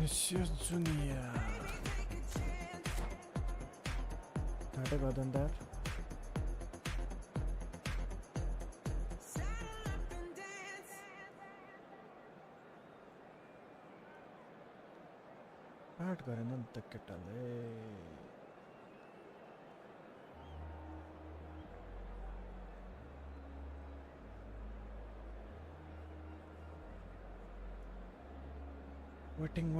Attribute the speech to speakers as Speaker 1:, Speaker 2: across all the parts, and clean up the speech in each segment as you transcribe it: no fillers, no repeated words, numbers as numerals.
Speaker 1: Vinicius Junior. Better than that. Bad करें ना तक के टले. Waiting.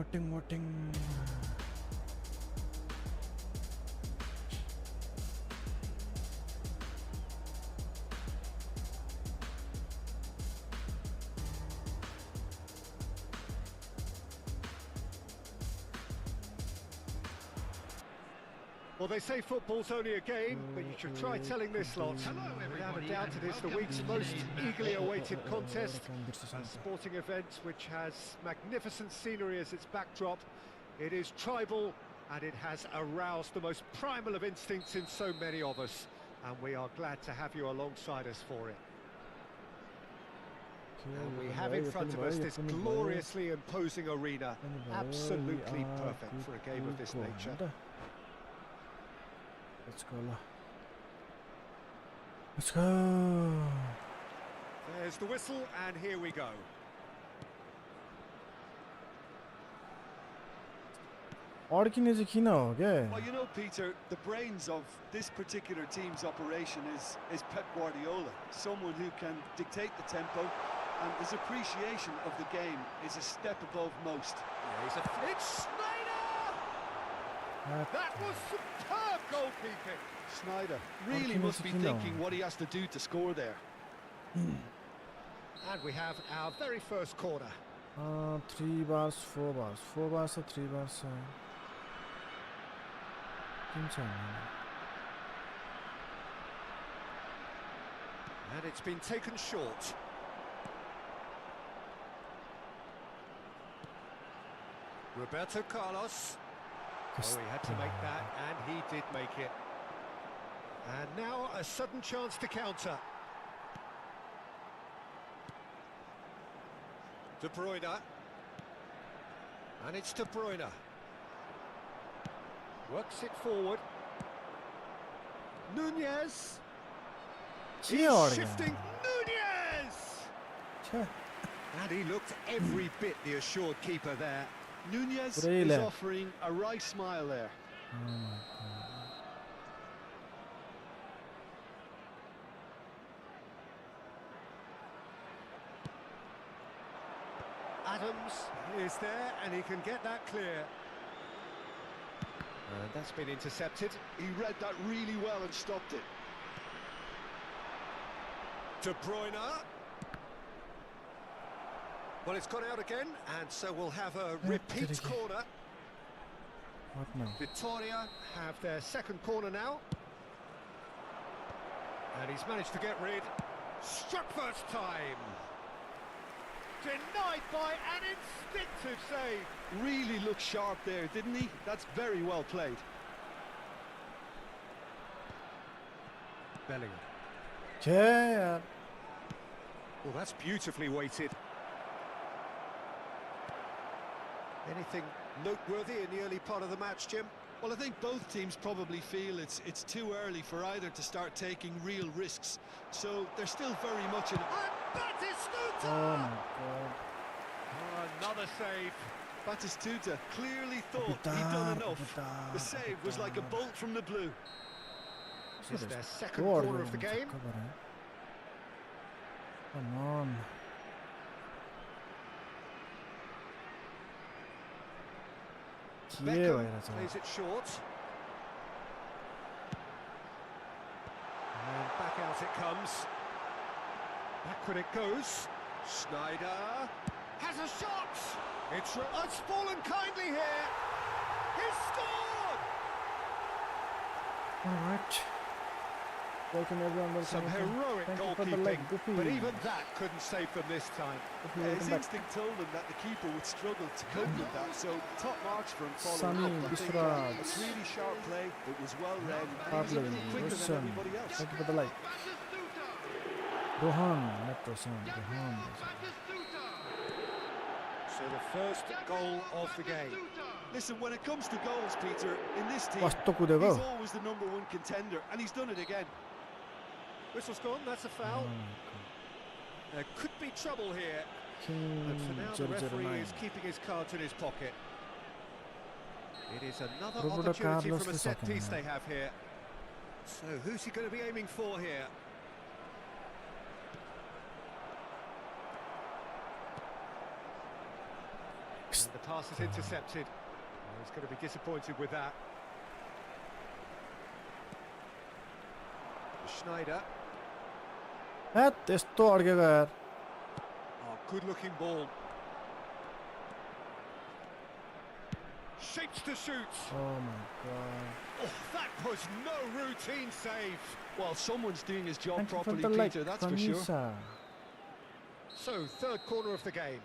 Speaker 2: Well, they say football's only a game, but you should try telling this lot. Without a doubt, it is the week's most eagerly awaited contest. A sporting event which has magnificent scenery as its backdrop. It is tribal, and it has aroused the most primal of instincts in so many of us. And we are glad to have you alongside us for it. And we have in front of us this gloriously imposing arena. Absolutely perfect for a game of this nature.
Speaker 1: Let's go.
Speaker 2: There's the whistle, and here we go.
Speaker 3: Well, you know, Peter, the brains of this particular team's operation is Pep Guardiola, someone who can dictate the tempo, and his appreciation of the game is a step above most.
Speaker 2: Yeah, it's Snyder! That was superb goalkeeping.
Speaker 3: Snyder really must be thinking what he has to do to score there.
Speaker 2: And we have our very first corner.
Speaker 1: 3 bars, 4 bars. 4 bars or 3 bars.
Speaker 2: And it's been taken short. Roberto Carlos. Oh, he had to make that, and he did make it. And now a sudden chance to counter. De Bruyne. And it's De Bruyne. Works it forward. Nunez. He's shifting. Nunez! And he looked every bit the assured keeper there.
Speaker 3: Nunez is offering a right smile there.
Speaker 2: Adams is there, and he can get that clear. That's been intercepted.
Speaker 3: He read that really well and stopped it.
Speaker 2: De Bruyne. Well, it's gone out again, and so we'll have a repeat corner.
Speaker 1: What now?
Speaker 2: Victoria have their second corner now. And he's managed to get rid. Struck first time. Denied by an instinctive save.
Speaker 3: Really looked sharp there, didn't he? That's very well played.
Speaker 2: Bellingham.
Speaker 1: Yeah.
Speaker 2: Well, that's beautifully weighted. Anything noteworthy in the early part of the match, Jim?
Speaker 3: Well, I think both teams probably feel it's too early for either to start taking real risks. So they're still very much in...
Speaker 2: And Batistuta!
Speaker 1: Oh my god.
Speaker 2: Oh, another save.
Speaker 3: Batistuta clearly thought he'd done enough. The save was like a bolt from the blue.
Speaker 2: This is their second corner of the game.
Speaker 1: Come on.
Speaker 2: Beckham plays it short. And back out it comes. Backward it goes. Snyder has a shot. It's fallen kindly here. He's scored.
Speaker 1: All right. Welcome everyone.
Speaker 2: Some heroic goalkeeping, but even that couldn't save them this time.
Speaker 3: His instinct told him that the keeper would struggle to cope with that, so top marks for him following up. I think it's really sharp play, it was well read, and he was quicker than everybody else.
Speaker 1: Thank you for the like. Rohan, not Rohan, Rohan.
Speaker 2: So So the first goal of the game.
Speaker 3: Listen, when it comes to goals, Peter, in this team,
Speaker 1: Vastu kudega.
Speaker 3: he's always the #1 contender, and he's done it again.
Speaker 2: Whistle's gone, that's a foul. There could be trouble here. And for now, the referee is keeping his cards in his pocket. It is another opportunity from a set piece they have here. So who's he going to be aiming for here? And the pass is intercepted. Oh, he's going to be disappointed with that. Schneider.
Speaker 1: त्यस्तो अड्केको यार.
Speaker 2: Oh, good-looking ball. Shapes to shoot.
Speaker 1: Oh my god.
Speaker 2: Oh, that was no routine save.
Speaker 3: Well, someone's doing his job
Speaker 1: Thank you for
Speaker 3: properly,
Speaker 1: the like,
Speaker 3: Peter, that's for sure.
Speaker 1: Kanisa.
Speaker 2: So, third corner of the game.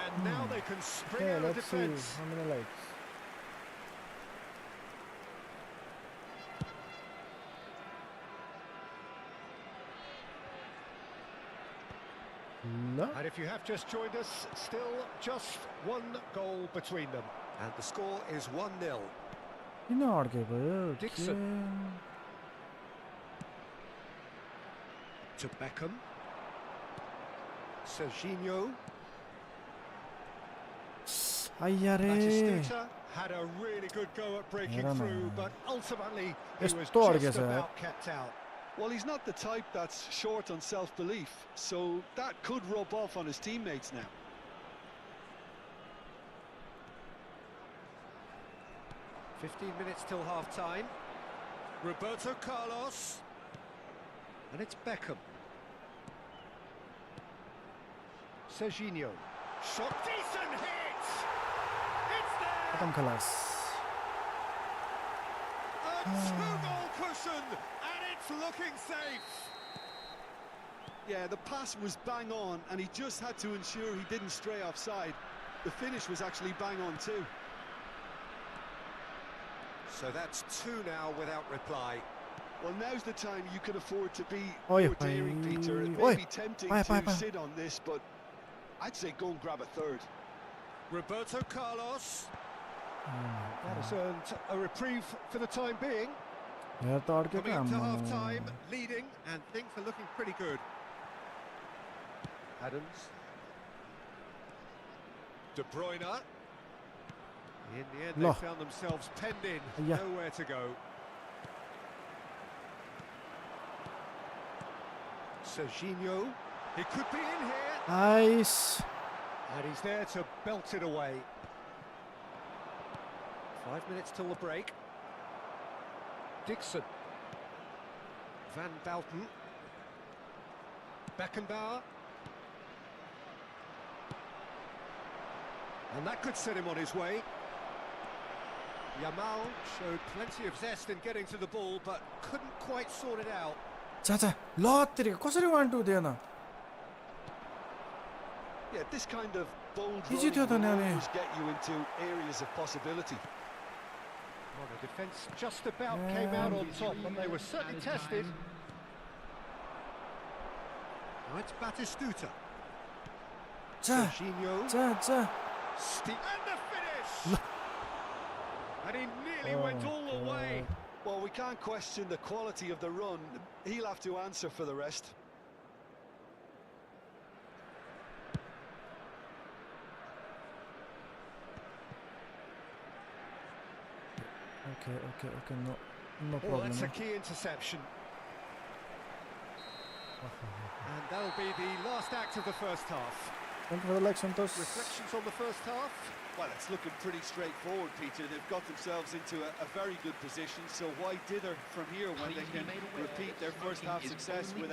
Speaker 2: And now they can spring
Speaker 1: Okay,
Speaker 2: out of
Speaker 1: let's see
Speaker 2: defence.
Speaker 1: how many likes. No.
Speaker 2: And if you have just joined us, still just one goal between them. And the score is 1-0.
Speaker 1: किन अड्केको यो?
Speaker 2: Dixon. To Beckham. Serginho.
Speaker 1: Aiyare.
Speaker 2: Batistuta had a really good go at breaking
Speaker 1: Hear
Speaker 2: through,
Speaker 1: man.
Speaker 2: but ultimately he was
Speaker 1: Yस्तो
Speaker 2: just
Speaker 1: अड्केछ यार.
Speaker 2: about kept out.
Speaker 3: Well, he's not the type that's short on self-belief, so that could rub off on his teammates now.
Speaker 2: "15 minutes till half-time. Roberto Carlos. And it's Beckham. Serginho. Shot, decent hit! It's there!
Speaker 1: खतम खलास.
Speaker 2: A two-goal cushion, and it's looking safe.
Speaker 3: Yeah, the pass was bang on, and he just had to ensure he didn't stray offside. The finish was actually bang on too.
Speaker 2: So that's two now without reply.
Speaker 3: Well, now's the time you can afford to be
Speaker 1: Oi,
Speaker 3: more daring,
Speaker 1: oi,
Speaker 3: Peter. It
Speaker 1: oi.
Speaker 3: may be tempting
Speaker 1: Bye,
Speaker 3: to
Speaker 1: bye, bye.
Speaker 3: sit on this, but I'd say go and grab a third.
Speaker 2: Roberto Carlos. That has earned a reprieve for the time being.
Speaker 1: यार तो अड्केको
Speaker 2: Coming up to
Speaker 1: आम्मा.
Speaker 2: half-time, leading, and things are looking pretty good. Adams. De Bruyne. In the end,
Speaker 1: No.
Speaker 2: they found themselves penned in,
Speaker 1: Yeah.
Speaker 2: nowhere to go. Serginho. He could be in here.
Speaker 1: Nice.
Speaker 2: And he's there to belt it away. 5 minutes till the break. Dixon. Van Bouten. Beckenbauer. And that could set him on his way. Yamal showed plenty of zest in getting to the ball, but couldn't quite sort it out.
Speaker 1: चाचा ल तेरे कसरी 1-2 दिएन.
Speaker 3: Yeah, this kind of bold
Speaker 1: Easy
Speaker 3: running
Speaker 1: to
Speaker 3: will
Speaker 1: do,
Speaker 3: always get you into areas of possibility.
Speaker 2: Well, the defence just about came out on top, but they were certainly tested. Now it's Batistuta.
Speaker 1: 자,
Speaker 2: Serginho.
Speaker 1: 자.
Speaker 2: And the finish! And he nearly went all the way.
Speaker 3: Well, we can't question the quality of the run. He'll have to answer for the rest.
Speaker 1: Okay, no
Speaker 2: Oh,
Speaker 1: problem.
Speaker 2: that's a key interception. And that'll be the last act of the first half.
Speaker 1: Thank you for the like, Santos.
Speaker 2: Reflections on the first half?
Speaker 3: Well, it's looking pretty straightforward, Peter. They've got themselves into a very good position, so why dither from here when they can repeat their first half success with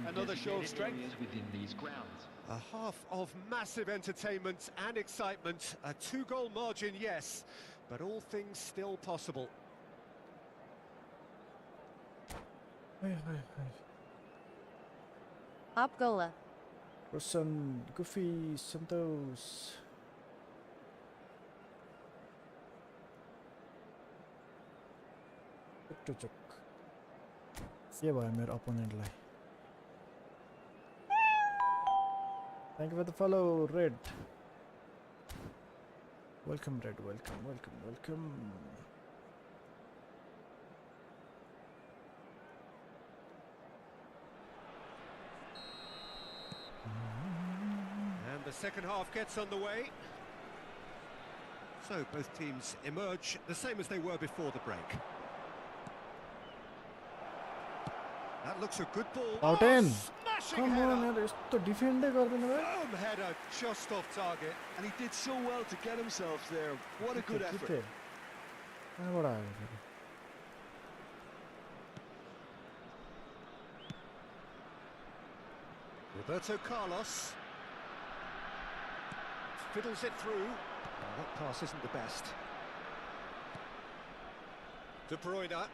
Speaker 3: another show of strength?
Speaker 4: Within these grounds.
Speaker 2: A half of massive entertainment and excitement. A 2-goal margin, yes, but all things still possible.
Speaker 5: Up gola.
Speaker 1: Person, Goofy, Santos. चुक के भयो मेरो अपोनेन्टलाई. Thank you for the follow, Red. Welcome, Red. Welcome, welcome, welcome.
Speaker 2: And the second half gets underway. So both teams emerge the same as they were before the break. That looks a good ball.
Speaker 1: Out in.
Speaker 2: Smashing
Speaker 1: Come
Speaker 2: header.
Speaker 1: on, yaar, to defend garदैन bhai.
Speaker 2: Firm header just off target.
Speaker 3: And he did so well to get himself there. What a good effort.
Speaker 1: कहाँबाट आयो फेरि?
Speaker 2: Roberto Carlos fiddles it through. Oh, that pass isn't the best. De Bruyne.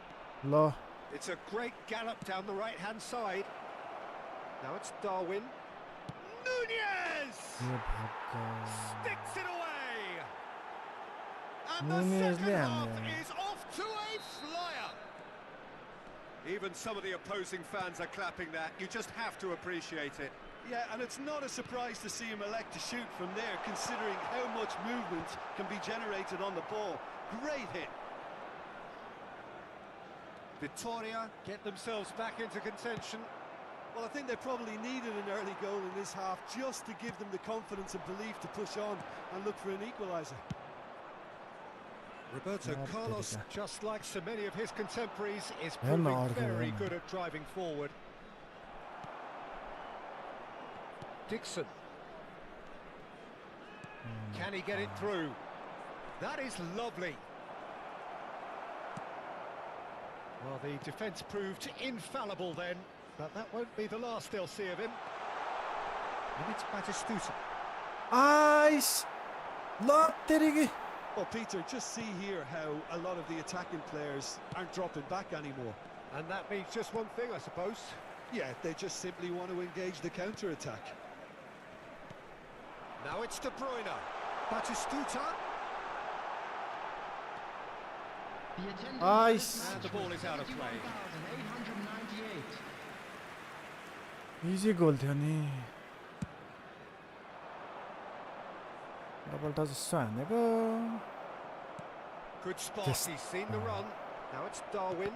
Speaker 1: ल
Speaker 2: It's a great gallop down the right-hand side. Now it's Darwin. Nunez sticks it away. And the
Speaker 1: Nunez
Speaker 2: second half
Speaker 1: yeah.
Speaker 2: is off to a flyer. Even some of the opposing fans are clapping that. You just have to appreciate it.
Speaker 3: Yeah, and it's not a surprise to see him elect to shoot from there, considering how much movement can be generated on the ball. Great hit.
Speaker 2: Victoria get themselves back into contention.
Speaker 3: Well, I think they probably needed an early goal in this half just to give them the confidence and belief to push on and look for an equaliser.
Speaker 2: Roberto Carlos, just like so many of his contemporaries, is
Speaker 1: Yeah,
Speaker 2: proving
Speaker 1: no,
Speaker 2: very
Speaker 1: yeah.
Speaker 2: good at driving forward. Dixon. Can he get it through? That is lovely. Well, the defence proved infallible then, but that won't be the last they'll see of him. And it's Batistuta.
Speaker 1: Ice ल तेरीकी.
Speaker 3: Well, Peter, just see here how a lot of the attacking players aren't dropping back anymore.
Speaker 2: And that means just one thing, I suppose.
Speaker 3: Yeah, they just simply want to engage the counter-attack.
Speaker 2: Now it's De Bruyne. Batistuta.
Speaker 1: Ice
Speaker 2: And the ball is out of play.
Speaker 1: Easy goal थियो नि. डबलटा जस्तो हानेको.
Speaker 2: Good spot,
Speaker 1: Just-
Speaker 2: he's seen the run. Now it's Darwin.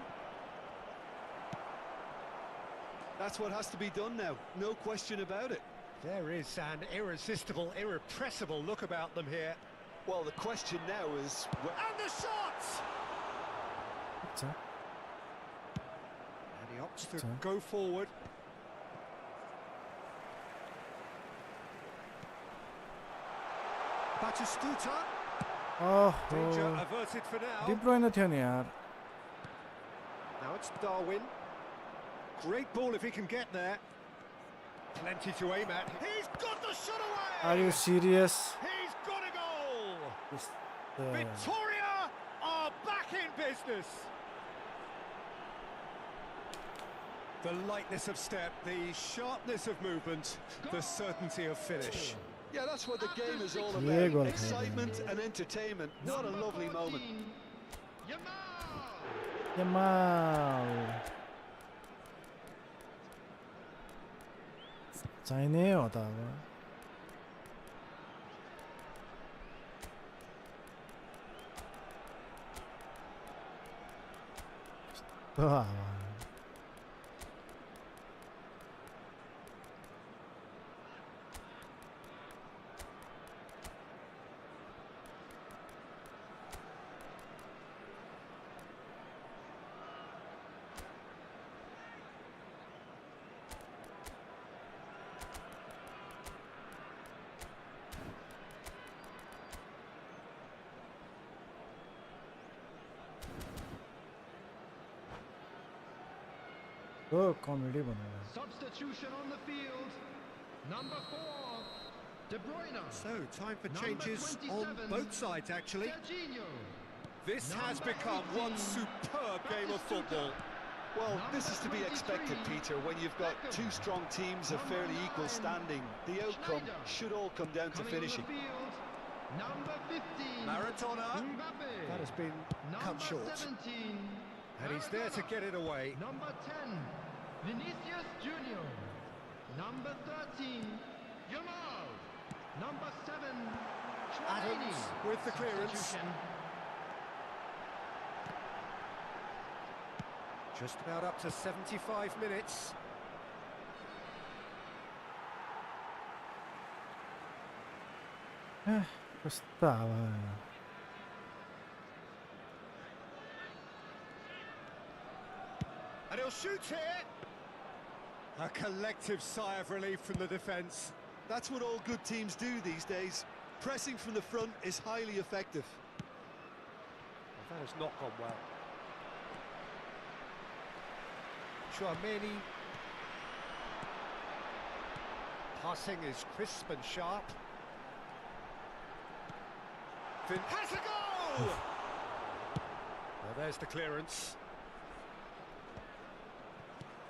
Speaker 3: That's what has to be done now, no question about it.
Speaker 2: There is an irresistible, irrepressible look about them here.
Speaker 3: Well, the question now is...
Speaker 2: And the shot!
Speaker 1: अच्छा.
Speaker 2: And he opts to
Speaker 1: Okay.
Speaker 2: go forward. Batistuta. Danger
Speaker 1: ओहो.
Speaker 2: averted for now.
Speaker 1: De Bruyne थियो नि यार.
Speaker 2: Now it's Darwin. Great ball if he can get there. Plenty to aim at. He's got the shot away!
Speaker 1: Are you serious?
Speaker 2: He's got a goal!
Speaker 1: Just,
Speaker 2: Victoria are back in business. The lightness of step, the sharpness of movement, the certainty of finish.
Speaker 3: Yeah, that's what the game is all
Speaker 1: Yeah, goal.
Speaker 3: about. Excitement and entertainment. What a lovely moment.
Speaker 1: Yamal. चाहिने हो त अब. वाह. Oh, comedy बनेगा.
Speaker 4: Substitution on the field. Number 4, De Bruyne.
Speaker 2: So, time for
Speaker 4: Number
Speaker 2: changes
Speaker 4: 27,
Speaker 2: on both sides, actually.
Speaker 4: Serginho.
Speaker 2: This has
Speaker 4: Number
Speaker 2: become
Speaker 4: 18,
Speaker 2: one superb game of football.
Speaker 3: Well, this is to be expected, Peter, when you've got two strong teams of fairly equal standing. The outcome should all come down to
Speaker 4: Coming
Speaker 3: finishing.
Speaker 4: on the field. Number 15,
Speaker 2: Maradona.
Speaker 4: Mbappe.
Speaker 2: That has been cut
Speaker 4: Number
Speaker 2: short.
Speaker 4: 17,
Speaker 2: And he's there to get it away.
Speaker 4: Number 10, Vinicius Junior. Number 13, Yamal. Number 7.
Speaker 2: Adams with the clearance.
Speaker 4: Substitution.
Speaker 2: Just about up to 75 minutes.
Speaker 1: Costava.
Speaker 2: And he'll shoot here. A collective sigh of relief from the defence.
Speaker 3: That's what all good teams do these days. Pressing from the front is highly effective.
Speaker 2: That has not gone well. Chouameni. Passing is crisp and sharp. Has a goal! Well, there's the clearance.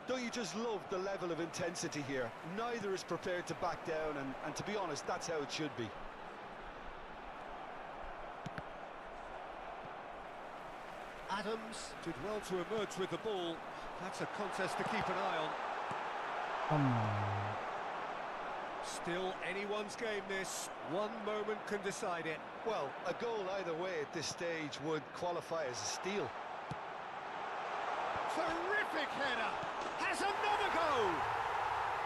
Speaker 3: Don't you just love the level of intensity here? Neither is prepared to back down, and to be honest, that's how it should be.
Speaker 2: Adams did well to emerge with the ball. That's a contest to keep an eye on.
Speaker 1: Come on.
Speaker 2: Still anyone's game this. One moment can decide it.
Speaker 3: Well, a goal either way at this stage would qualify as a steal.
Speaker 2: Terrific header! Has another go!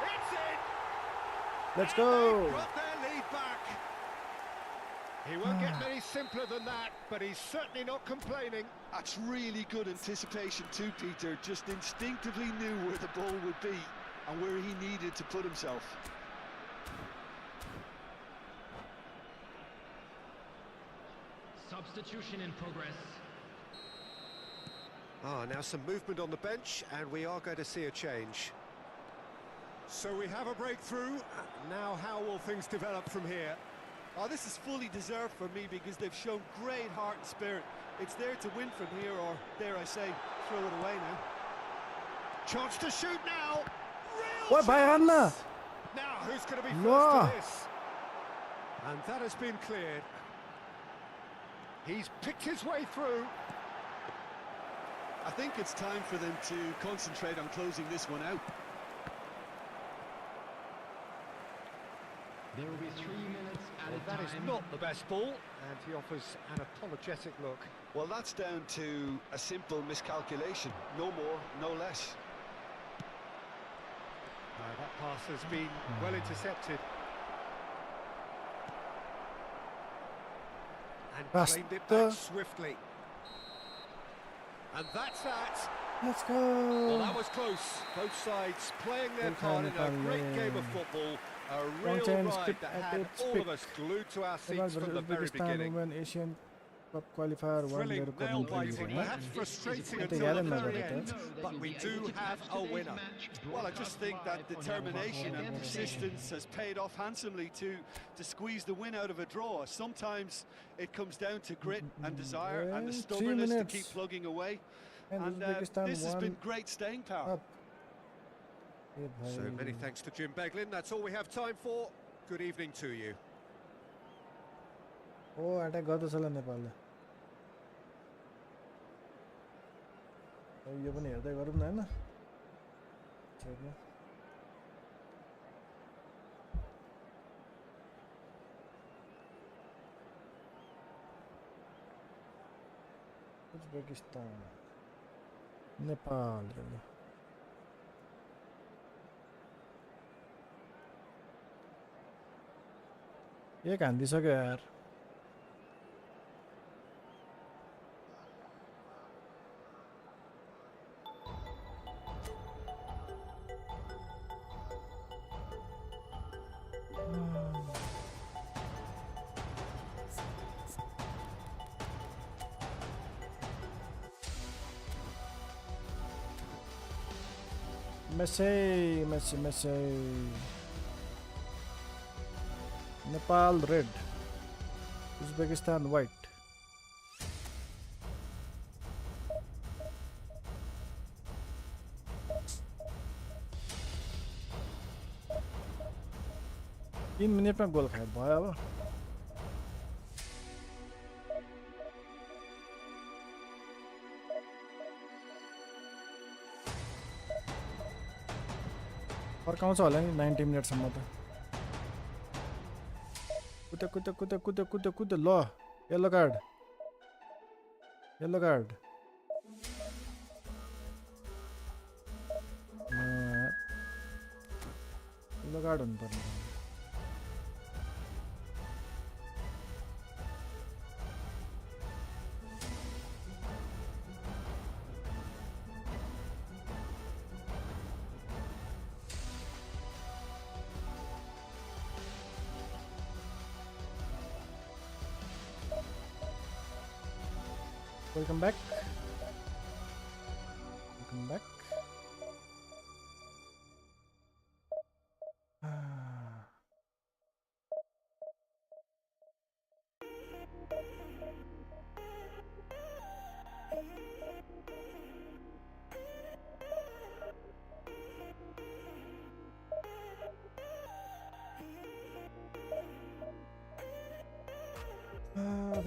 Speaker 2: It's in!
Speaker 1: Let's
Speaker 2: And
Speaker 1: go!
Speaker 2: they've got their lead back. He won't get many simpler than that, but he's certainly not complaining.
Speaker 3: That's really good anticipation too, Peter. Just instinctively knew where the ball would be and where he needed to put himself.
Speaker 4: Substitution in progress.
Speaker 2: Now some movement on the bench, and we are going to see a change. So we have a breakthrough. Now how will things develop from here?
Speaker 3: Oh, this is fully deserved for me because they've shown great heart and spirit. It's there to win from here, or dare I say, throw it away now.
Speaker 2: Chance to shoot now. Real
Speaker 1: What, Bayern?
Speaker 2: chance. Now who's going to be first
Speaker 1: Wow.
Speaker 2: to this? And that has been cleared. He's picked his way through.
Speaker 3: I think it's time for them to concentrate on closing this one out.
Speaker 4: There will be 3 minutes added
Speaker 2: That is
Speaker 4: time.
Speaker 2: not the best ball, and he offers an apologetic look.
Speaker 3: Well, that's down to a simple miscalculation. No more, no less.
Speaker 2: That pass has been well intercepted. And
Speaker 1: Basta.
Speaker 2: claimed it back swiftly. And that's that.
Speaker 1: Let's
Speaker 2: Well,
Speaker 1: go!
Speaker 2: that was close. Both sides playing their part in a great game of football. A real
Speaker 1: Content
Speaker 2: ride
Speaker 1: script
Speaker 2: that
Speaker 1: at
Speaker 2: had
Speaker 1: its
Speaker 2: all
Speaker 1: peak.
Speaker 2: of us glued to our
Speaker 1: Nepal
Speaker 2: seats from the
Speaker 1: versus
Speaker 2: very
Speaker 1: Uzbekistan
Speaker 2: beginning.
Speaker 1: Women Asian Cup qualifier 1-0
Speaker 2: Thrilling,
Speaker 1: को victory
Speaker 2: nail-biting,
Speaker 1: है.
Speaker 2: perhaps frustrating
Speaker 1: I think
Speaker 2: until the
Speaker 1: Adam
Speaker 2: very
Speaker 1: knows
Speaker 2: end,
Speaker 1: that.
Speaker 2: but we do have a winner.
Speaker 3: Well, I just think that determination and persistence has paid off handsomely to squeeze the win out of a draw. Sometimes it comes down to grit and desire and the
Speaker 1: 3
Speaker 3: stubbornness to
Speaker 1: minutes.
Speaker 3: keep plugging away.
Speaker 1: And
Speaker 3: And
Speaker 1: Uzbekistan
Speaker 3: this has
Speaker 1: won
Speaker 3: been great staying power.
Speaker 1: up. A
Speaker 2: So
Speaker 1: भाई.
Speaker 2: many thanks to Jim Beglin. That's all we have time for. Good evening to you.
Speaker 1: ओ attack गर्दैछ होला नेपालले. अब यो पनि हेर्दै गरौँ न हैन. छैन. उज्बेकिस्तान नेपाल रे. एक हान्दिसक्यो यार. Messi. Nepal red, Uzbekistan white. तीन मिनट में गोल खाए भयो अब. फर्काउँछ होला नि 90 मिनटसम्म त. कुद ल येलो कार्ड येलो कार्ड हुनुपर्ने Welcome back.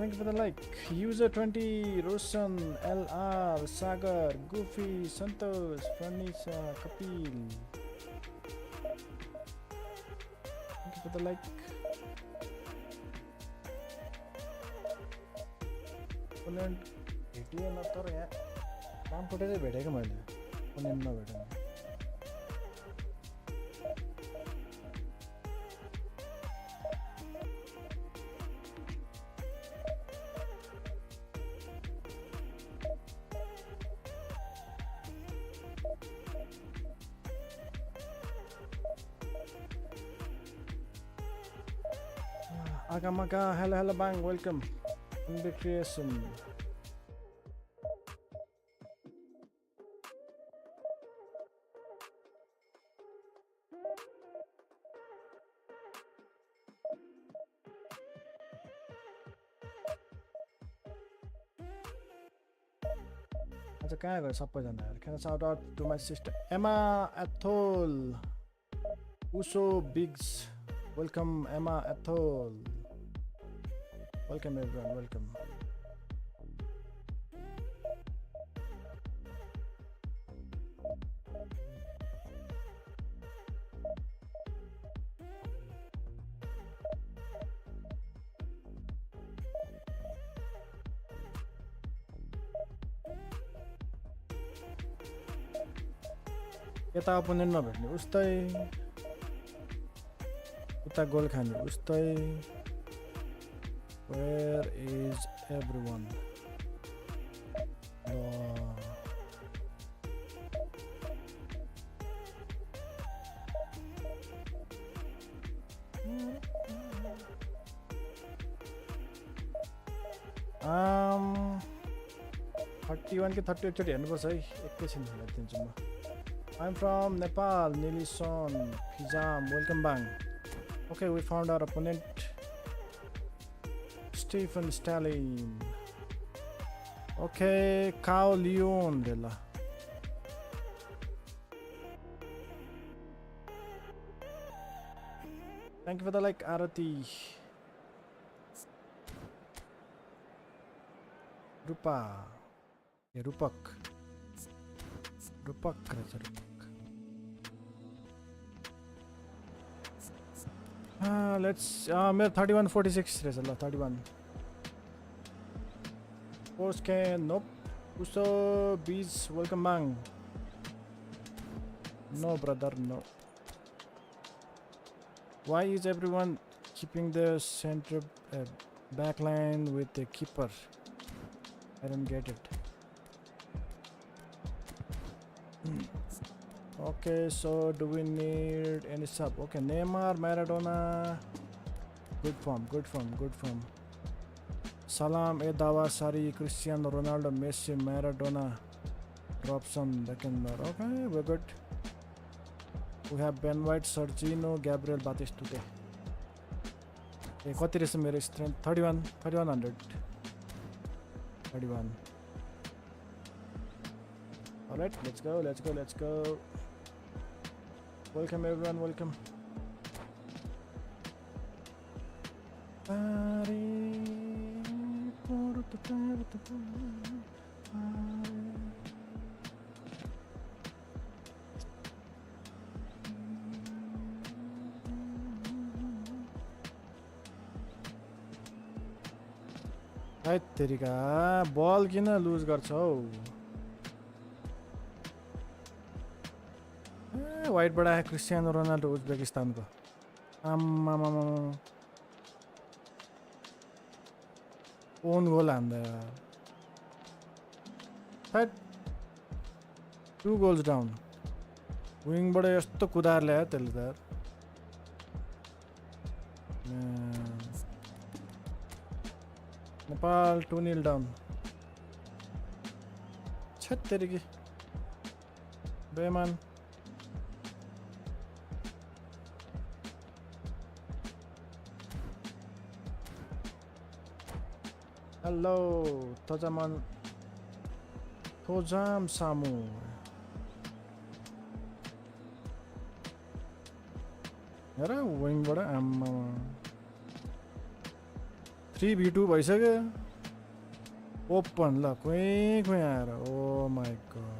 Speaker 1: Thank you for the like. User 20, Roshan, LR, Sagar, Goofy, Santosh, Pranisha, Kapil. Thank you for the like. Opponent ATM तर यहाँ काम फुटेर भेटेको मैले opponent नभेटेको Agamaka, hello bang, welcome. Creation. Can I shout out to my sister Emma Athol, Uso Biggs. Welcome Emma Athol. Welcome everyone, welcome. यता opponent नभेट्ने उस्तै उता गोल खाने उस्तै Where is everyone? Um, 31 के 30 एकचोटि हेर्नुपर्छ है एकैछिन हेरिदिन्छु म I'm from Nepal, Nilison, Fijam, welcome bang. Okay, we found our opponent Stephen Stalin. Okay, Cow Leon Villa. Thank you for the like, Arati. Rupa. Yeah, Rupak. Rupak. Let's 3146 result 31. Force can nope. Uso bees welcome bang. No brother, no. Why is everyone keeping the center backline with the keeper? I don't get it. Okay, so do we need any sub? Okay, Neymar, Maradona. Good form. Salam, Edawa, Sari, Cristiano Ronaldo, Messi, Maradona, Robson, Beckenbauer. Okay, we're good. We have Ben White, Sergino, Gabriel Batistuta. Okay, what is my strength? 3100. 31. Alright, let's go. Welcome everyone, welcome. हैट तेरिका ball किन lose गर्छ हौ वाइटबाट आयो Cristiano Ronaldo उज्बेकिस्तानको आम्मामामा own goal हान्दा हैट 2 goals डाउन विङबाट यस्तो कुदाएर ल्यायो त्यसले त नेपाल 2-0 डाउन छेत तेरिकी बेमान हेलो थोजाम सामु हेर विङबाट आम्मा 3v2 भइसक्यो ओपन ल कोही आएर ओ माई God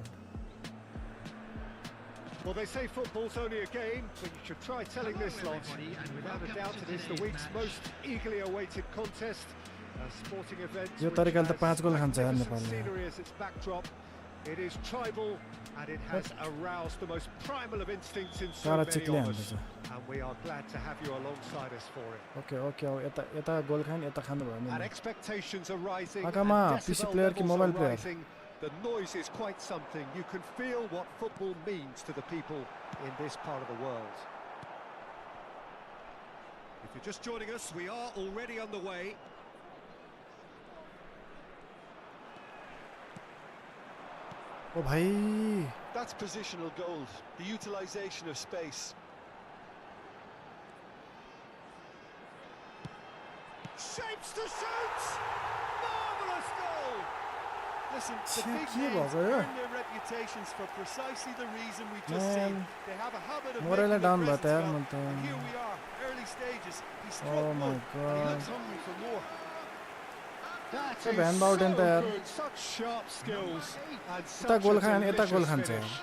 Speaker 2: Well, they say football's only a game, but you should try telling this lot. Without a doubt, it is the week's most eagerly awaited contest. A sporting event
Speaker 1: यो तरिकाले त 5 गोल खान्छ यार
Speaker 2: with
Speaker 1: नेपालले
Speaker 2: scenery as its backdrop. It is tribal and it has aroused the most primal of instincts in so
Speaker 1: सारा
Speaker 2: many
Speaker 1: चिक्ले
Speaker 2: of
Speaker 1: हान्छ
Speaker 2: us. And we are glad to have you alongside us for it.
Speaker 1: Okay यता गोल खान यता खानु भयो
Speaker 2: And
Speaker 1: नि
Speaker 2: expectations are rising
Speaker 1: आकामा
Speaker 2: and
Speaker 1: PC
Speaker 2: decibel
Speaker 1: player कि
Speaker 2: levels
Speaker 1: mobile
Speaker 2: are
Speaker 1: player?
Speaker 2: rising. The noise is quite something. You can feel what football means to the people in this part of the world. If you're just joining us, we are already underway.
Speaker 1: ओ भाइ
Speaker 3: That's positional gold, the utilisation of space.
Speaker 2: Shapes to shoot! Marvellous goal!
Speaker 3: Listen, the
Speaker 1: Check
Speaker 3: big
Speaker 1: you
Speaker 3: names
Speaker 1: out there.
Speaker 3: earn their reputations for precisely the reason we just
Speaker 1: Man.
Speaker 3: seen. They have a habit of
Speaker 1: Morale
Speaker 3: making
Speaker 1: down
Speaker 3: their
Speaker 1: bata yaar
Speaker 3: presence felt.
Speaker 1: man
Speaker 3: And
Speaker 1: to.
Speaker 3: here we are, early stages. He struck
Speaker 1: Oh my
Speaker 3: one, and he
Speaker 1: God.
Speaker 3: looks hungry for more.
Speaker 2: That
Speaker 1: Hey,
Speaker 2: is
Speaker 1: Ben Bowden
Speaker 2: so
Speaker 1: there.
Speaker 2: good, such sharp skills and
Speaker 1: यता
Speaker 2: such
Speaker 1: goal
Speaker 2: a
Speaker 1: Khan यता गोल
Speaker 2: delicious
Speaker 1: खान्छ
Speaker 2: finish.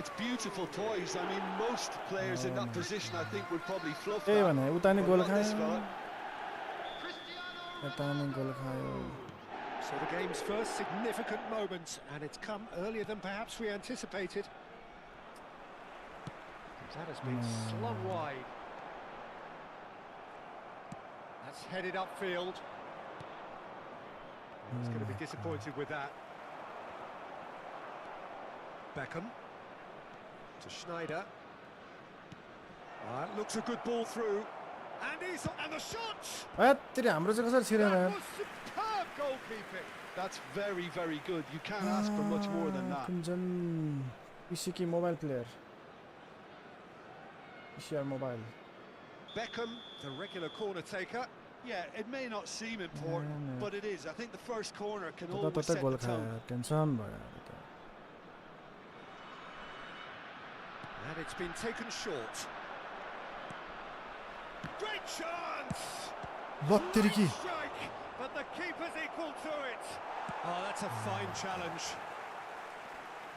Speaker 3: It's beautiful toys. I mean, most players in that position, I think, would probably fluff
Speaker 1: त्यही
Speaker 3: that.
Speaker 1: भने उता नि
Speaker 3: But
Speaker 1: goal
Speaker 3: not this
Speaker 1: खायो
Speaker 3: fella.
Speaker 1: यता नि गोल खायो
Speaker 2: So the game's first significant moment, and it's come earlier than perhaps we anticipated. That has been slung wide. That's headed upfield. He's going to be disappointed with that. Beckham to Schneider. Looks a good ball through. And the shot!
Speaker 1: हेत्तेरी हाम्रो चाहिँ कसरी छिरेन
Speaker 2: That was superb goalkeeping.
Speaker 3: That's very, very good. You can't ask for much more than that.
Speaker 1: Kunjan PC की mobile player PCR mobile
Speaker 2: Beckham, the regular corner taker.
Speaker 3: Yeah, it may not seem important,
Speaker 1: no.
Speaker 3: but it is. I think the first corner can
Speaker 1: तता
Speaker 3: always
Speaker 1: तता
Speaker 3: set
Speaker 1: goal
Speaker 3: the tone.
Speaker 1: खायो tension भयो अब त
Speaker 2: And it's been taken short. Great chance!
Speaker 1: बत्तेरी की
Speaker 2: Strike, but the keeper's equal to it. Oh, that's a fine challenge.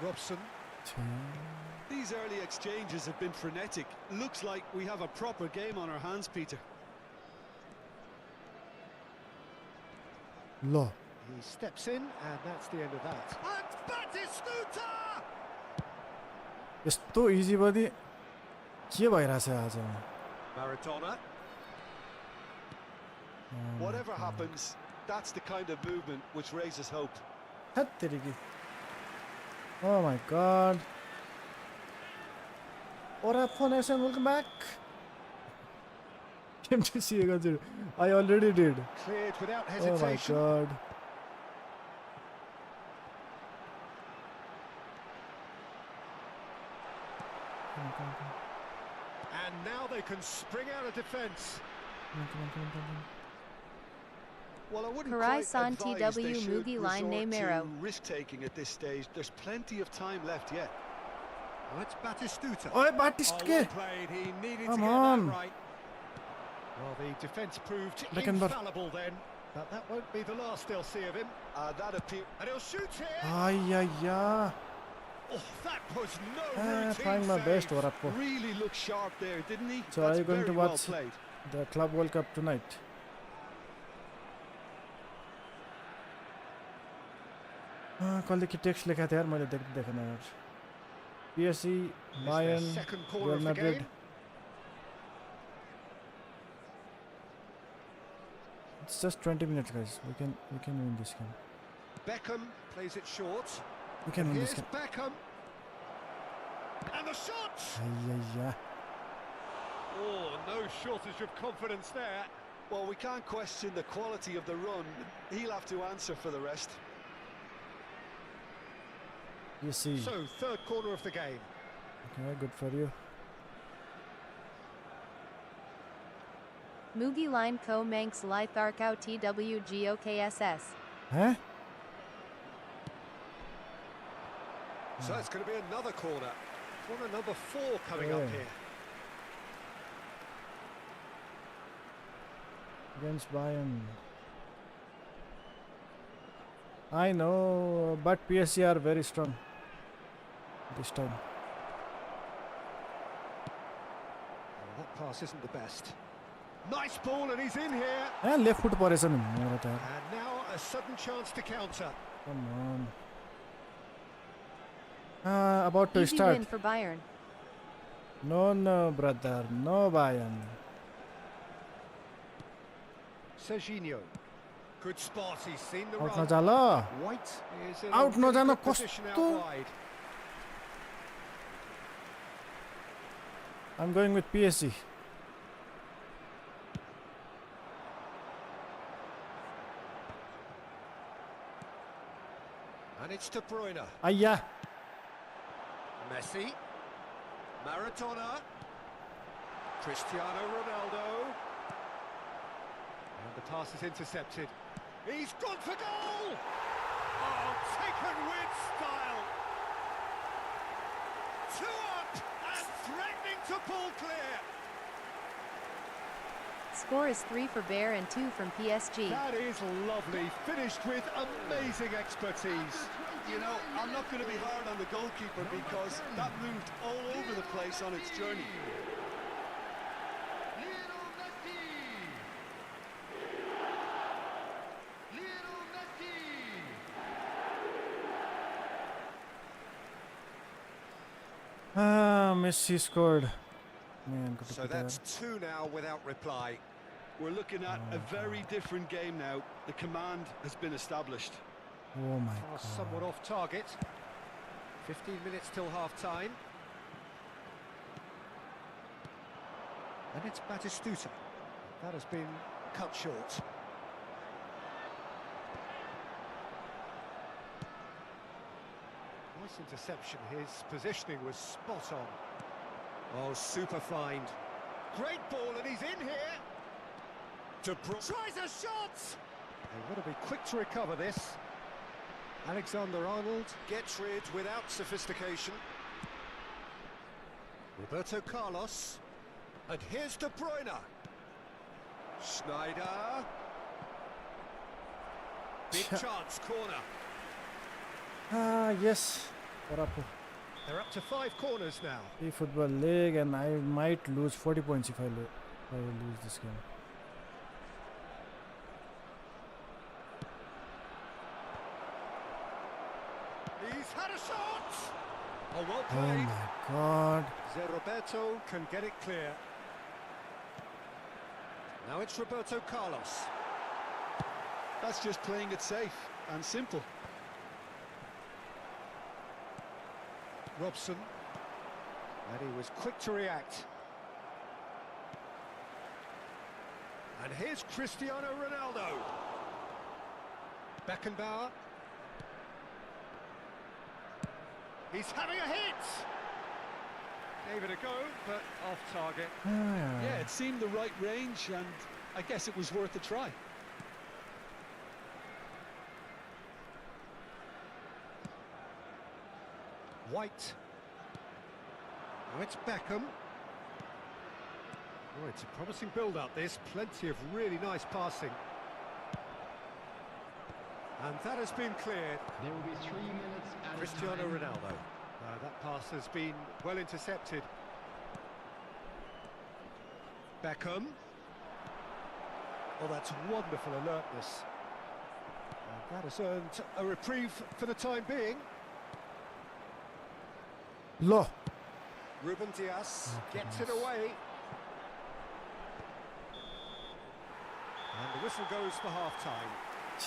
Speaker 2: Robson.
Speaker 3: These early exchanges have been frenetic. Looks like we have a proper game on our hands, Peter.
Speaker 1: ल
Speaker 2: He steps in, and that's the end of that. And Batistuta!
Speaker 1: यस्तो easy बदी के भइरहेछ आज
Speaker 2: Maradona.
Speaker 3: Whatever happens, that's the kind of movement which raises hope.
Speaker 1: हेत्तेरी की Oh my god Ora Nation, welcome back. Came to see you guys. I already did.
Speaker 2: Cleared without
Speaker 1: Oh my
Speaker 2: hesitation.
Speaker 1: god.
Speaker 2: And now they can spring out of defence.
Speaker 3: Well, I wouldn't
Speaker 5: Karai
Speaker 3: quite
Speaker 5: San
Speaker 3: advise they
Speaker 5: TW
Speaker 3: should
Speaker 5: movie line
Speaker 3: resort
Speaker 5: name
Speaker 3: to
Speaker 5: arrow.
Speaker 3: risk-taking at this stage. There's plenty of time left yet.
Speaker 2: Oh, it's Batistuta.
Speaker 1: Oi, Batist
Speaker 2: Oh,
Speaker 1: ke?
Speaker 2: well played. He needed
Speaker 1: Come
Speaker 2: to get
Speaker 1: on.
Speaker 2: that right. Well, the defence proved
Speaker 1: Beckenbauer.
Speaker 2: infallible then, but that won't be the last they'll see of him.
Speaker 3: That appears.
Speaker 2: And he'll shoot here.
Speaker 1: Ay, ay, ay.
Speaker 2: Oh, that was no
Speaker 1: Ah,
Speaker 2: routine
Speaker 1: trying my
Speaker 2: save.
Speaker 1: best, Orapo.
Speaker 3: Really looked sharp there, didn't he?
Speaker 1: So
Speaker 3: That's
Speaker 1: are you going to
Speaker 3: very well
Speaker 1: watch
Speaker 3: played.
Speaker 1: the Club World Cup tonight? कसले के text लेखा थियो यार मैले देखेन यार PSG
Speaker 2: It's their
Speaker 1: Bayern
Speaker 2: second corner
Speaker 1: Real
Speaker 2: of the
Speaker 1: Madrid
Speaker 2: game.
Speaker 1: It's just 20 minutes guys we can win this game
Speaker 2: Beckham plays it short.
Speaker 1: we can win this
Speaker 2: Here's
Speaker 1: game
Speaker 2: Beckham. And the shot!
Speaker 1: Ayya.
Speaker 2: Oh, no shortage of confidence there.
Speaker 3: Well, we can't question the quality of the run. He'll have to answer for the rest.
Speaker 1: You see
Speaker 2: So, third corner of the game.
Speaker 1: okay good for you
Speaker 5: Mugi line ko manx li tharkau twgokss.
Speaker 1: huh
Speaker 2: So it's going to be another corner. Corner number 4 coming up
Speaker 1: Yeah.
Speaker 2: here.
Speaker 1: against Bayern I know but PSG are very strong this time
Speaker 2: Oh, that pass isn't the best. Nice ball and he's in here.
Speaker 1: left foot परेछ नि मेरो त यार
Speaker 2: And now a sudden chance to counter.
Speaker 1: come on about to
Speaker 5: Easy
Speaker 1: start
Speaker 5: win for Bayern.
Speaker 1: no brother no Bayern
Speaker 2: Serginho. Good spot, he's seen the
Speaker 1: out
Speaker 2: run.
Speaker 1: नजा ल
Speaker 2: White is in
Speaker 1: Out
Speaker 2: a really
Speaker 1: नजान
Speaker 2: good position out
Speaker 1: कस्तो
Speaker 2: wide.
Speaker 1: I'm going with PSG
Speaker 2: And it's De Bruyne.
Speaker 1: Ayya
Speaker 2: Messi. Maradona. Cristiano Ronaldo. And the pass is intercepted. He's gone for goal! Oh, taken with style. 2 up and threatening to pull clear.
Speaker 5: Score is 3 for Bayern and 2 from PSG.
Speaker 2: That is lovely. Finished with amazing expertise.
Speaker 3: You know, I'm not going to be hard on the goalkeeper because that moved all over the place on its journey.
Speaker 4: Lionel Messi. Lionel Messi.
Speaker 1: Messi scored man good to
Speaker 2: So
Speaker 1: put there.
Speaker 2: that's 2 now without reply.
Speaker 3: We're looking at a very different game now. The command has been established.
Speaker 1: oh my
Speaker 2: Pass
Speaker 1: god
Speaker 2: somewhat off target. 15 minutes till half-time. And it's Batistuta. That has been cut short. Nice interception. His positioning was spot on. Oh, super find. Great ball, and he's in here. De Bruyne tries a shot. They've got to be quick to recover this. Alexander-Arnold gets rid without sophistication. Roberto Carlos. And here's De Bruyne. Schneider. Big chance, corner.
Speaker 1: yes Parapu
Speaker 2: They're up to 5 corners now.
Speaker 1: eFootball league and I might lose 40 points if I lose this game
Speaker 2: He's had a shot. Oh, well
Speaker 1: oh
Speaker 2: played.
Speaker 1: my god
Speaker 2: Roberto can get it clear. Now it's Roberto Carlos.
Speaker 3: That's just playing it safe and simple.
Speaker 2: Robson. And he was quick to react. And here's Cristiano Ronaldo. Beckenbauer. He's having a hit. Gave it a go, but off target.
Speaker 3: Yeah, it seemed the right range, and I guess it was worth a try.
Speaker 2: White. Now it's Beckham. Oh, it's a promising build-up, this. Plenty of really nice passing. And that has been cleared.
Speaker 4: There will be 3 minutes added
Speaker 2: Cristiano
Speaker 4: time.
Speaker 2: Ronaldo. That pass has been well intercepted. Beckham. Oh, that's wonderful alertness. And That has earned a reprieve for the time being.
Speaker 1: Lo.
Speaker 2: Ruben Dias gets it away. And the whistle goes for half-time.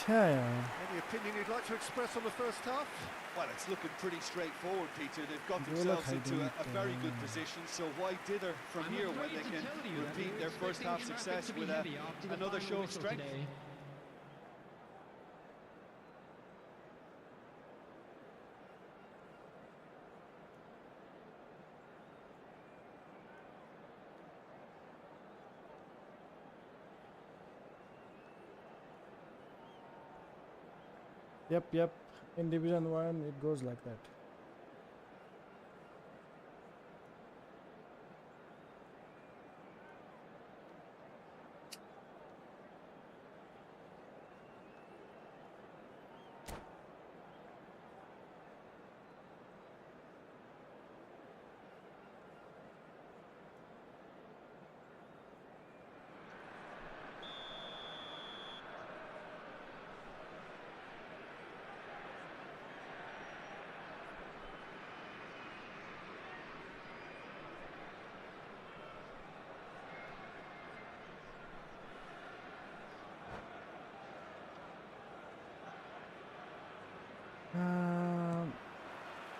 Speaker 2: Any opinion you'd like to express on the first half?
Speaker 3: Well, it's looking pretty straightforward, Peter. They've got themselves into a very good position, so why dither from here when they can repeat their first half success with another show of strength?
Speaker 1: Yep. In Division 1, it goes like that.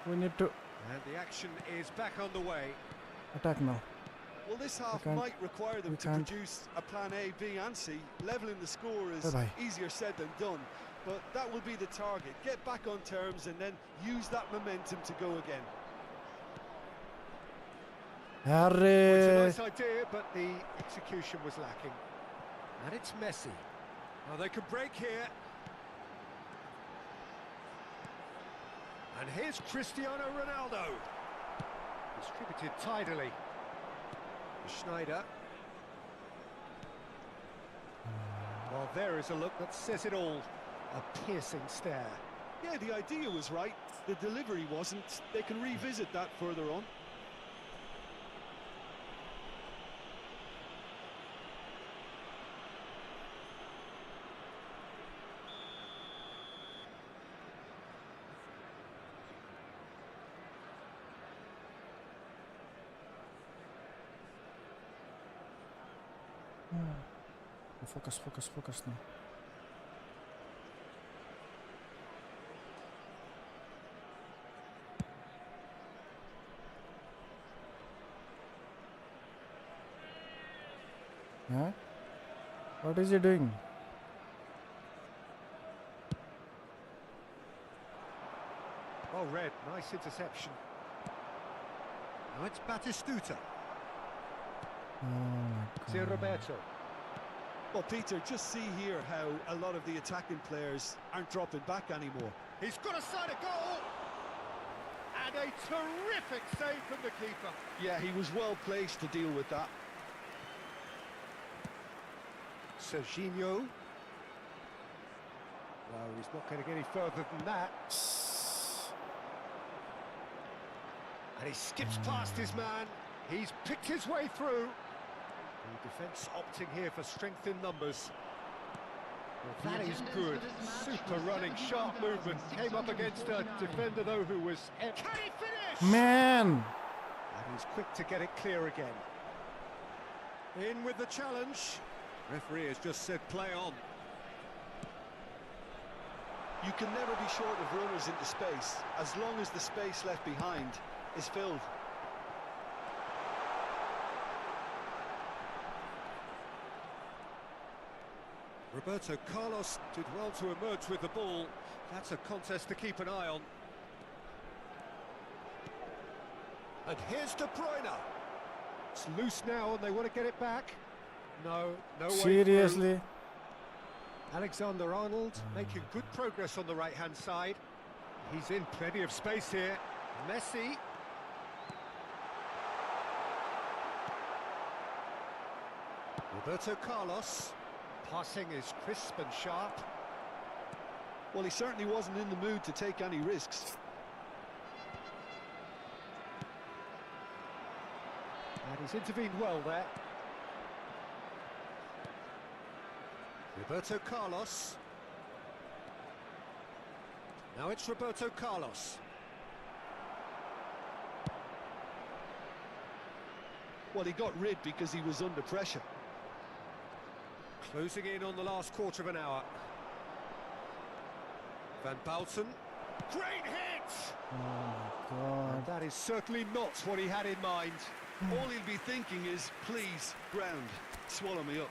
Speaker 1: We need to
Speaker 2: And the action is back on the way.
Speaker 1: attack now.
Speaker 3: Well, this half
Speaker 1: can't-
Speaker 3: might require them
Speaker 1: we
Speaker 3: to
Speaker 1: can't.
Speaker 3: produce a plan A, B and C. Leveling the score is
Speaker 1: Bye-bye.
Speaker 3: easier said than done, but that will be the target. Get back on terms and then use that momentum to go again.
Speaker 2: It's a
Speaker 1: Arre.
Speaker 2: nice idea, but the execution was lacking. And it's Messi. Oh, they could break here. And here's Cristiano Ronaldo. Distributed tidily. Schneider. Well, there is a look that says it all. A piercing stare.
Speaker 3: Yeah, the idea was right. The delivery wasn't. They can revisit that further on.
Speaker 1: Focus now. Huh? What is he doing?
Speaker 2: Oh, Red, nice interception. Now it's Batistuta.
Speaker 1: Oh my
Speaker 2: See
Speaker 1: God.
Speaker 2: Roberto.
Speaker 3: Well, Peter, just see here how a lot of the attacking players aren't dropping back anymore.
Speaker 2: He's got a side of goal. And a terrific save from the keeper.
Speaker 3: Yeah, he was well placed to deal with that.
Speaker 2: Serginho. No, he's not going to get any further than that. And he skips past his man. He's picked his way through. The defence opting here for strength in numbers. Well, that is good. Super running, sharp movement. Came up against a defender, though, who was... Can he finish?
Speaker 1: Man!
Speaker 2: And he's quick to get it clear again. In with the challenge. Referee has just said play on.
Speaker 3: You can never be short of runners into space, as long as the space left behind is filled.
Speaker 2: Roberto Carlos did well to emerge with the ball. That's a contest to keep an eye on. And here's De Bruyne. It's loose now and they want to get it back. No way
Speaker 1: Seriously?
Speaker 2: through. Alexander Arnold making good progress on the right-hand side. He's in plenty of space here. Messi. Roberto Carlos. Passing is crisp and sharp.
Speaker 3: Well, he certainly wasn't in the mood to take any risks.
Speaker 2: And he's intervened well there. Roberto Carlos. Now it's Roberto Carlos.
Speaker 3: Well, he got rid because he was under pressure.
Speaker 2: Closing in on the last quarter of an hour. Van Bouten. Great hit!
Speaker 1: Oh my god.
Speaker 2: And that is certainly not what he had in mind.
Speaker 3: All he'll be thinking is, please, ground, swallow me up.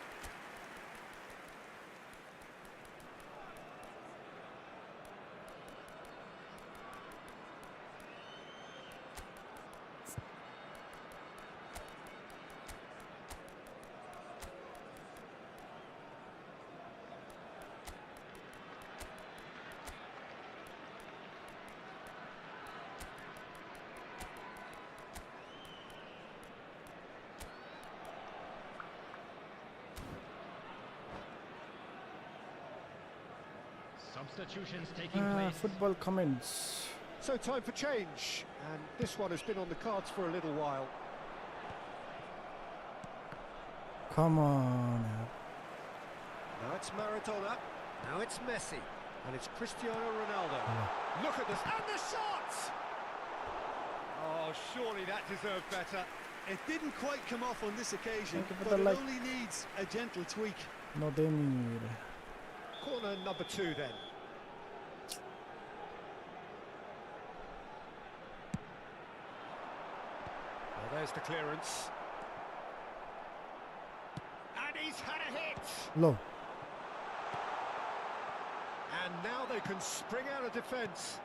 Speaker 4: Substitutions taking place.
Speaker 1: Football comments.
Speaker 2: So time for change, and this one has been on the cards for a little while.
Speaker 1: Come on.
Speaker 2: Now it's Maradona, now it's Messi, and it's Cristiano Ronaldo. Look at this, and the shot! Oh, surely that deserved better.
Speaker 3: It didn't quite come off on this occasion,
Speaker 1: Thank you for
Speaker 3: but
Speaker 1: the
Speaker 3: it
Speaker 1: like.
Speaker 3: only needs a gentle tweak.
Speaker 1: No, they need.
Speaker 2: Corner number 2 then. Well, there's the clearance. And he's had a hit!
Speaker 1: Low.
Speaker 2: And now they can spring out of defence.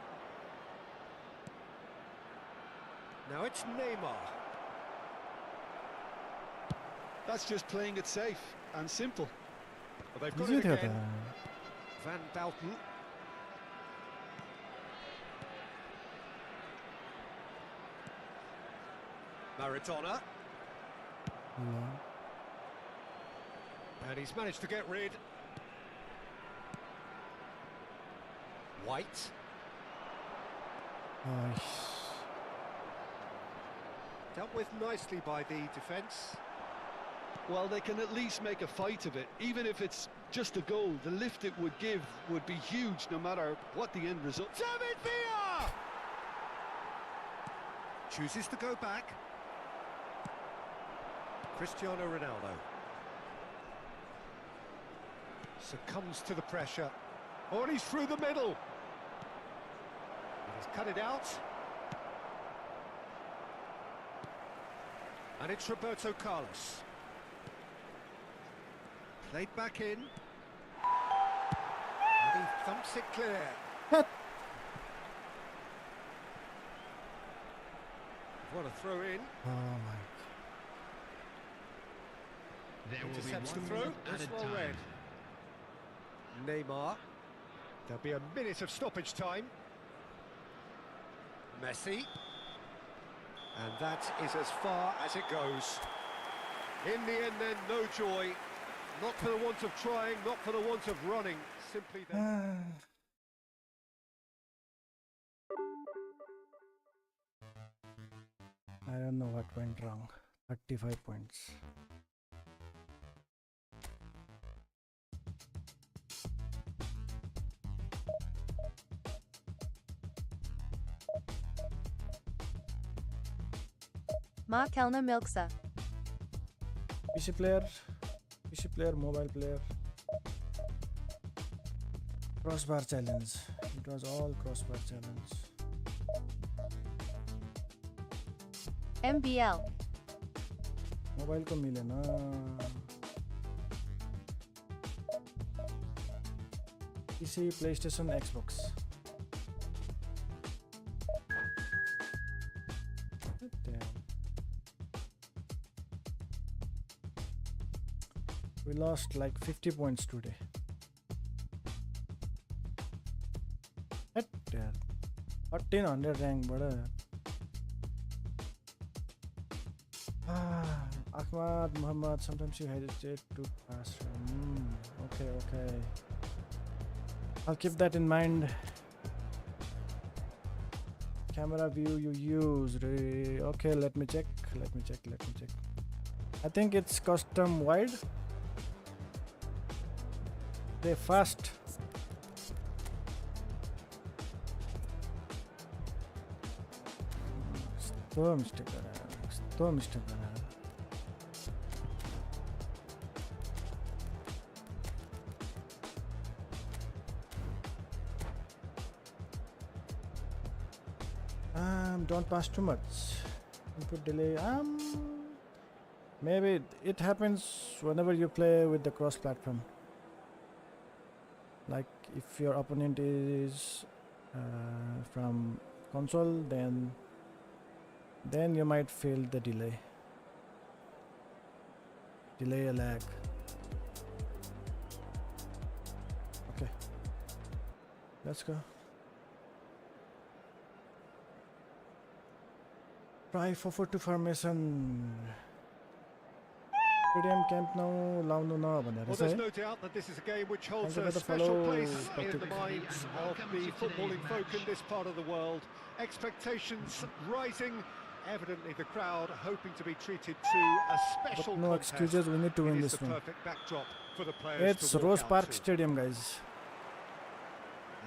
Speaker 2: Now it's Neymar.
Speaker 3: That's just playing it safe and simple.
Speaker 2: Well, they've got
Speaker 1: Easy
Speaker 2: it
Speaker 1: था
Speaker 2: again. Van Bouten. Maradona. And he's managed to get rid. White. Dealt with nicely by the defence.
Speaker 3: Well, they can at least make a fight of it. Even if it's just a goal, the lift it would give would be huge no matter what the end result.
Speaker 2: David Villa! Chooses to go back. Cristiano Ronaldo. Succumbs to the pressure. Oh, and he's through the middle. And he's cut it out. And it's Roberto Carlos. Played back in. And he thumps it clear. What a throw in.
Speaker 1: Oh my.
Speaker 4: There will be
Speaker 2: Intercepts the
Speaker 4: 1
Speaker 2: throw.
Speaker 4: minute
Speaker 2: That's
Speaker 4: added
Speaker 2: well
Speaker 4: time.
Speaker 2: read. Neymar. There'll be a minute of stoppage time. Messi. And that is as far as it goes. In the end then, no joy. Not for the want of trying, not for the want of running. Simply then.
Speaker 1: I don't know what went wrong. 35 points.
Speaker 5: Ma Kelna Milksa.
Speaker 1: PC player, mobile player. Crossbar challenge. It was all crossbar challenge.
Speaker 5: MBL.
Speaker 1: Mobile को मिले ना PC, PlayStation, Xbox. Damn. We lost like 50 points today. Damn. 1300 rank, brother. Ahmad, Muhammad, sometimes you hesitate to pass. Okay. I'll keep that in mind. Camera view you use. Okay, let me check. I think it's custom wide. They fast. तो mistake करा don't pass too much. Input delay. Maybe it happens whenever you play with the cross platform. Like if your opponent is from console, then you might feel the delay a lag. Okay, let's go. Try 4-4-2 formation. Stadium Camp Nou launu na भनेर
Speaker 2: Well, there's no doubt that this is a game which holds a special place in the minds of the footballing folk in this part of the world. Expectations rising. Evidently, the crowd hoping to be treated to a special
Speaker 1: no
Speaker 2: contest.
Speaker 1: excuses, we need to win
Speaker 2: It is
Speaker 1: this
Speaker 2: the
Speaker 1: one.
Speaker 2: perfect backdrop for the players
Speaker 1: It's
Speaker 2: to walk
Speaker 1: Rose
Speaker 2: out
Speaker 1: Park
Speaker 2: to.
Speaker 1: Stadium, guys.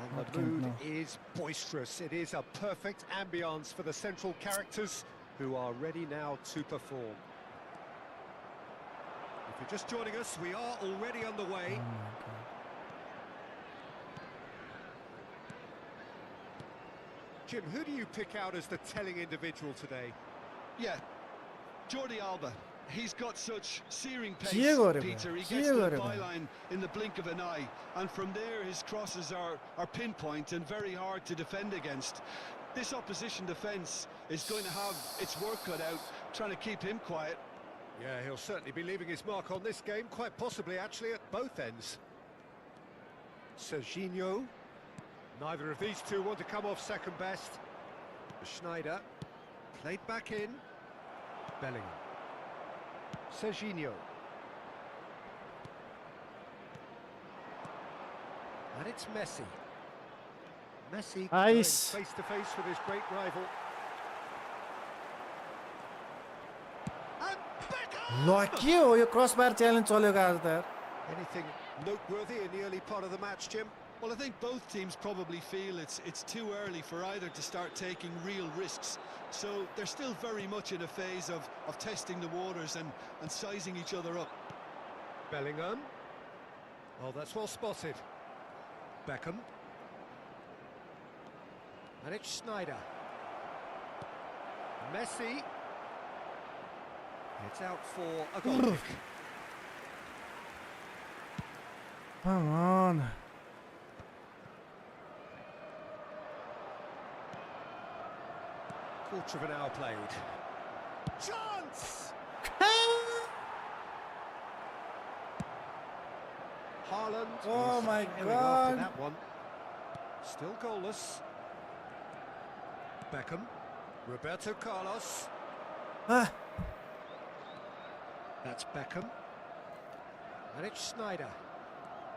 Speaker 2: And
Speaker 1: Not
Speaker 2: the
Speaker 1: Camp
Speaker 2: mood
Speaker 1: Nou.
Speaker 2: is boisterous. It is a perfect ambience for the central characters who are ready now to perform. If you're just joining us, we are already underway.
Speaker 1: Oh my god.
Speaker 2: Jim, who do you pick out as the telling individual today?
Speaker 3: Yeah, Jordi Alba. He's got such searing pace,
Speaker 1: के गरे
Speaker 3: Peter.
Speaker 1: भाइ?
Speaker 3: He
Speaker 1: के
Speaker 3: gets to the
Speaker 1: गरे भाइ?
Speaker 3: byline in the blink of an eye, and from there his crosses are pinpoint and very hard to defend against. This opposition defence is going to have its work cut out, trying to keep him quiet.
Speaker 2: Yeah, he'll certainly be leaving his mark on this game, quite possibly actually at both ends. Serginho. Neither of these two want to come off second best. Schneider. Played back in. Bellingham. Serginho. And it's Messi. Messi
Speaker 1: Nice.
Speaker 2: going face to face with his great rival. And Beckham!
Speaker 1: ल के हो यो क्रसबार challenge चलेको आज त यार
Speaker 2: Anything noteworthy in the early part of the match, Jim?
Speaker 3: Well, I think both teams probably feel it's too early for either to start taking real risks. So they're still very much in a phase of testing the waters and sizing each other up.
Speaker 2: Bellingham. Oh, that's well spotted. Beckham. And it's Schneider. Messi. It's out for a goal kick.
Speaker 1: Come on.
Speaker 2: Quarter of an hour played. Chance! Haaland.
Speaker 1: Oh
Speaker 2: is
Speaker 1: my
Speaker 2: airing after
Speaker 1: God.
Speaker 2: that one. Still goalless. Beckham. Roberto Carlos.
Speaker 1: Ah,
Speaker 2: That's Beckham. And it's Schneider.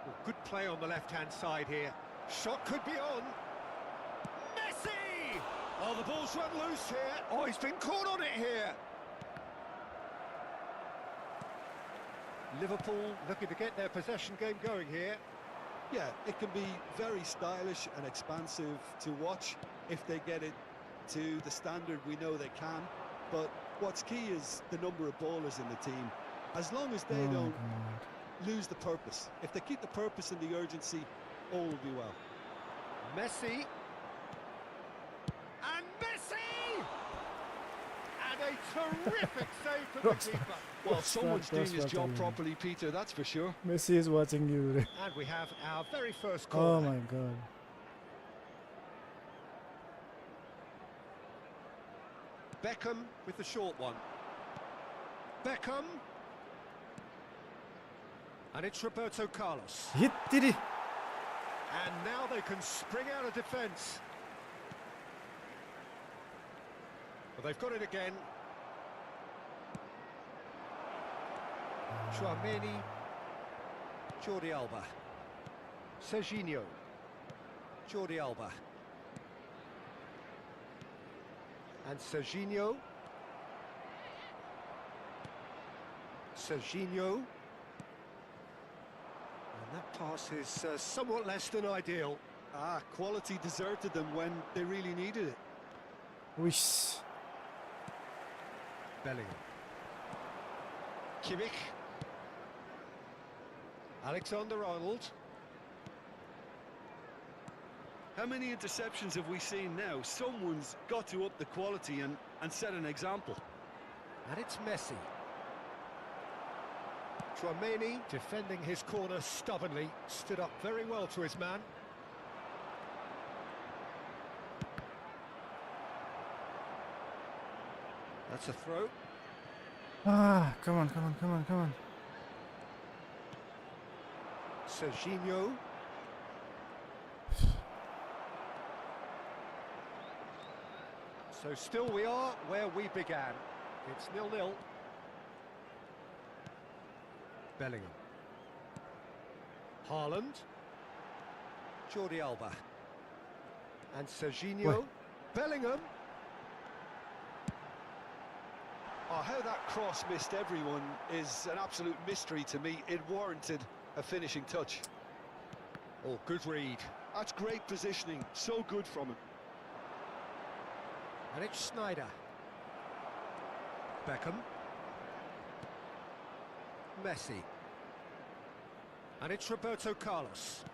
Speaker 2: Well, good play on the left-hand side here. Shot could be on. Messi! Oh, the ball's run loose here. Oh, he's been caught on it here. Liverpool looking to get their possession game going here.
Speaker 3: Yeah, it can be very stylish and expansive to watch if they get it to the standard we know they can. But what's key is the number of ballers in the team. As long as they
Speaker 1: oh
Speaker 3: don't
Speaker 1: god.
Speaker 3: lose the purpose. If they keep the purpose and the urgency, all will be well.
Speaker 2: Messi. And Messi! And a terrific save from the keeper.
Speaker 3: Well, someone's doing his job
Speaker 1: Cross-field.
Speaker 3: properly, Peter, that's for sure.
Speaker 1: Messi is watching you.
Speaker 2: And we have our very first
Speaker 1: Oh
Speaker 2: corner.
Speaker 1: my god.
Speaker 2: Beckham with the short one. Beckham. And it's Roberto Carlos.
Speaker 1: Hit did it.
Speaker 2: And now they can spring out of defence. Well, they've got it again. Chouameni. Jordi Alba. Serginho. Jordi Alba. And Serginho. Serginho. And that pass is somewhat less than ideal.
Speaker 3: Quality deserted them when they really needed it.
Speaker 1: Wish.
Speaker 2: Bellingham. Kimmich. Alexander-Arnold.
Speaker 3: How many interceptions have we seen now? Someone's got to up the quality and set an example.
Speaker 2: And it's Messi. Tchouaméni defending his corner stubbornly, stood up very well to his man. That's a throw.
Speaker 1: Ah, come on, come on, come on, come on.
Speaker 2: Serginho. So still we are where we began. It's 0-0. Bellingham. Haaland. Jordi Alba. And Serginho.
Speaker 1: Wait.
Speaker 2: Bellingham.
Speaker 3: Oh, how that cross missed everyone is an absolute mystery to me. It warranted a finishing touch.
Speaker 2: Oh, good read.
Speaker 3: That's great positioning, so good from him.
Speaker 2: And it's Snyder. Beckham. Messi. And it's Roberto Carlos.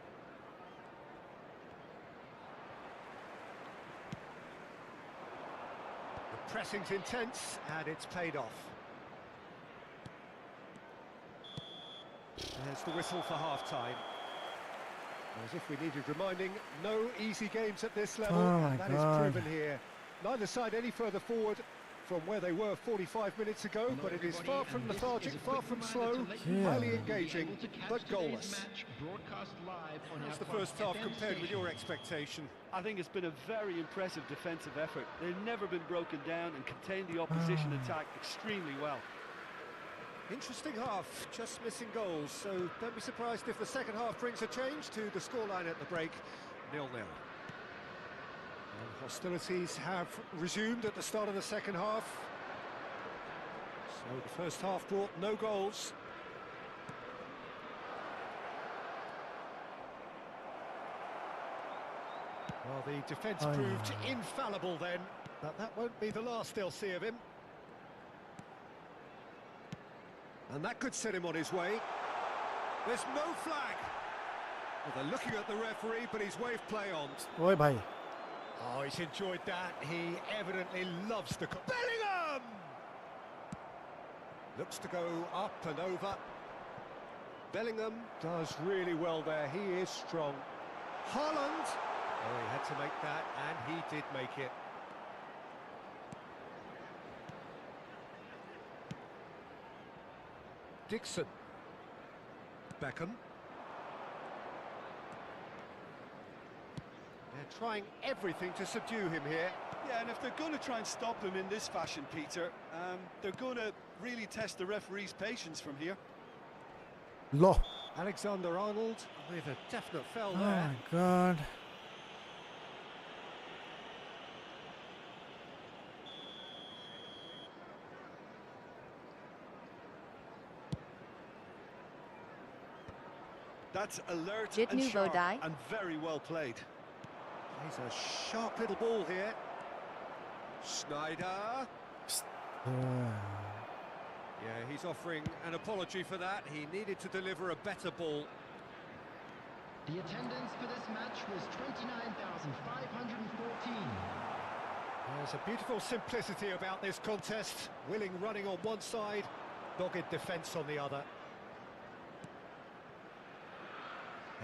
Speaker 2: The pressing's intense, and it's paid off. There's the whistle for half-time. As if we needed reminding, no easy games at this level,
Speaker 1: Oh my
Speaker 2: and that
Speaker 1: God.
Speaker 2: is proven here. Neither side any further forward from where they were 45 minutes ago,
Speaker 4: Hello
Speaker 2: but it is
Speaker 4: everybody,
Speaker 2: far from
Speaker 4: and this
Speaker 2: lethargic,
Speaker 4: is a
Speaker 2: far
Speaker 4: quick
Speaker 2: from
Speaker 4: reminder
Speaker 2: slow,
Speaker 4: to let you
Speaker 1: Yeah.
Speaker 4: know
Speaker 2: highly
Speaker 4: you'll be
Speaker 2: engaging,
Speaker 4: able to catch
Speaker 2: but
Speaker 4: today's
Speaker 2: goalless.
Speaker 4: match broadcast live on
Speaker 2: How's the
Speaker 4: our
Speaker 2: first half
Speaker 4: FM
Speaker 2: compared with your
Speaker 4: station.
Speaker 2: expectation?
Speaker 3: I think it's been a very impressive defensive effort. They've never been broken down and contained the opposition attack extremely well.
Speaker 2: Interesting half, just missing goals, so don't be surprised if the second half brings a change to the scoreline at the break, 0-0. And hostilities have resumed at the start of the second half. So the first half brought no goals. Well, the defence
Speaker 1: Oh,
Speaker 2: proved
Speaker 1: yeah.
Speaker 2: infallible then, but that won't be the last they'll see of him. And that could set him on his way. There's no flag. Well, they're looking at the referee, but he's waved play on.
Speaker 1: Oi, bhai.
Speaker 2: Oh, he's enjoyed that. He evidently loves the... Bellingham! Looks to go up and over. Bellingham does really well there. He is strong. Haaland! Oh, he had to make that, and he did make it. Dixon. Beckham. They're trying everything to subdue him here.
Speaker 3: Yeah, and if they're going to try and stop him in this fashion, Peter, they're going to really test the referee's patience from here.
Speaker 1: Lo.
Speaker 2: Alexander-Arnold with a definite foul
Speaker 1: Oh
Speaker 2: there.
Speaker 1: my God.
Speaker 3: That's alert
Speaker 5: Did
Speaker 3: and
Speaker 5: Nuvo
Speaker 3: sharp
Speaker 5: die?
Speaker 3: and very well played.
Speaker 2: He's a sharp little ball here. Snyder. Yeah, he's offering an apology for that. He needed to deliver a better ball.
Speaker 4: The attendance for this match was 29,514.
Speaker 2: There's a beautiful simplicity about this contest. Willing running on one side, dogged defence on the other.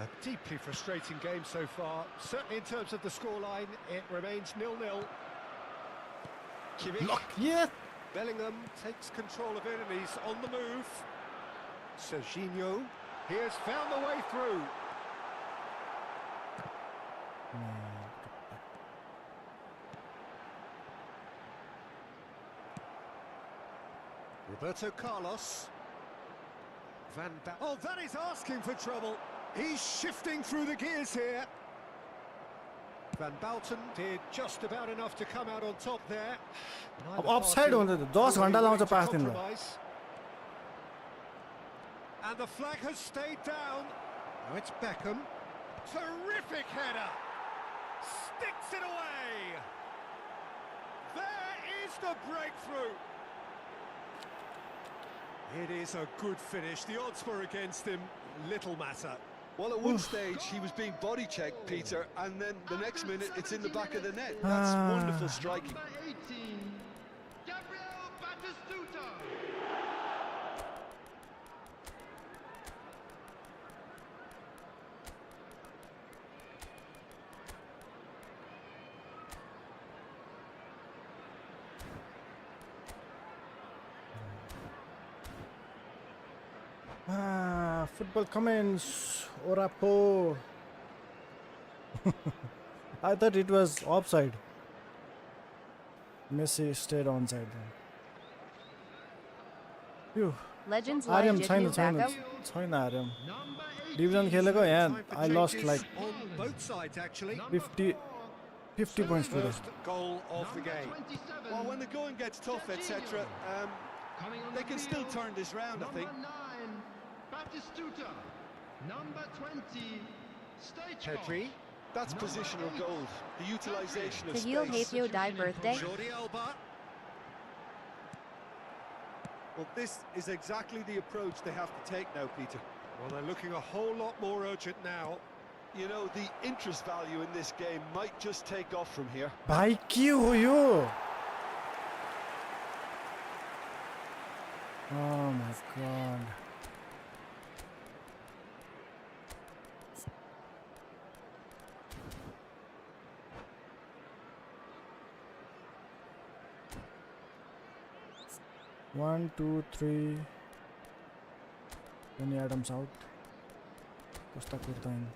Speaker 2: A deeply frustrating game so far. Certainly in terms of the scoreline, it remains 0-0. Kimmich.
Speaker 1: Yeah.
Speaker 2: Bellingham takes control of it and he's on the move. Serginho. He has found the way through. Roberto Carlos. Oh, that is asking for trouble. He's shifting through the gears here. Van Bouten did just about enough to come out on top there.
Speaker 1: अब offside हो भने त 10 घण्टा लाउँछ पास दिनु
Speaker 2: And the flag has stayed down. Now it's Beckham. Terrific header. Sticks it away. There is the breakthrough. It is a good finish. The odds were against him. Little matter.
Speaker 3: Well, at one stage he was being body checked, Peter, and then the next minute it's in the back of the net. That's wonderful striking.
Speaker 4: Number 18, Gabriel Batistuta.
Speaker 1: Football comments. Orapo. I thought it was offside. Messi stayed onside. Phew.
Speaker 5: Legends
Speaker 1: Aryam
Speaker 5: Live
Speaker 1: छैन
Speaker 5: Jitnu
Speaker 1: छैन
Speaker 5: Backup.
Speaker 1: छैन Aryam.
Speaker 4: Number 18,
Speaker 1: Division खेलेको यहाँ
Speaker 2: Time for
Speaker 1: I lost
Speaker 2: changes
Speaker 1: like
Speaker 2: on both sides, actually.
Speaker 1: 50 points today.
Speaker 2: First goal of the game.
Speaker 4: 27,
Speaker 3: Well, when the going gets tough, etc.,
Speaker 4: coming on
Speaker 3: they
Speaker 4: the
Speaker 3: can still
Speaker 4: field,
Speaker 3: turn this round, I
Speaker 4: number
Speaker 3: think.
Speaker 4: 9, Batistuta. Number 20, Stoichkov.
Speaker 2: Pedri.
Speaker 3: That's positional gold. The utilisation of
Speaker 5: Tahil
Speaker 3: space.
Speaker 5: Hafio Die birthday.
Speaker 2: Jordi Alba.
Speaker 3: Well, this is exactly the approach they have to take now, Peter.
Speaker 2: Well, they're looking a whole lot more urgent now.
Speaker 3: You know, the interest value in this game might just take off from here.
Speaker 1: भाइ के हो यो? Oh my god. One, two, three. Tony Adams out. Costa Curta in.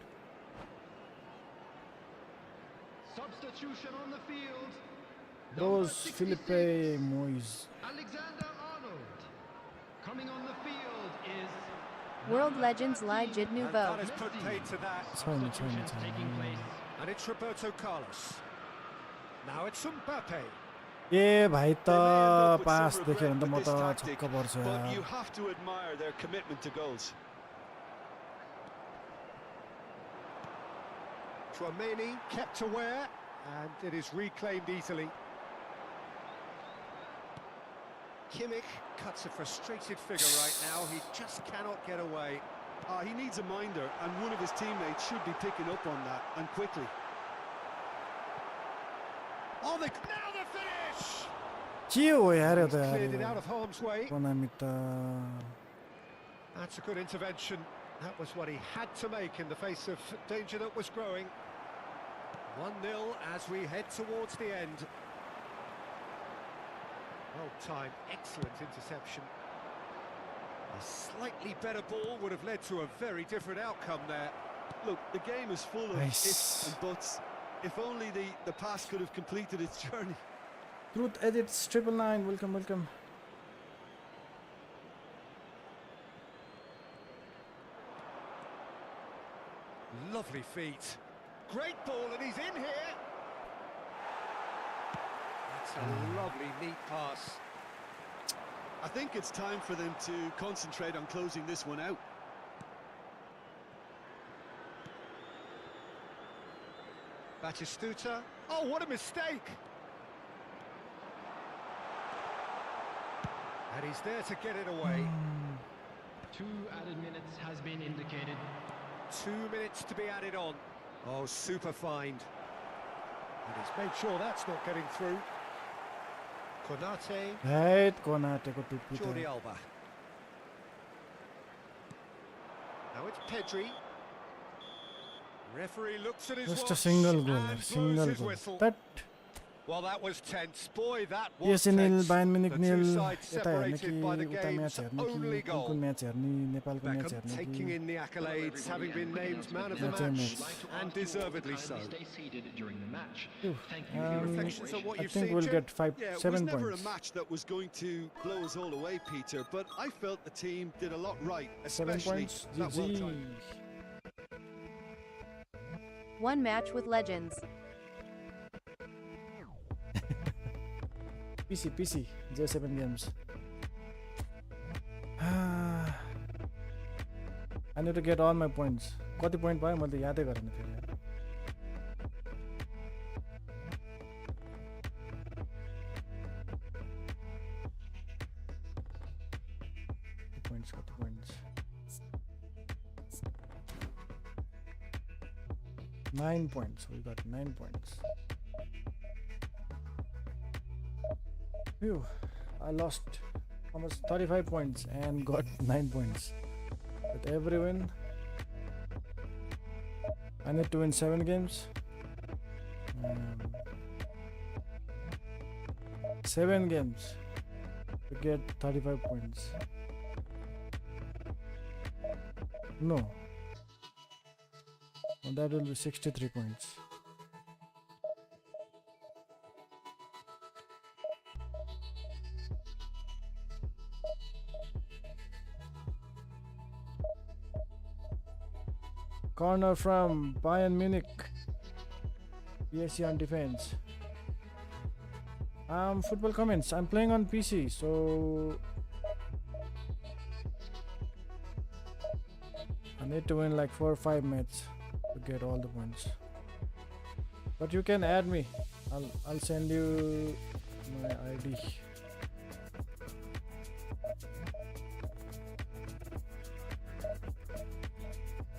Speaker 4: Substitution on the field.
Speaker 1: Those Felipe Moise.
Speaker 4: Alexander Arnold. Coming on the field is
Speaker 5: World Legends Live Jitnu
Speaker 2: And
Speaker 5: Vo.
Speaker 2: that has put paid to that.
Speaker 4: substitutions taking place.
Speaker 2: And it's Roberto Carlos. Now it's Mbappe.
Speaker 1: ए भाइ त
Speaker 3: They may end up with
Speaker 1: pass
Speaker 3: some
Speaker 1: देखेर
Speaker 3: regret
Speaker 1: त म
Speaker 3: with
Speaker 1: त
Speaker 3: this tactic,
Speaker 1: छक्क पर्छु
Speaker 3: but you
Speaker 1: यार.
Speaker 3: have to admire their commitment to goals.
Speaker 2: Chouameni kept aware, and it is reclaimed easily. Kimmich cuts a frustrated figure right now. He just cannot get away.
Speaker 3: He needs a minder, and one of his teammates should be picking up on that, and quickly.
Speaker 2: Oh, now the finish!
Speaker 1: के हो यार यो
Speaker 2: He's
Speaker 1: त
Speaker 2: cleared it out
Speaker 1: यार.
Speaker 2: of harm's way.
Speaker 1: konami त
Speaker 2: That's a good intervention. That was what he had to make in the face of danger that was growing. 1-0 as we head towards the end. Well timed, excellent interception. A slightly better ball would have led to a very different outcome there.
Speaker 3: Look, the game is full of
Speaker 1: Nice.
Speaker 3: ifs and buts. If only the pass could have completed its journey.
Speaker 1: Truth Edits 999, welcome, welcome.
Speaker 2: Lovely feet. Great ball, and he's in here. That's a lovely, neat pass.
Speaker 3: I think it's time for them to concentrate on closing this one out.
Speaker 2: Batistuta. Oh, what a mistake! And he's there to get it away.
Speaker 4: 2 added minutes has been indicated.
Speaker 2: 2 minutes to be added on. Oh, super find. And he's made sure that's not getting through. Konate,
Speaker 1: Right, Konate ko
Speaker 2: Jordi
Speaker 1: टुटपुट.
Speaker 2: Alba. Now it's Pedri. Referee looks at his
Speaker 1: Just a
Speaker 2: watch
Speaker 1: single goal,
Speaker 2: and
Speaker 1: single
Speaker 2: blows his
Speaker 1: goal.
Speaker 2: whistle.
Speaker 1: That
Speaker 2: Well, that was tense. Boy, that was
Speaker 1: yes nil
Speaker 2: tense.
Speaker 1: Bayern Munich
Speaker 2: The
Speaker 1: nil
Speaker 2: two sides
Speaker 1: यता हेर्ने कि
Speaker 2: separated by the
Speaker 1: उता
Speaker 2: game's
Speaker 1: match हेर्ने
Speaker 2: only
Speaker 1: कि कुन
Speaker 2: goal.
Speaker 1: Match हेर्ने नेपालको match
Speaker 2: Beckham
Speaker 1: हेर्ने
Speaker 2: taking
Speaker 1: कि
Speaker 2: in the accolades, having been named man of the
Speaker 1: That's a
Speaker 2: match,
Speaker 1: match.
Speaker 2: and deservedly so.
Speaker 4: Stay seated during the match.
Speaker 1: Phew.
Speaker 4: Thank you for your
Speaker 2: Reflections on what
Speaker 1: I
Speaker 2: you've
Speaker 1: think
Speaker 2: seen,
Speaker 1: we'll
Speaker 2: Jim?
Speaker 1: get
Speaker 3: Yeah, it was
Speaker 1: 7
Speaker 3: never
Speaker 1: points.
Speaker 3: a match that was going to blow us all away, Peter, but I felt the team did a lot right,
Speaker 1: 7
Speaker 3: especially
Speaker 1: points.
Speaker 3: that well
Speaker 1: GG.
Speaker 3: timed.
Speaker 5: One match with Legends.
Speaker 1: PC J7 games. I need to get all my points. कति point पायो मैले त यादै गरेन फेरि. points. 9 points. We got 9 points. Phew, I lost almost 35 points and got 9 points. With every win, I need to win 7 games. 7 games to get 35 points. No. And that will be 63 points. Corner from Bayern Munich. PSG on defense. Football comments. I'm playing on PC, so I need to win like 4 or 5 matches to get all the points. But you can add me. I'll send you my ID.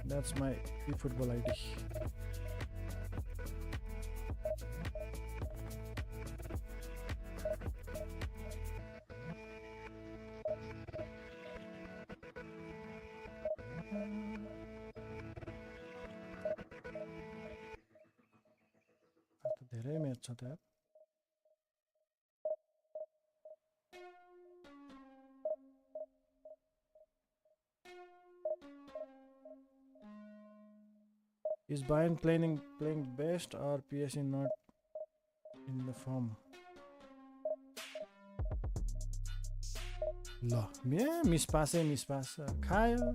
Speaker 1: That's my eFootball ID. धेरै match छ त यार. Is Bayern playing best or PSG not in the form? ल miss पास खायो.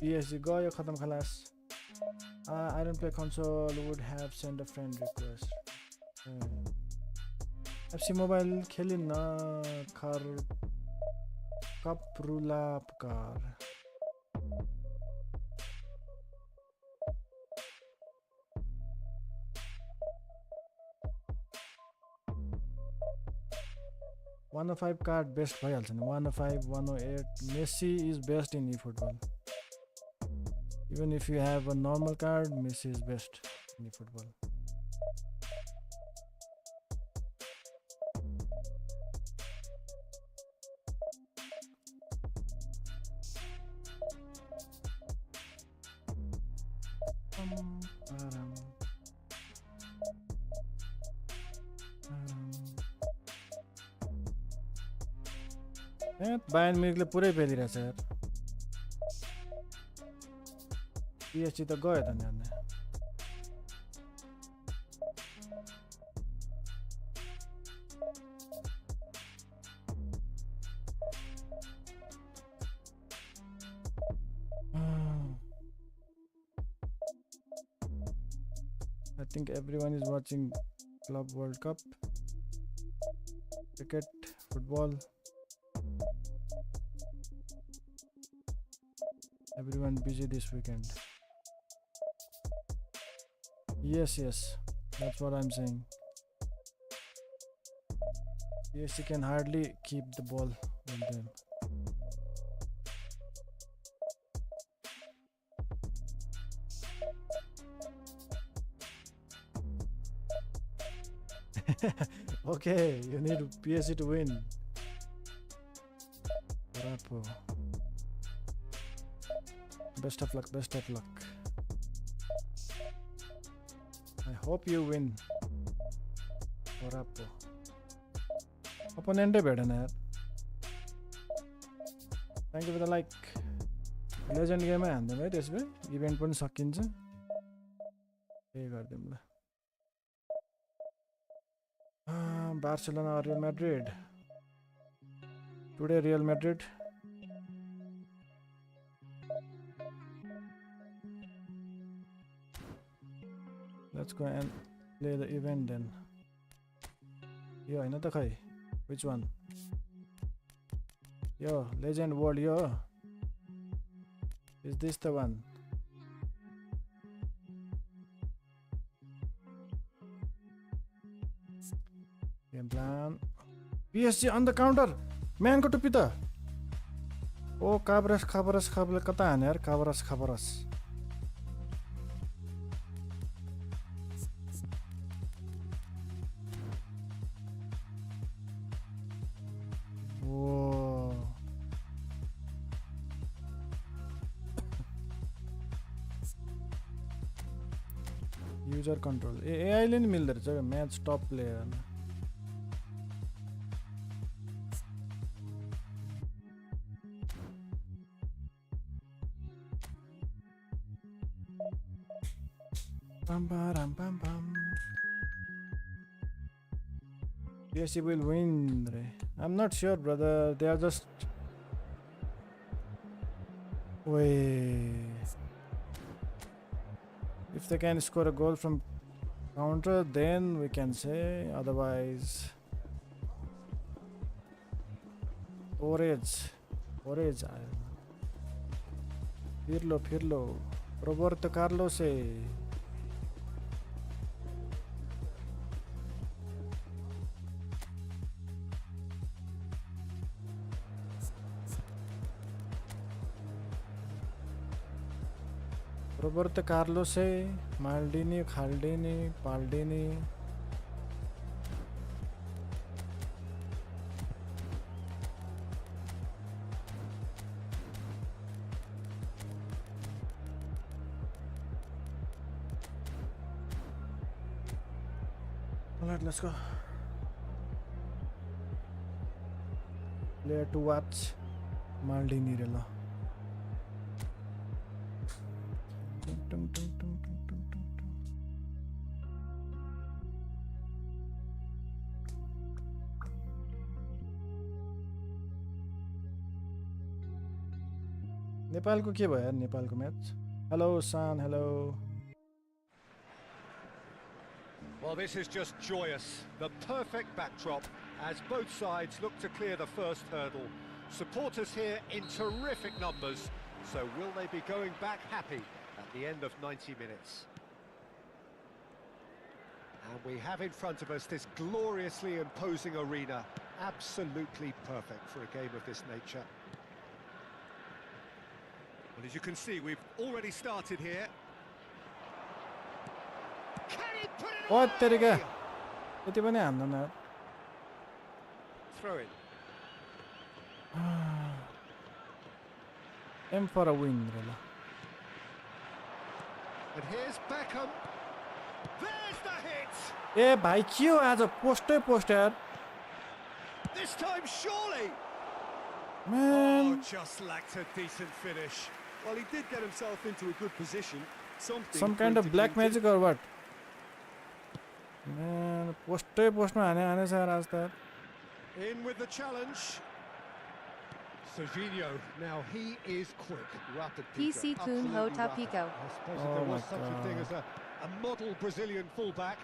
Speaker 1: PSG गयो खतम खलास. I don't play console, would have sent a friend request. FC Mobile खेलिन खर कपरुलापकार. One of 5 card best भइहाल्छ नि. 105, 108. Messi is best in eFootball. Even if you have a normal card, Messi is best in eFootball. Bayern म्युनिखले पुरै पेलिरहेछ यार. PSG त गयो त नि. I think everyone is watching Club World Cup, cricket, football. Everyone busy this weekend. Yes, that's what I'm saying. PSG can hardly keep the ball with them. Okay, you need PSG to win. Rapo. Best of luck. I hope you win. Rapo. Opponent better na yaar. Thank you for the like. Legend game हान्दिम है त्यसमै. Event पनि सकिन्छ. के गर्दिम ल. Barcelona or Real Madrid? Today Real Madrid. Let's go and play the event then. Yo, I know the guy. Which one? Yo, Legend World, yo. Is this the one? Game plan. PSG on the counter. Man, go to Pita. O Qaboos कता हाने यार Qaboos user control AI ले नि मिल्दो रहेछ match top प्लेयरमा Pam. PSG will win. I'm not sure, brother. They are just. Wait. If they can score a goal from counter, then we can say. Otherwise, Orage. Pirlo. Roberto Carlos. Roberto Carlos, Maldini, Paldini. Alright, let's go. Player to watch, Maldini rela. नेपालको के भयो यार नेपालको match hello सान hello
Speaker 2: Well, this is just joyous. The perfect backdrop as both sides look to clear the first hurdle. Supporters here in terrific numbers. So will they be going back happy at the end of 90 minutes? And we have in front of us this gloriously imposing arena. Absolutely perfect for a game of this nature. Well, as you can see, we've already started here. Can he put it
Speaker 1: What the
Speaker 2: away?
Speaker 1: यति पनि हान्दैन यार
Speaker 2: Throw it.
Speaker 1: M for a win रेला
Speaker 2: And here's Beckham. There's the hit.
Speaker 1: ए भाइ के हो आज post यार
Speaker 2: This time surely.
Speaker 1: Man.
Speaker 2: Oh, just lacked a decent finish.
Speaker 3: Well, he did get himself into a good position.
Speaker 1: Some kind of black magic or what? Man, postमा हाने छ यार आज त
Speaker 2: In with the challenge. Serginho, now he is quick, rapid.
Speaker 5: PC Kun Ho Tapico.
Speaker 2: I suppose if there was such a thing as a model Brazilian fullback,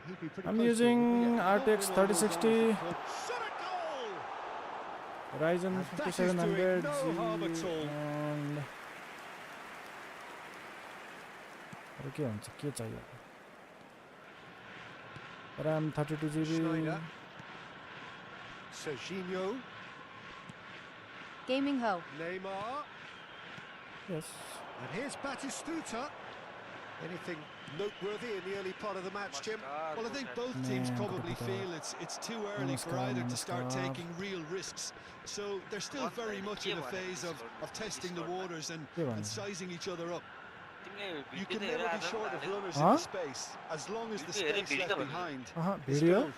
Speaker 2: he'd be pretty
Speaker 1: I'm
Speaker 2: close
Speaker 1: using
Speaker 2: to it.
Speaker 1: RTX 3060
Speaker 2: Shot a goal!
Speaker 1: Ryzen
Speaker 2: And that is
Speaker 1: 5700
Speaker 2: doing no harm at all.
Speaker 1: and अरु के हुन्छ के चाहियो RAM 32GB
Speaker 2: Schneider. Serginho.
Speaker 5: Gaming Ho.
Speaker 2: Neymar.
Speaker 1: Yes
Speaker 2: And here's Batistuta. Anything noteworthy in the early part of the match, Jim?
Speaker 3: Well, I think both teams probably feel it's too early for either to start taking real risks. So they're still very much in a phase of testing the waters and sizing each other up. You can never be short of runners in the space, as long as the space left behind is
Speaker 1: video
Speaker 3: filled.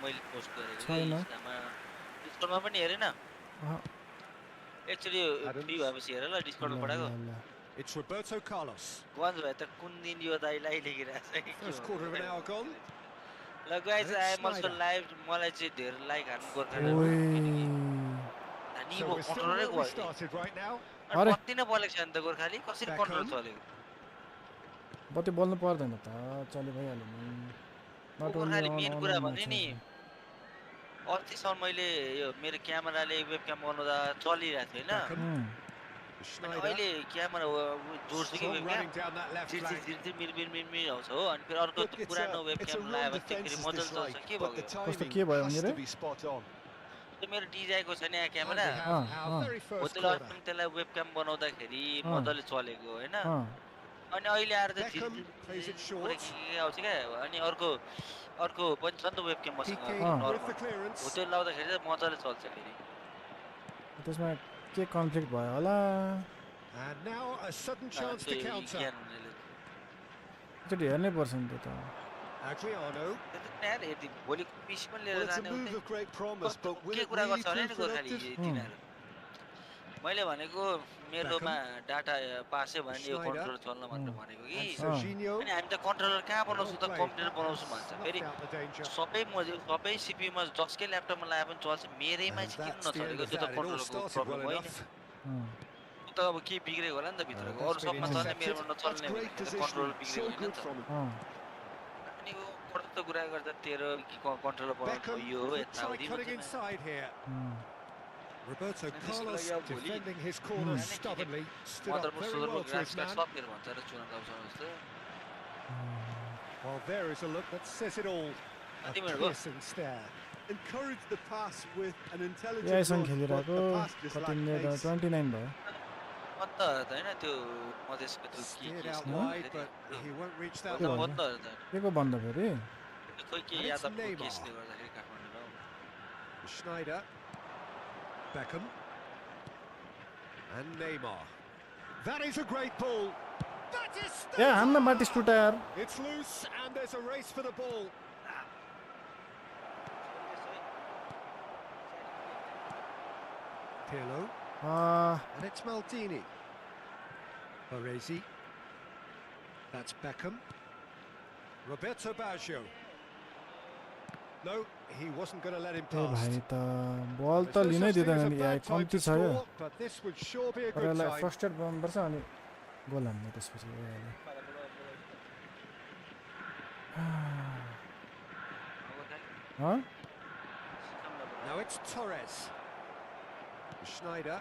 Speaker 6: मैले post गरेको
Speaker 1: छैन
Speaker 6: डिस्काउन्टमा पनि हेरेन actually
Speaker 2: Adams.
Speaker 6: Free भएपछि हेर ल डिस्काउन्टमा पठाएको
Speaker 2: It's Roberto Carlos.
Speaker 6: Guns भयो त कुन दिन यो दाइलाई लेखिरहेको छ
Speaker 2: First quarter of an hour gone.
Speaker 6: ल guys I am also live मलाई चाहिँ धेरै लाइक हान्नु गोर्खाले
Speaker 2: So we're still where we started right now.
Speaker 6: अनि कति नै बोलेको छ नि त गोर्खाली कसरी कन्ट्रोल चलेको
Speaker 1: बत्ती बोल्नु पर्दैन त चलि भइहाल्यो नि नट
Speaker 6: गोर्खाली मेन कुरा भने नि अस्तिसम्म मैले यो मेरो क्यामेराले वेबक्याम गर्नुदा चलिरहेको थियो हैन
Speaker 2: Schneider.
Speaker 6: अहिले क्यामेरा जोड्छु कि
Speaker 2: Strong
Speaker 6: वेबक्याम
Speaker 2: running down that left flank.
Speaker 6: मिर आउँछ हो अनि फेरि अर्को
Speaker 3: Look,
Speaker 6: पुरानो
Speaker 3: it's a
Speaker 6: वेबक्याम
Speaker 3: real
Speaker 6: लगायो भने
Speaker 3: defense
Speaker 6: त्यसरी
Speaker 3: is
Speaker 6: मजाले
Speaker 3: this
Speaker 6: चल्छ
Speaker 3: like,
Speaker 6: के
Speaker 3: but the
Speaker 6: भयो
Speaker 1: कस्तो
Speaker 3: timing
Speaker 1: के भयो
Speaker 3: has
Speaker 1: भने
Speaker 3: to
Speaker 1: रे
Speaker 3: be spot on.
Speaker 6: त्यो मेरो DJI को छ नि यहाँ
Speaker 2: And
Speaker 6: camera
Speaker 2: we have our
Speaker 1: Ah.
Speaker 2: very
Speaker 6: हो
Speaker 2: first
Speaker 6: त्यसलाई
Speaker 2: corner.
Speaker 6: अस्ति त्यसलाई वेबक्याम बनाउँदाखेरि
Speaker 1: Ah.
Speaker 6: मजाले चलेको हैन
Speaker 1: अँ
Speaker 6: अनि अहिले आएर चाहिँ
Speaker 2: Beckham plays it short.
Speaker 6: के आउँछ क्या अनि अर्को पनि छ नि त वेबक्याम मसँग
Speaker 2: Kike
Speaker 1: Ah.
Speaker 2: with the
Speaker 6: normal हो
Speaker 2: clearance.
Speaker 6: त्यो लाउँदाखेरि चाहिँ मजाले चल्छ फेरि
Speaker 1: त्यसमा के कन्फ्लिक्ट भयो होला
Speaker 2: And now a sudden chance
Speaker 6: त्यो
Speaker 2: to counter.
Speaker 6: ज्ञान हुनेले
Speaker 1: एकचोटि हेर्नै पर्छ नि त्यो त
Speaker 2: Adriano.
Speaker 6: त्यो त यार यदि भोलिको पिस पनि
Speaker 3: Well,
Speaker 6: लिएर
Speaker 3: it's a
Speaker 6: जाने
Speaker 3: move of great promise,
Speaker 6: कस्तो
Speaker 3: but will
Speaker 6: के
Speaker 3: it
Speaker 6: कुरा
Speaker 3: really
Speaker 6: गर्छ भने
Speaker 3: prove
Speaker 6: नि गोर्खाली
Speaker 3: productive?
Speaker 6: तिनीहरू मैले भनेको मेरोमा डाटा पासै भयो नि यो
Speaker 2: Schneider.
Speaker 6: कन्ट्रोलर चल्न भनेर भनेको कि
Speaker 2: And Serginho.
Speaker 6: अनि हामी त कन्ट्रोलर कहाँ बनाउँछौँ त
Speaker 2: Well
Speaker 6: कम्प्युटर
Speaker 2: played.
Speaker 6: बनाउँछौँ भन्छ
Speaker 2: Snuffed
Speaker 6: फेरि
Speaker 2: out the danger.
Speaker 6: सबै सिपियुमा जसकै ल्यापटपमा लगाए पनि चल्छ मेरैमा
Speaker 2: And
Speaker 6: चाहिँ किन
Speaker 2: that's the end
Speaker 6: नचलेको
Speaker 2: of
Speaker 6: त्यो त
Speaker 2: that. It all
Speaker 6: कन्ट्रोलरको
Speaker 2: started
Speaker 6: problem
Speaker 2: well
Speaker 6: होइन
Speaker 2: enough.
Speaker 6: त्यो त अब के बिग्रेको होला नि त भित्रको
Speaker 2: that's
Speaker 6: अरू सबमा
Speaker 2: been
Speaker 6: चल्ने मेरोमा
Speaker 3: That's
Speaker 6: नचल्ने
Speaker 3: great
Speaker 6: भनेको कन्ट्रोलर
Speaker 3: positioning.
Speaker 6: बिग्रेको
Speaker 3: So
Speaker 6: होइन
Speaker 3: good
Speaker 6: नि त
Speaker 3: from him.
Speaker 6: अनि ऊ पढ्दा त कुरा गर्दा तेरो कन्ट्रोलर बनाउनु
Speaker 2: Beckham
Speaker 6: यो
Speaker 2: could try
Speaker 6: यताउति
Speaker 2: cutting inside here. Roberto
Speaker 6: And this
Speaker 2: Carlos
Speaker 6: is like a bully.
Speaker 2: defending his corner stubbornly. Stood up
Speaker 6: मदरको
Speaker 2: very
Speaker 6: सोदरको
Speaker 2: well to
Speaker 6: grass
Speaker 2: his
Speaker 6: card
Speaker 2: man.
Speaker 6: सब मेरो भन्छ र चुनाव गाउँछ जस्तो
Speaker 2: Well, there is a look that says it all. A
Speaker 6: Timer, go.
Speaker 2: piercing stare.
Speaker 3: Encourage the pass with an intelligent
Speaker 1: यहाँसँग
Speaker 3: run, but
Speaker 1: खेलिरहेको
Speaker 3: the pass just
Speaker 1: कति
Speaker 3: lacked
Speaker 1: minute
Speaker 3: pace.
Speaker 1: 29 भयो
Speaker 6: बन्द त होइन त्यो मधेसको त्यो
Speaker 2: Steered
Speaker 6: के
Speaker 2: out
Speaker 6: छ
Speaker 2: wide, but he won't reach that
Speaker 1: Good
Speaker 2: one.
Speaker 1: one.
Speaker 6: बन्द त
Speaker 1: के को बन्द फेरि
Speaker 6: त्यो खोइ के
Speaker 2: And it's
Speaker 6: यादवको
Speaker 2: Neymar.
Speaker 6: केसले गर्दाखेरि काठमाडौँमा
Speaker 2: Schneider. Beckham. And Neymar. That is a great ball. That is
Speaker 1: ए हान्न बाटिस टुटा यार
Speaker 2: It's loose and there's a race for the ball. Pirlo. And it's Maldini. Baresi. That's Beckham. Roberto Baggio. No, he wasn't going to let him
Speaker 1: ए भाइ
Speaker 2: pass.
Speaker 1: त बल त
Speaker 2: There's no
Speaker 1: लिनै
Speaker 2: such thing as
Speaker 1: दिँदैन
Speaker 2: a
Speaker 1: नि
Speaker 2: bad time
Speaker 1: कम्ती
Speaker 2: to
Speaker 1: छ यो
Speaker 2: score, but this would sure be a
Speaker 1: तर
Speaker 2: good
Speaker 1: यसलाई
Speaker 2: time.
Speaker 1: फ्रस्ट्रेट गर्नुपर्छ अनि गोल हान्ने त्यसपछि हँ
Speaker 2: Now it's Torres. Schneider.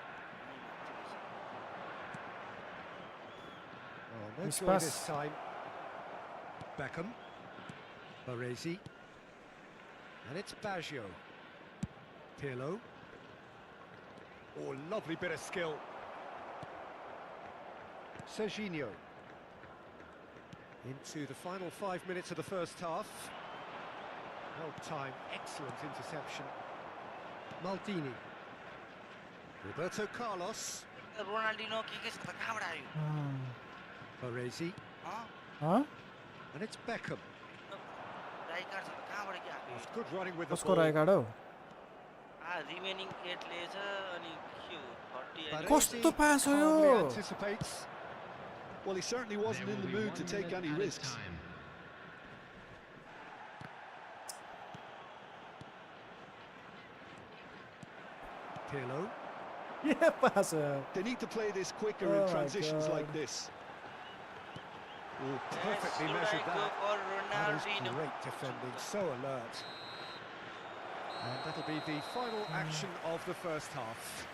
Speaker 2: Oh, no
Speaker 1: Nice
Speaker 2: joy
Speaker 1: pass.
Speaker 2: this time. Beckham. Baresi. And it's Baggio. Pirlo. Oh, lovely bit of skill. Serginho. Into the final 5 minutes of the first half. Well timed, excellent interception. Maldini. Roberto Carlos.
Speaker 6: Ronaldinho के छ त कहाँबाट आयो
Speaker 2: Baresi.
Speaker 1: हँ
Speaker 2: And it's Beckham.
Speaker 6: Rijkaard छ त कहाँबाट के आएको
Speaker 2: It's good running with the
Speaker 1: कसको
Speaker 2: ball.
Speaker 1: राई कार्ड हौ
Speaker 6: रिमेनिङ 8 ले छ अनि के हो 30 अनि
Speaker 2: Baresi
Speaker 1: कस्तो पास हो यो
Speaker 2: calmly anticipates.
Speaker 3: Well, he certainly wasn't in the mood to take any risks.
Speaker 2: Pirlo.
Speaker 1: के पास हो यार
Speaker 3: They need to play this quicker
Speaker 1: Oh
Speaker 3: in
Speaker 1: my
Speaker 3: transitions
Speaker 1: God.
Speaker 3: like this.
Speaker 2: Oh, perfectly measured that.
Speaker 6: for
Speaker 2: That is
Speaker 6: Ronaldinho
Speaker 2: great defending, so alert. And that'll be the final action of the first half.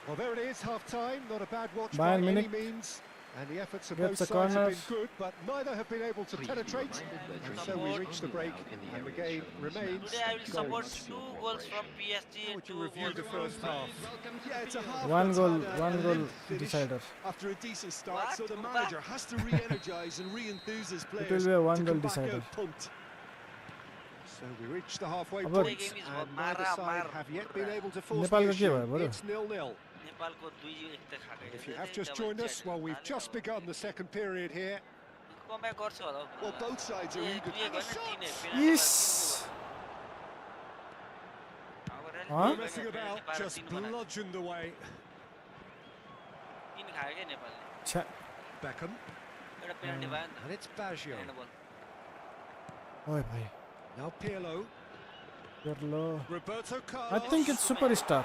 Speaker 2: Well, there it is, half-time. Not a bad watch by
Speaker 1: Bayern
Speaker 2: any
Speaker 1: Munich
Speaker 2: means. And the efforts of
Speaker 1: gets
Speaker 2: both
Speaker 1: the
Speaker 2: sides have been
Speaker 1: corners.
Speaker 2: good, but neither have been able to penetrate. And so we reach the break, and the game remains.
Speaker 6: Today I will support
Speaker 2: goalless.
Speaker 6: 2 goals from PSG
Speaker 2: How
Speaker 6: and
Speaker 2: would
Speaker 6: 2
Speaker 2: you review
Speaker 6: goals
Speaker 2: the
Speaker 6: from
Speaker 2: first half?
Speaker 3: Yeah, it's a half
Speaker 1: One
Speaker 3: that's
Speaker 1: goal,
Speaker 3: had a
Speaker 1: one goal
Speaker 3: limp finish
Speaker 1: decider.
Speaker 3: after a decent start,
Speaker 6: What?
Speaker 3: so the manager has to re-energise and re-enthuse his
Speaker 1: will
Speaker 3: players
Speaker 1: be a
Speaker 3: to
Speaker 1: one
Speaker 3: come
Speaker 1: goal
Speaker 3: back
Speaker 1: decider.
Speaker 3: out pumped.
Speaker 2: So we reach the halfway
Speaker 1: About-
Speaker 2: point,
Speaker 6: Game is
Speaker 2: and neither
Speaker 6: Mara,
Speaker 2: side
Speaker 6: Mara.
Speaker 2: have yet been able to force the
Speaker 1: नेपालको के
Speaker 2: issue.
Speaker 1: भयो बरु
Speaker 2: It's 0-0.
Speaker 6: नेपालको 2-1 त खाकै
Speaker 2: If you have just joined us, well, we've just begun the second period here.
Speaker 6: कम्ब्याक गर्छ होला
Speaker 3: Well, both sides are eager.
Speaker 1: इस Huh?
Speaker 2: Messing about, just bludgeoned away.
Speaker 6: किन खायो के नेपालले
Speaker 1: छ्या
Speaker 2: Beckham,
Speaker 6: एउटा पेनल्टी भयो नि
Speaker 2: and it's Baggio.
Speaker 6: त बल
Speaker 1: ओए भाइ
Speaker 2: Now Pirlo,
Speaker 1: Pirlo.
Speaker 2: Roberto
Speaker 1: I
Speaker 2: Carlos.
Speaker 1: think it's superstar.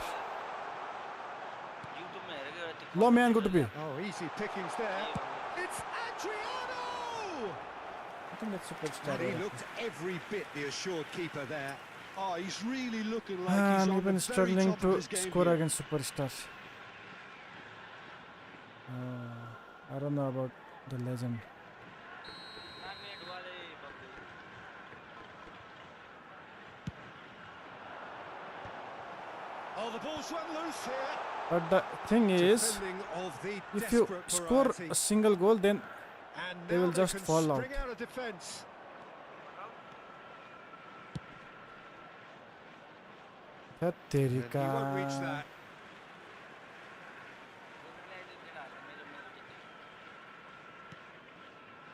Speaker 6: युट्युबमा हेरेको एउटा त्यो
Speaker 1: Low man go to be.
Speaker 2: Oh, easy pickings there. It's Adriano!
Speaker 1: I think it's superstar.
Speaker 2: And he looked every bit the assured keeper there.
Speaker 3: Oh, he's really looking like he's
Speaker 1: I'm
Speaker 3: on the
Speaker 1: even
Speaker 3: very
Speaker 1: struggling
Speaker 3: top of
Speaker 1: to
Speaker 3: his game
Speaker 1: score
Speaker 3: here.
Speaker 1: against superstars. I don't know about the legend.
Speaker 2: Oh, the ball's run loose here.
Speaker 1: But the thing is,
Speaker 2: Defending of the
Speaker 1: if you
Speaker 2: desperate
Speaker 1: score
Speaker 2: variety.
Speaker 1: a single goal, then
Speaker 2: And
Speaker 1: they
Speaker 2: now
Speaker 1: will just
Speaker 2: can
Speaker 1: fall out.
Speaker 2: spring out of defence. And he won't reach that.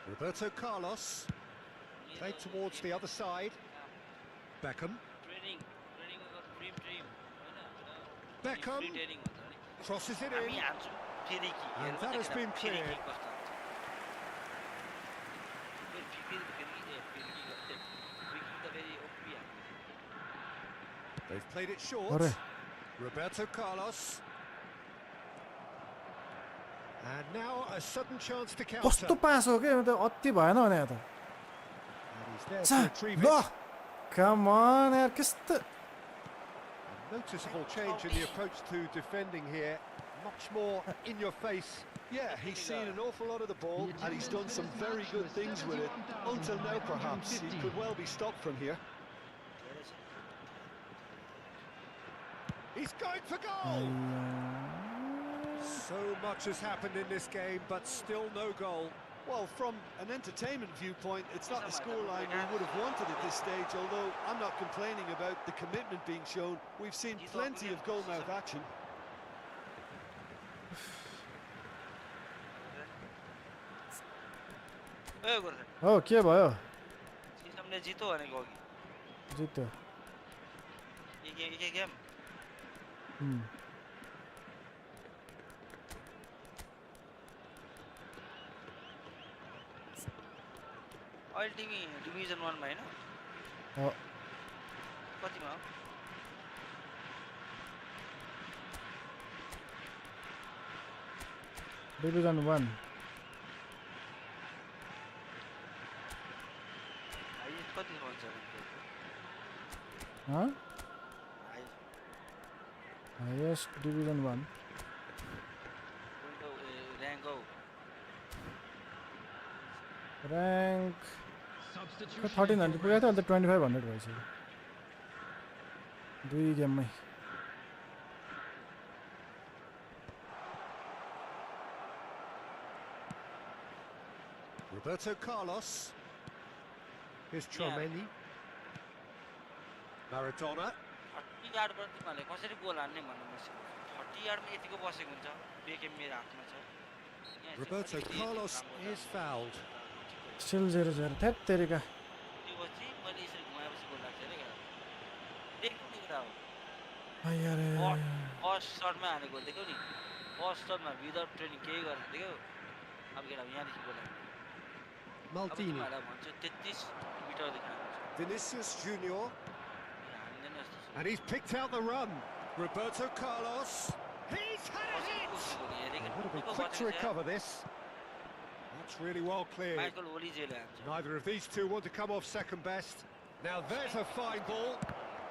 Speaker 2: Roberto Carlos played towards the other side. Beckham. Beckham crosses it in. And that has been cleared. They've played it short. Roberto Carlos. And now a sudden chance to counter.
Speaker 1: कस्तो पास हो के मतलब अति भएन भने त
Speaker 2: And he's there to retrieve
Speaker 1: ल
Speaker 2: it.
Speaker 1: कम अन यार कस्तो
Speaker 2: A noticeable change in the approach to defending here. Much more in your face.
Speaker 3: Yeah, he's seen an awful lot of the ball and he's done some very good things with it. Until now, perhaps. He could well be stopped from here.
Speaker 2: He's going for goal. So much has happened in this game, but still no goal.
Speaker 3: Well, from an entertainment viewpoint, it's not the scoreline we would have wanted at this stage, although I'm not complaining about the commitment being shown. We've seen plenty of goal-mouth action.
Speaker 1: हो के भयो
Speaker 6: जितो भनेको अघि
Speaker 1: जित्यो
Speaker 6: एक game अहिले तिमी डिभिजन 1 मा हैन
Speaker 1: हो
Speaker 6: कतिमा हो
Speaker 1: डिभिजन 1
Speaker 6: हाइएस्ट कति हुन्छ
Speaker 1: हाँ हाईएस्ट डिभिजन 1
Speaker 6: र्याङ्क हो
Speaker 1: र्याङ्क 1300 पुगेको थियो अहिले 2500 भइसक्यो दुई गेममै
Speaker 2: Roberto Carlos. Here's Tromeni. Maradona.
Speaker 6: 30 yard बाट तिमीले कसरी गोल हान्ने भन्नु मुस्किल 30 यार्ड मा यतिको बसेको हुन्छ बेकेम मेरो हातमा छ
Speaker 2: Roberto Carlos is fouled.
Speaker 1: Still 0-0 थेट तेरिका
Speaker 6: त्यो पछि मैले यसरी घुमाएपछि गोल लाग्छ रे देख्नु नि कुरा हो
Speaker 1: अयारे
Speaker 6: फर्स्ट शटमा हानेको देख्यौ नि फर्स्ट शटमा विदाउट ट्रेनिङ केही गरेन देख्यौ अब केटा यहाँ देखि गोल हान्ने
Speaker 2: Maldini.
Speaker 6: भन्छ 33 मिटर देखि
Speaker 2: Vinicius Junior. And he's picked out the run. Roberto Carlos. He's had it! Would have been quick to recover this. That's really well cleared. Neither of these two want to come off second best. Now there's a fine ball.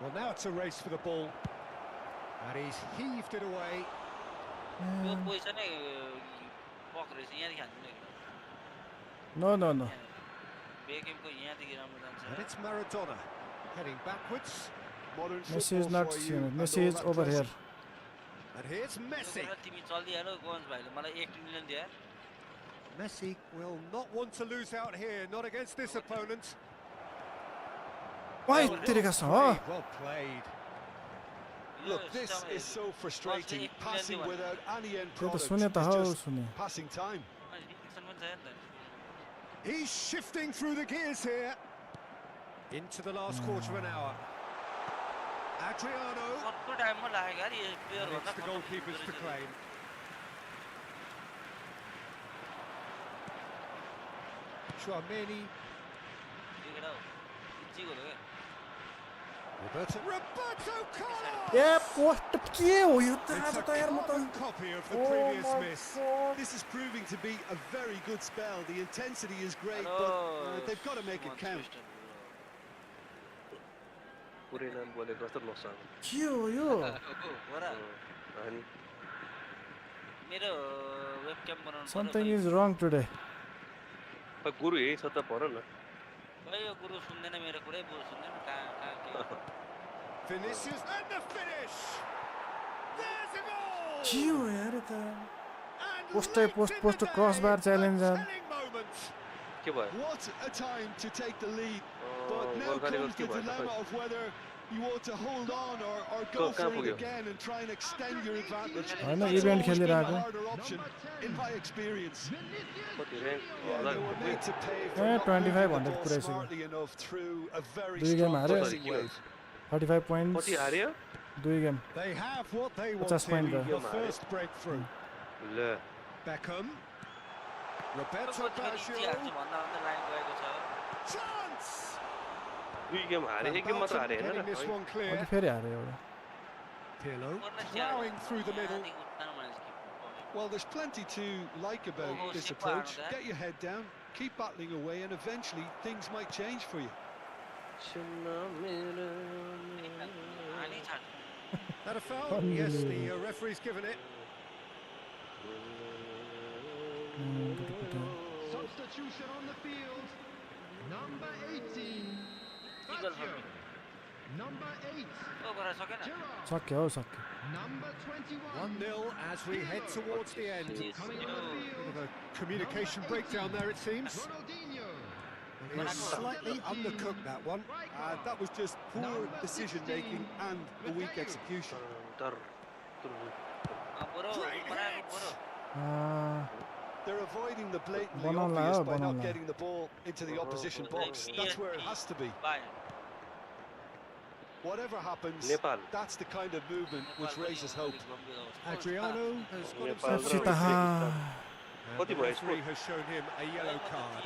Speaker 2: Well, now it's a race for the ball. And he's heaved it away.
Speaker 1: No.
Speaker 2: And it's Maradona heading backwards.
Speaker 3: Modern
Speaker 1: Messi is
Speaker 3: football
Speaker 1: not
Speaker 3: for you,
Speaker 1: here.
Speaker 3: and
Speaker 1: Messi
Speaker 3: all
Speaker 1: is
Speaker 3: that
Speaker 1: over
Speaker 3: pressing.
Speaker 1: here.
Speaker 2: And here's Messi. Messi will not want to lose out here, not against this opponent.
Speaker 1: Why तेरिका छ हो
Speaker 2: Well played.
Speaker 3: Look, this is so frustrating. Passing without any end
Speaker 1: त्यो त
Speaker 3: product.
Speaker 1: सुने त
Speaker 3: It's
Speaker 1: हो
Speaker 3: just
Speaker 1: सुने
Speaker 3: passing time.
Speaker 2: He's shifting through the gears here. Into the last quarter of an hour. Adriano. And it's the goalkeepers to claim. Tromeni. Roberto Carlos!
Speaker 1: Yep, what के हो यो त
Speaker 2: It's
Speaker 1: आज
Speaker 2: a
Speaker 1: त यार म
Speaker 2: carbon
Speaker 1: त
Speaker 2: copy of the previous miss.
Speaker 3: This is proving to be a very good spell. The intensity is great, but they've got to make it count.
Speaker 7: पुरै नाम बोलेको जस्तो नसाउ
Speaker 1: के हो यो
Speaker 7: अनि
Speaker 6: मेरो वेबक्याम बनाउनु
Speaker 1: something is wrong today
Speaker 7: गुरु यही छ त भन न
Speaker 6: खै यो गुरु सुन्दैन मेरो कुरै बुझ सुन्दैन कहाँ के
Speaker 2: Vinicius and the finish! There's a goal!
Speaker 1: के हो यार त
Speaker 2: And
Speaker 1: Post
Speaker 2: late
Speaker 1: post
Speaker 2: in
Speaker 1: post
Speaker 2: the
Speaker 1: crossbar
Speaker 2: day,
Speaker 1: challenge
Speaker 2: a
Speaker 1: यार
Speaker 2: telling moment.
Speaker 7: के भयो
Speaker 3: What a time to take the lead. But now
Speaker 7: गोर्खालीको
Speaker 3: comes
Speaker 7: के
Speaker 3: the
Speaker 7: भयो
Speaker 3: dilemma of whether you want to hold on or go
Speaker 7: कहाँ
Speaker 3: for it
Speaker 7: पुग्यो?
Speaker 3: again and try and extend your advantage.
Speaker 1: होइन,
Speaker 3: That's
Speaker 1: event
Speaker 3: always been the
Speaker 1: खेलिरहेको।
Speaker 3: harder option, in my experience.
Speaker 7: कति rank
Speaker 3: Yeah, they were made to pay for
Speaker 1: Eh,
Speaker 3: not
Speaker 1: 25
Speaker 3: moving the
Speaker 1: hundred
Speaker 3: ball
Speaker 1: पुऱ्याइसक्यो।
Speaker 3: smartly enough through a very
Speaker 1: दुई game
Speaker 3: strong
Speaker 1: हारे।
Speaker 3: pressing wave.
Speaker 1: 35 points
Speaker 7: कति हार्यो
Speaker 1: 2 game
Speaker 2: They have what they
Speaker 1: 50 point
Speaker 2: wanted,
Speaker 1: भयो।
Speaker 2: the first breakthrough.
Speaker 7: ल
Speaker 2: Beckham. Roberto
Speaker 6: छोरी
Speaker 2: Baggio.
Speaker 6: जितिहाल्छु भन्दा भन्दा line गएको छ
Speaker 2: Chance!
Speaker 7: दुई गेम हारे
Speaker 2: Van
Speaker 7: एक गेम मात्र
Speaker 2: Basten
Speaker 7: हारे
Speaker 2: getting
Speaker 7: हैन
Speaker 2: this one
Speaker 1: अनि
Speaker 2: clear.
Speaker 1: फेरि हारे एउटा
Speaker 2: Pirlo
Speaker 6: गर्न
Speaker 2: plowing through the middle.
Speaker 3: Well, there's plenty to like about
Speaker 6: Oh,
Speaker 3: this
Speaker 6: Sipa,
Speaker 3: approach.
Speaker 6: that.
Speaker 3: Get your head down, keep battling away, and eventually things might change for you.
Speaker 2: That a foul? Yes, the referee's given it.
Speaker 4: Substitution on the field. Number 18.
Speaker 6: Eagle
Speaker 4: Baggio. Number 8. Gerrard.
Speaker 1: सक्यो हौ सक्यो
Speaker 4: Number 21.
Speaker 2: 1-0 as we head towards the end.
Speaker 4: Coming on the
Speaker 2: Bit
Speaker 4: field.
Speaker 2: of a communication breakdown there, it seems.
Speaker 4: Ronaldinho.
Speaker 2: He was slightly undercooked, that one.
Speaker 3: That was just poor decision making and a weak execution. They're avoiding the blatantly
Speaker 1: Banana,
Speaker 3: obvious by
Speaker 1: banana.
Speaker 3: not getting the ball into the opposition box. That's where it has to be. Whatever happens,
Speaker 7: Nepal.
Speaker 3: that's the kind of movement which raises hope.
Speaker 2: Adriano has got
Speaker 7: Nepal
Speaker 2: himself
Speaker 1: FC
Speaker 2: through.
Speaker 1: त हाँ
Speaker 2: And
Speaker 7: What
Speaker 2: the
Speaker 7: do you
Speaker 2: referee has shown him a yellow card.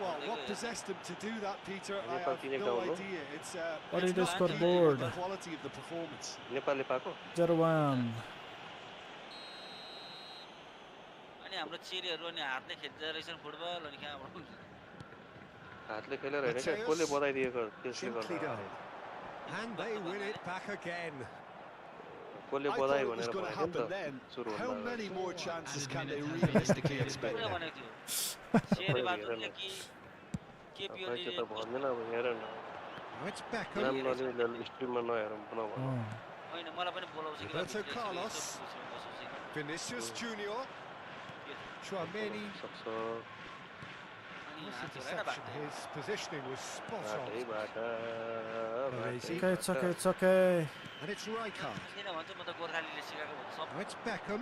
Speaker 3: Well, what possessed him to do that, Peter? I
Speaker 7: Nepal
Speaker 3: have
Speaker 7: tinha
Speaker 3: no
Speaker 7: down, no?
Speaker 3: idea. It's
Speaker 1: What
Speaker 3: it's
Speaker 1: is the
Speaker 3: not
Speaker 1: scoreboard?
Speaker 3: the quality of the performance.
Speaker 7: नेपालले पाएको
Speaker 1: 0-1
Speaker 6: अनि हाम्रो चेरीहरू अनि हातले खेल्दै रहेछन् football अनि कहाँबाट हुन्छ
Speaker 7: हातले खेलेर हैन क्या कसले बधाइदिएको त्यसले
Speaker 2: Gently
Speaker 7: गर्दा
Speaker 2: done. And they win it back again.
Speaker 7: कसले
Speaker 3: I thought
Speaker 7: बधाई
Speaker 3: it was
Speaker 7: भनेर
Speaker 3: going to
Speaker 7: भनेको
Speaker 3: happen
Speaker 7: नि
Speaker 3: then.
Speaker 7: त सुरु
Speaker 3: How
Speaker 7: भन्दा
Speaker 3: many more chances can they realistically expect
Speaker 6: पुरा
Speaker 3: now?
Speaker 6: भनेको थियो चेरी बाजुले कि के
Speaker 7: खै
Speaker 6: पियोले
Speaker 7: त्यो त भन्दैन अब हेर न
Speaker 2: Now it's
Speaker 7: नाम
Speaker 2: Beckham.
Speaker 7: नलिएर स्ट्रिममा नहेरौँ पुनः भनौँ
Speaker 1: अँ,
Speaker 6: होइन मलाई पनि बोलाउँछ कि
Speaker 2: Roberto Carlos. Vinicius Junior. Chouameni.
Speaker 7: सक्छ
Speaker 2: What's the deception? His positioning was spot on.
Speaker 7: बाटैबाट
Speaker 1: it's okay it's okay
Speaker 2: And it's Rijkaard.
Speaker 6: किन भन्छ म त गोर्खालीले सिकाएको भन्छु सब
Speaker 2: Now it's Beckham.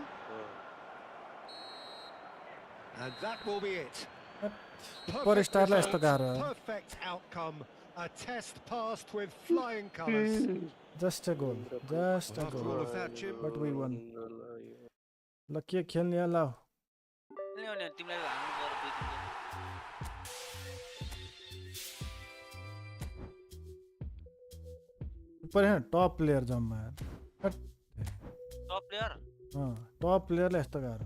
Speaker 2: And that will be it.
Speaker 1: पर स्टारलाई यस्तो गाह्रो
Speaker 2: Perfect outcome. A test passed with flying colours.
Speaker 1: Just a goal just a
Speaker 2: After
Speaker 1: goal
Speaker 2: all of that, Jim.
Speaker 1: But we won. ल के खेल्ने हो ल
Speaker 6: तिमीलाई हान्नु पर्यो दुई तिन दिन
Speaker 1: पर टप प्लेयर जम्मा यार
Speaker 6: टप प्लेयर
Speaker 1: अँ टप प्लेयरलाई यस्तो गाह्रो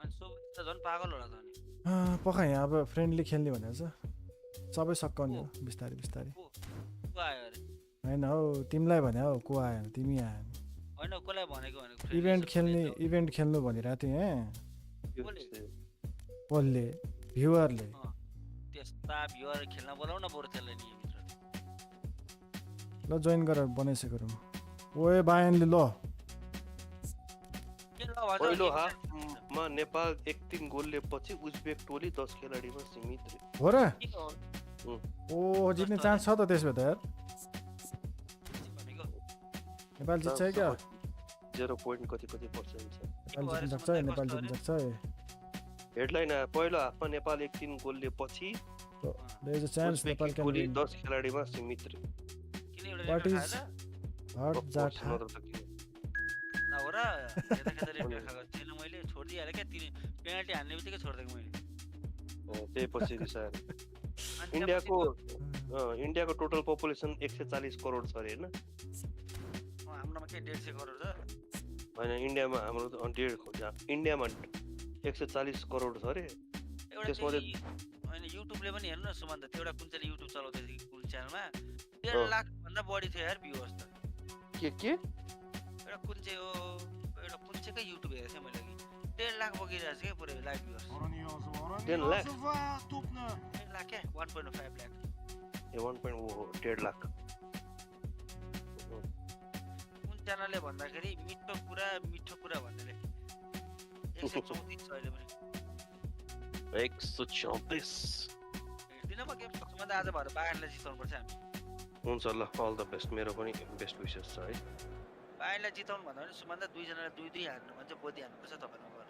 Speaker 6: अनि सोभित त झन् पागल होला त अनि
Speaker 1: पखाइ अब फ्रेन्डली खेल्ने भनेको छ सबै सकाउने हो बिस्तारै बिस्तारै
Speaker 6: को आयो अरे
Speaker 1: होइन हौ तिमीलाई भने हौ को आएन तिमी आएन
Speaker 6: होइन कसलाई भनेको भनेको
Speaker 1: इभेन्ट खेल्नु भनिरहेको थिएँ
Speaker 6: कसले
Speaker 1: कसले भ्युवरले
Speaker 6: त्यस्ता भ्युवर खेल्न बोलाउन बरु त्यसलाई नि भित्र
Speaker 1: ल जोइन गरेर बनाइसक्यो रुम ओए बायनले ल
Speaker 6: के ल भन्छ
Speaker 7: पहिलो हाफमा नेपाल 1-3 गोलले पछि उज्बेक टोली 10 खेलाडीमा सीमित रे
Speaker 1: हो र
Speaker 6: के हो
Speaker 1: ओ जित्ने चान्स छ त त्यसमा त यार
Speaker 6: भनेको
Speaker 1: नेपाल जित्छ है क्या
Speaker 7: 0 पोइन्ट कति पर्सेन्ट छ
Speaker 1: नेपाल जित्न सक्छ है नेपाल जित्न सक्छ है
Speaker 7: हेडलाइन पहिलो हाफमा नेपाल 1-3 गोलले पछि
Speaker 1: there is a chance Nepal can
Speaker 7: टोली
Speaker 1: विन
Speaker 7: 10 खेलाडीमा सीमित रे
Speaker 6: किन एउटा
Speaker 1: What
Speaker 6: रेड
Speaker 1: is-
Speaker 6: खाएन
Speaker 1: हट जाठा
Speaker 6: न हो र खेदा खेदा रेड खाएको छैन मैले छोडिदिइहालेँ क्या तिमी पेनाल्टी हान्ने बित्तिकै छोडिदिएको मैले
Speaker 7: त्यही पछि रिसाएर
Speaker 6: अनि
Speaker 7: इन्डियाको टोटल पपुलेसन 140 करोड छ अरे हैन
Speaker 6: हाम्रोमा के 150 करोड छ
Speaker 7: हैन इन्डियामा हाम्रो 1.5 इन्डियामा 140 करोड छ अरे
Speaker 6: एउटा
Speaker 7: त्यसमा
Speaker 6: चाहिँ होइन युट्युबले पनि हेर्नु न सुमन्त त्यो एउटा कुन चाहिँ युट्युब चलाउँदै थियो कुन च्यानलमा 1.5 लाख भन्दा बढी थियो यार भ्युअर्स त
Speaker 7: के
Speaker 6: एउटा कुन चाहिँ हो एउटा कुन चाहिँकै युट्युब हेरेको थिएँ मैले 1.5 लाख बोकिरहेको छ क्या पुरै लाइभ भ्युअर्स
Speaker 7: 10 लाख
Speaker 6: 1 लाख क्या 1.5 लाख
Speaker 7: ए 1.1 लाख
Speaker 6: कुन एकजनाले भन्दाखेरि मिठो कुरा भन्नेले 134 छ अहिले पनि
Speaker 7: 134
Speaker 6: हेर्दिन म गेम सक्छु म त आज भएर बायर्नलाई जिताउनु पर्छ हामी
Speaker 7: हुन्छ ल अल द बेस्ट मेरो पनि बेस्ट विशेष छ है
Speaker 6: बायर्नलाई जिताउनु भन्दा पनि सुमन्दा दुई जनाले 2-2 हार्नु भन्छ बोधी हार्नुपर्छ तपाईहरुमा गएर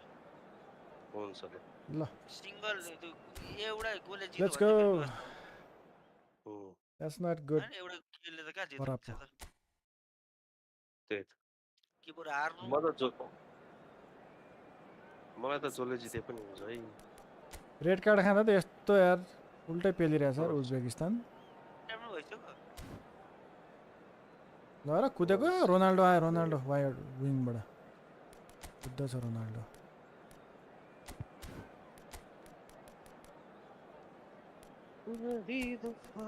Speaker 7: हुन्छ
Speaker 1: ल
Speaker 6: सिंगल एउटा गोलले
Speaker 1: Let's
Speaker 6: जित्यो
Speaker 1: go.
Speaker 7: Hmm.
Speaker 1: That's not good.
Speaker 6: हैन एउटा खेलले त कहाँ जित्छ
Speaker 1: खराब
Speaker 6: त
Speaker 7: त्यही त
Speaker 6: के पुरा हार्नु
Speaker 7: मलाई त जसले जिते पनि हुन्छ है
Speaker 1: रेड कार्ड खाँदा त यस्तो यार उल्टै पेलिरहेछ यार उज्बेकिस्तान
Speaker 6: राम्रो भइसक्यो
Speaker 1: ल र कुदेको रोनाल्डो आयो रोनाल्डो वाइड विङबाट कुद्दैछ Ronaldo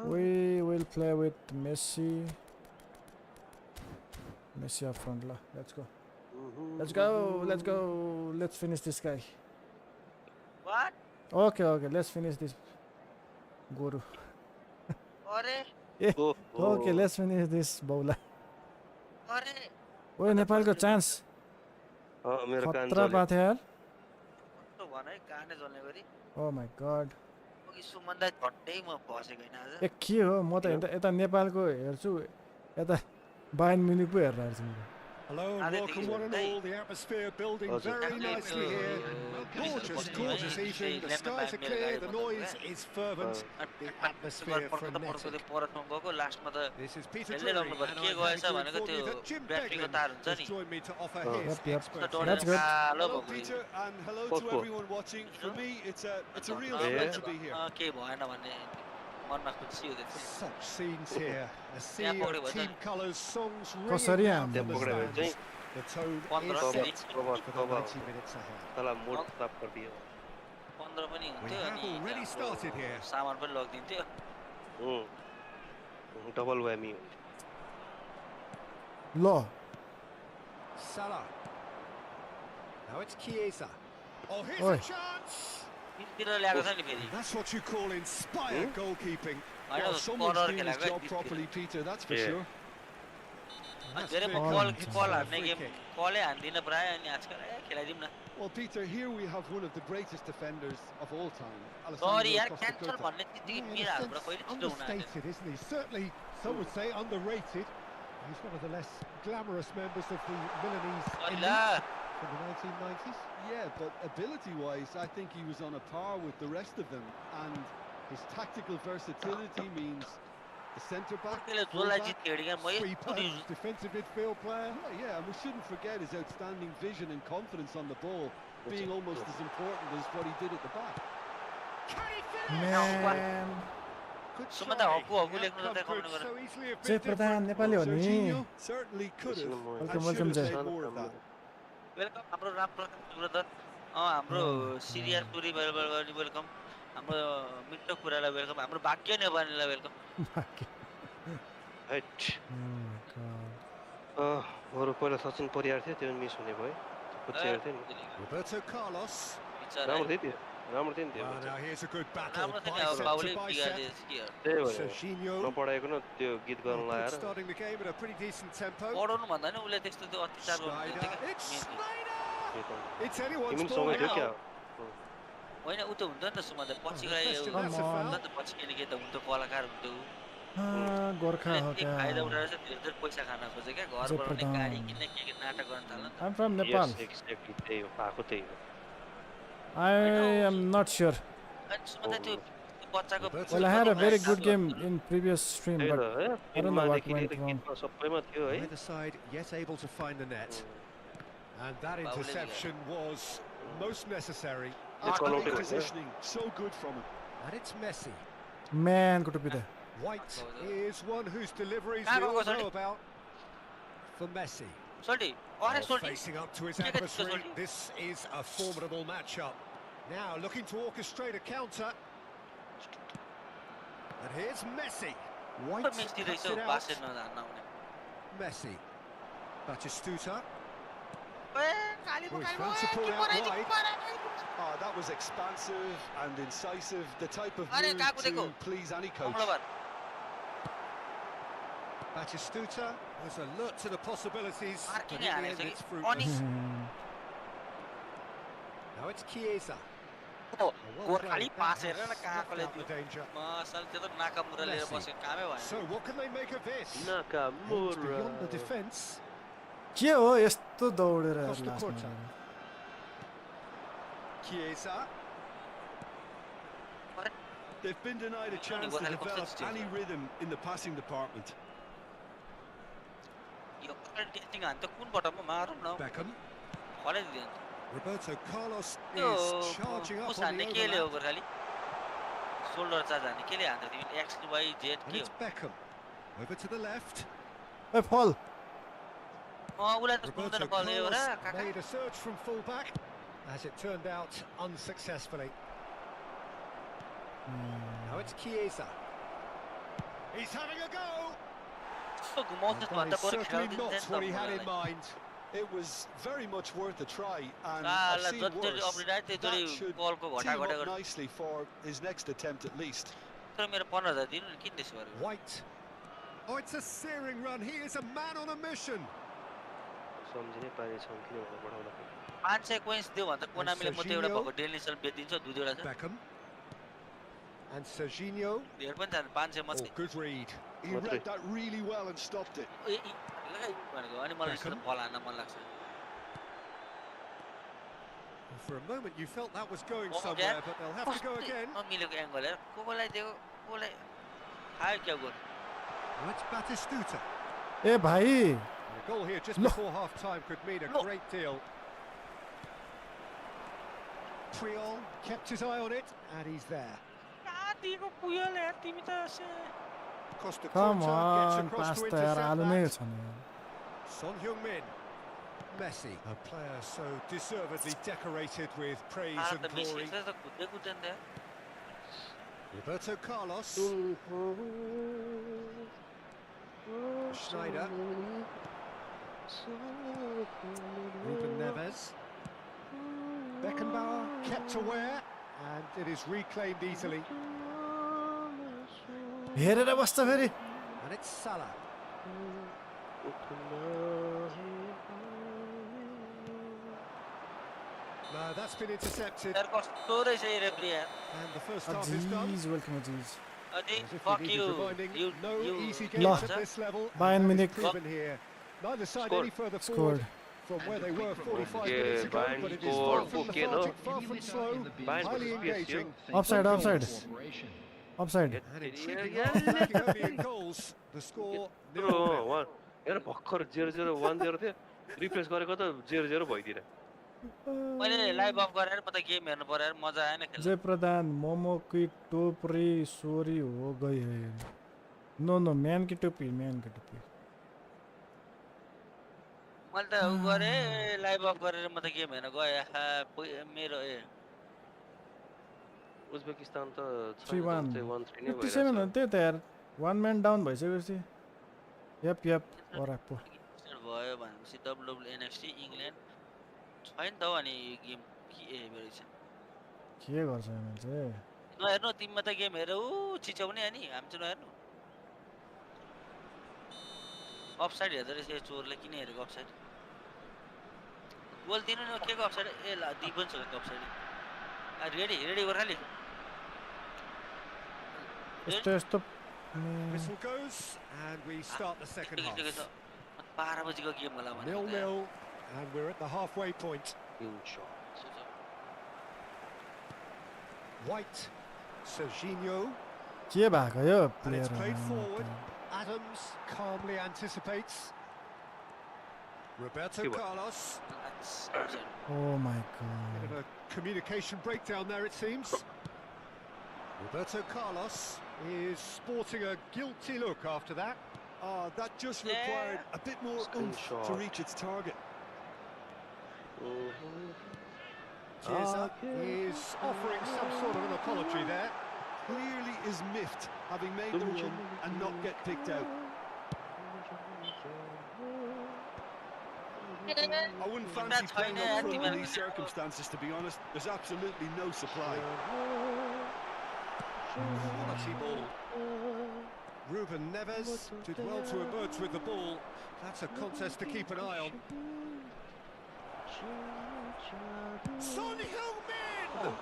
Speaker 1: We will play with Messi up front la. Let's go. Let's finish this guy.
Speaker 6: What?
Speaker 1: Okay, let's finish this Guru.
Speaker 6: अरे
Speaker 1: Okay, let's finish this Boula.
Speaker 6: अरे
Speaker 1: ओए नेपालको चान्स
Speaker 7: मेरो कान
Speaker 1: खतरा पाथ्यो यार
Speaker 6: कस्तो भने काने जल्ने गरी
Speaker 1: Oh my god.
Speaker 6: ओके सुमन्दा झट्टै म फसेको हैन आज
Speaker 1: ए के हो म त यता नेपालको हेर्छु यता बायर्न म्युनिक पो हेरेर छु
Speaker 2: Hello and welcome one and all. The atmosphere building very nicely here. Gorgeous evening. The skies are clear. The noise is fervent. The atmosphere frenetic. This is Peter Drury, and I'm happy to inform you that Jim Beglin has joined me to offer his expert.
Speaker 1: That's good.
Speaker 3: Hello, Peter, and hello to everyone watching. For me, it's a real thrill to be here.
Speaker 6: के भएन भन्ने मनमा खुसी हुँदैछ
Speaker 2: Such scenes here. A sea of team colours, songs
Speaker 1: कसरी
Speaker 2: ringing out
Speaker 1: हान्दै
Speaker 2: from the stands. The tone is set for the 90 minutes ahead.
Speaker 7: तला मुड साफ गरिदियो
Speaker 6: 15 पनि
Speaker 2: We
Speaker 6: हुन्थ्यो
Speaker 2: have
Speaker 6: अनि
Speaker 2: already started here.
Speaker 6: सामान पनि लगिदिन्थ्यो
Speaker 7: डबल व्यामी
Speaker 1: ल
Speaker 2: Salah. Now it's Chiesa. Oh, here's
Speaker 1: Oi.
Speaker 2: a chance.
Speaker 6: तिर ल्याएको छ नि फेरि
Speaker 2: That's what you call inspired goalkeeping.
Speaker 6: हैन
Speaker 3: Well, someone's
Speaker 6: scorer
Speaker 3: doing his
Speaker 6: खेलाको
Speaker 3: job properly, Peter, that's for
Speaker 7: Yeah.
Speaker 3: sure.
Speaker 2: That's
Speaker 6: धेरै
Speaker 2: big.
Speaker 6: कल
Speaker 1: Oh,
Speaker 6: कल हान्ने
Speaker 2: free
Speaker 6: गेम
Speaker 2: kick.
Speaker 6: कलै हान्दिन प्राय अनि आजकल खेलाइदिउँ न
Speaker 3: Well, Peter, here we have one of the greatest defenders of all time,
Speaker 6: सरी यार
Speaker 3: Costa
Speaker 6: क्यान्सल
Speaker 3: Curta.
Speaker 6: भन्ने चिज
Speaker 2: Yeah, in
Speaker 6: मेरो
Speaker 2: a
Speaker 6: हातबाट
Speaker 2: sense,
Speaker 6: कहिले छिटो हुन आँट्यो
Speaker 2: understated, isn't he? Certainly, some would say underrated. He's one of the less glamorous members of the Milanese elite
Speaker 6: ल
Speaker 2: from the 1990s.
Speaker 3: Yeah, but ability-wise, I think he was on a par with the rest of them, and his tactical versatility means the centre-back,
Speaker 6: त्यसले जोलाई
Speaker 3: full-back,
Speaker 6: जित्यो अरे क्या म
Speaker 2: Sweeper,
Speaker 6: यस्तो
Speaker 2: defensive midfield player.
Speaker 3: yeah, and we shouldn't forget his outstanding vision and confidence on the ball, being almost as important as what he did at the back.
Speaker 2: Can he finish?
Speaker 1: म्यान
Speaker 2: Good
Speaker 6: सुमन्दा
Speaker 2: try.
Speaker 6: हक्कु हक्कु
Speaker 2: The
Speaker 6: लेख्नु त
Speaker 2: outcome
Speaker 6: देखाउनु
Speaker 2: could
Speaker 6: गरेर
Speaker 2: so easily have
Speaker 1: जय
Speaker 2: been
Speaker 1: Pradhan
Speaker 2: different.
Speaker 1: Nepali हो नि
Speaker 3: Serginho certainly could have and
Speaker 1: Welcome,
Speaker 3: should have
Speaker 1: Jay.
Speaker 3: made more of that.
Speaker 6: Welcome हाम्रो राम्रो ब्रदर हाम्रो सिरियर टुरी वेलकम हाम्रो मिठो कुरालाई वेलकम हाम्रो भाग्य नेपालीलाई वेलकम
Speaker 7: हैट अरू पहिला सचिन परियार थियो त्यो मिस हुने भयो कोचेर थियो नि
Speaker 2: Roberto Carlos.
Speaker 7: राम्रो थियो त्यो राम्रो थियो नि त्यो
Speaker 2: Now here's a good battle.
Speaker 6: राम्रो थियो नि अब
Speaker 2: Bicep
Speaker 6: बाबुले
Speaker 2: to bicep.
Speaker 6: बिगार्दिएछ कि
Speaker 7: त्यही भएर
Speaker 2: Serginho.
Speaker 7: नपढाएको न त्यो गीत गाउन
Speaker 2: Good
Speaker 7: लाएर
Speaker 2: starting the game at a pretty decent tempo.
Speaker 6: पढाउनु भन्दा नि उसले त्यस्तो त्यो अत्याचार गर्नु
Speaker 2: Snyder. It's Snyder.
Speaker 7: त्यही त
Speaker 2: It's anyone's
Speaker 7: तिमी पनि
Speaker 2: ball
Speaker 7: सँगै थियो क्या
Speaker 2: now.
Speaker 6: होइन उ त हुन्थ्यो नि त सुमन्दा पछि गएर
Speaker 2: That's
Speaker 6: हुन्छ
Speaker 2: a foul.
Speaker 6: नि त पछि केही त हुन्थ्यो कलाकार हुन्थ्यो
Speaker 1: गोर्खा हो
Speaker 6: उसले
Speaker 1: क्या
Speaker 6: फाइदा उठाएर चाहिँ धेरै धेरै पैसा खान खोज्यो क्या घर बनाउने गाडी किन्ने के नाटक गर्न थाल्यो नि त
Speaker 1: I'm from Nepal.
Speaker 7: Yes exactly त्यही हो भएको त्यही हो
Speaker 1: I am not sure.
Speaker 6: अनि सुमन्दा त्यो बच्चाको
Speaker 1: Well, I had a very good game in previous stream,
Speaker 7: त्यही
Speaker 1: but
Speaker 7: त है
Speaker 1: I don't know what
Speaker 7: फिल्ममादेखि
Speaker 1: went
Speaker 7: लिएर
Speaker 1: wrong.
Speaker 7: गीतमा सबैमा थियो है
Speaker 2: Either side yet able to find the net. And that interception was most necessary.
Speaker 3: Great positioning, so good from him.
Speaker 2: And it's Messi.
Speaker 1: Man, go to be there.
Speaker 2: White is one whose deliveries
Speaker 6: Ah,
Speaker 2: we all
Speaker 6: go,
Speaker 2: know
Speaker 6: Sonny.
Speaker 2: about. For Messi.
Speaker 6: सोल्टी अरे सोल्टी
Speaker 2: Facing up to his
Speaker 6: Look at this,
Speaker 2: adversary.
Speaker 6: Sonny.
Speaker 2: This is a formidable matchup. Now looking to orchestrate a counter. And here's Messi. White
Speaker 6: Messi
Speaker 2: cuts
Speaker 6: रहेछ
Speaker 2: it out.
Speaker 6: Bassett नहुने
Speaker 2: Messi. Batistuta.
Speaker 6: Kali
Speaker 2: Oh, he's trying to pull it out wide.
Speaker 3: Oh, that was expansive and incisive, the type of
Speaker 6: Are,
Speaker 3: move
Speaker 6: Kaku
Speaker 3: to
Speaker 6: देखो।
Speaker 3: please any coach.
Speaker 6: कमलाबार
Speaker 2: Batistuta was alert to the possibilities, but in the end it's
Speaker 6: Honest.
Speaker 2: fruitless. Now it's Chiesa.
Speaker 6: Oh,
Speaker 2: Well
Speaker 6: Gorkhali
Speaker 2: played.
Speaker 6: Pass
Speaker 2: That
Speaker 6: हेरेर न
Speaker 2: has
Speaker 6: कहाँकोले
Speaker 2: snuffed out
Speaker 6: त्यो
Speaker 2: the danger.
Speaker 6: Muscle त्यो त Nakamura लिएर
Speaker 2: Messi.
Speaker 6: बसेको कामै भएन
Speaker 2: So what can they make of this? Aims
Speaker 7: Nakamura.
Speaker 2: beyond the defence.
Speaker 1: के हो यस्तो दौडेर
Speaker 2: Costa
Speaker 1: लास्टमा
Speaker 2: Curta. Chiesa.
Speaker 3: They've been denied a chance to develop any rhythm in the passing department.
Speaker 6: Yo testing हान त कुनबाट म मारौँ न
Speaker 2: Beckham.
Speaker 6: फलै दिन्छ
Speaker 2: Roberto Carlos
Speaker 6: त्यो
Speaker 2: is charging up
Speaker 6: पुस
Speaker 2: on
Speaker 6: हान्ने
Speaker 2: the
Speaker 6: केले हो
Speaker 2: overlap.
Speaker 6: गोर्खाली सोल्डर चार्ज हान्ने केले हान्छ तिमी एक्स वाई जेड
Speaker 2: And
Speaker 6: के
Speaker 2: it's Beckham. Over to the left.
Speaker 1: ए फल
Speaker 6: हो उसलाई त
Speaker 2: Roberto
Speaker 6: सुन्दैन बल यो र
Speaker 2: Carlos
Speaker 6: काका
Speaker 2: made a surge from fullback. As it turned out, unsuccessfully. Now it's Chiesa. He's having a go.
Speaker 6: कस्तो घुमाउँछ
Speaker 2: That
Speaker 6: भन्दा
Speaker 2: is
Speaker 6: बरु
Speaker 2: certainly
Speaker 6: खेलाउँदिन्छ
Speaker 2: not
Speaker 6: नि त
Speaker 2: what he had in
Speaker 6: मलाई
Speaker 2: mind.
Speaker 3: It was very much worth a try, and I've
Speaker 6: काला
Speaker 3: seen
Speaker 6: जति
Speaker 3: worse.
Speaker 6: Update आयो
Speaker 3: That
Speaker 6: त्यति
Speaker 3: should
Speaker 6: बलको घटा
Speaker 3: team
Speaker 6: घटा
Speaker 3: up
Speaker 6: गर्छ
Speaker 3: nicely for his next attempt at least.
Speaker 6: तर मेरो 15,000 दिनु नि किन त्यसो गरेको
Speaker 2: White. Oh, it's a searing run. He is a man on a mission.
Speaker 7: सम्झिनै पारेछौँ किन भनेर बढाउँदाखेरि
Speaker 6: 500 कोइन्स दियो भने त कोनामीले म त्यो एउटा
Speaker 2: Serginho.
Speaker 6: भएको डेली सल बेचिदिन्छ दुई दुईवटा छ
Speaker 2: Beckham. And Serginho.
Speaker 6: धेर पनि जान्छ 500
Speaker 2: Oh,
Speaker 6: मात्रै
Speaker 2: good read.
Speaker 3: He read that really well and stopped it.
Speaker 6: भनेको अनि मलाई यस्तो
Speaker 2: Beckham.
Speaker 6: बल हान्न मन लाग्छ
Speaker 2: For a moment you felt that was going
Speaker 6: Oh,
Speaker 2: somewhere,
Speaker 6: yeah.
Speaker 2: but they'll have to go again.
Speaker 6: नमिलेको एङ्गल हेर कोलाई दिएको कोलाई खायो क्या गोल
Speaker 2: Now it's Batistuta.
Speaker 1: ए भाइ
Speaker 2: And a goal here just
Speaker 1: No.
Speaker 2: before half-time could mean a
Speaker 6: No.
Speaker 2: great deal. Priol kept his eye on it, and he's there.
Speaker 6: दिएको पुयल यार तिमी त
Speaker 2: Costa
Speaker 1: come
Speaker 2: Curta gets
Speaker 1: on
Speaker 2: across
Speaker 1: pass
Speaker 2: to
Speaker 1: त यार आलु नै
Speaker 2: intercept
Speaker 1: छ नि
Speaker 2: that. Son Heung-min. Messi, a player so deservedly decorated with praise
Speaker 6: आएर
Speaker 2: and
Speaker 6: त मेसी
Speaker 2: glory.
Speaker 6: त कुद्दै कुद्दैन त
Speaker 2: Roberto Carlos. Schneider. Ruben Neves. Beckenbauer kept aware, and it is reclaimed easily.
Speaker 1: हेरेर बस्छ फेरि
Speaker 2: And it's Salah. No, that's been intercepted,
Speaker 6: यार कस्तो रहेछ यो रेफ्री यार
Speaker 2: and the first half is done.
Speaker 1: Aziz welcome Aziz
Speaker 6: अझै
Speaker 2: As if
Speaker 6: fuck
Speaker 2: we
Speaker 6: you
Speaker 2: needed reminding,
Speaker 6: you
Speaker 2: no
Speaker 6: you
Speaker 2: easy
Speaker 1: Lost.
Speaker 2: games at this level. and
Speaker 1: Bayern
Speaker 2: that is
Speaker 1: Munich.
Speaker 2: proven here. Neither side
Speaker 7: Scored.
Speaker 2: any further
Speaker 1: Scored.
Speaker 2: forward from where they were 45
Speaker 7: Yeah,
Speaker 2: minutes ago,
Speaker 7: Bayern
Speaker 2: but it is
Speaker 7: scored.
Speaker 2: far from
Speaker 7: Okay, no?
Speaker 2: lethargic, far from slow,
Speaker 7: Bayern
Speaker 2: highly
Speaker 7: versus PSG.
Speaker 2: engaging.
Speaker 1: Offside, offside. Offside
Speaker 2: And intriguing while lacking only in goals. The score
Speaker 7: यत्रो
Speaker 2: 0-0.
Speaker 7: वान हेर भर्खर 0-0 1-0 थियो replace गरेको त 0-0 भइदिएर
Speaker 6: मैले live of गरेर म त game हेर्नु पर्यो यार मजा आएन खेल्न
Speaker 1: जय प्रधान मोमो की टोपरी सोरी हो गई है नो नो मैन की टोपी
Speaker 6: मैले त उ गरे लाइभ अफ गरेर म त गेम हेर्न गएँ आहा, मेरो
Speaker 7: उज्बेकिस्तान त
Speaker 1: 3-1
Speaker 7: 1-3 नै
Speaker 1: 57 हो
Speaker 7: भइरहेछ
Speaker 1: त्यही त यार वान म्यान डाउन भइसकेपछि यप ओराक्पो
Speaker 6: भयो भनेपछि WNXT इङ्ल्यान्ड छैन त हौ अनि यो गेम के रहेछ
Speaker 1: के गर्छ यहाँ चाहिँ
Speaker 6: नहेर्नु तिमीमा त गेम हेर ऊ चिच्याउने अनि हामी चाहिँ नहेर्नु अफसाइड हेर्दो रहेछ यो चोरले किन हेरेको अफसाइड गोल दिनु नि के को अफसाइड ए ल दिइ पनि सकेको अफसाइड रेडी गोर्खाली
Speaker 1: यस्तो यस्तो
Speaker 2: Whistle goes, and we start the second half.
Speaker 6: 12 बजीको गेम होला भने
Speaker 2: 0-0, and we're at the halfway point. White, Serginho,
Speaker 1: के भएको यो
Speaker 2: and it's
Speaker 1: player
Speaker 2: played forward. Adams calmly anticipates. Roberto Carlos.
Speaker 1: Oh my
Speaker 2: Bit
Speaker 1: God
Speaker 2: of a communication breakdown there, it seems. Roberto Carlos is sporting a guilty look after that.
Speaker 3: That just required a bit more oomph to
Speaker 7: Screenshot.
Speaker 3: reach its target.
Speaker 2: Chiesa is offering some sort of an apology there.
Speaker 3: Clearly is miffed, having made the run and not get picked out. I wouldn't fancy playing up front in these circumstances, to be honest. There's absolutely no supply.
Speaker 2: Quality ball. Ruben Neves did well to emerge with the ball. That's a contest to keep an eye on. Son Heung-min!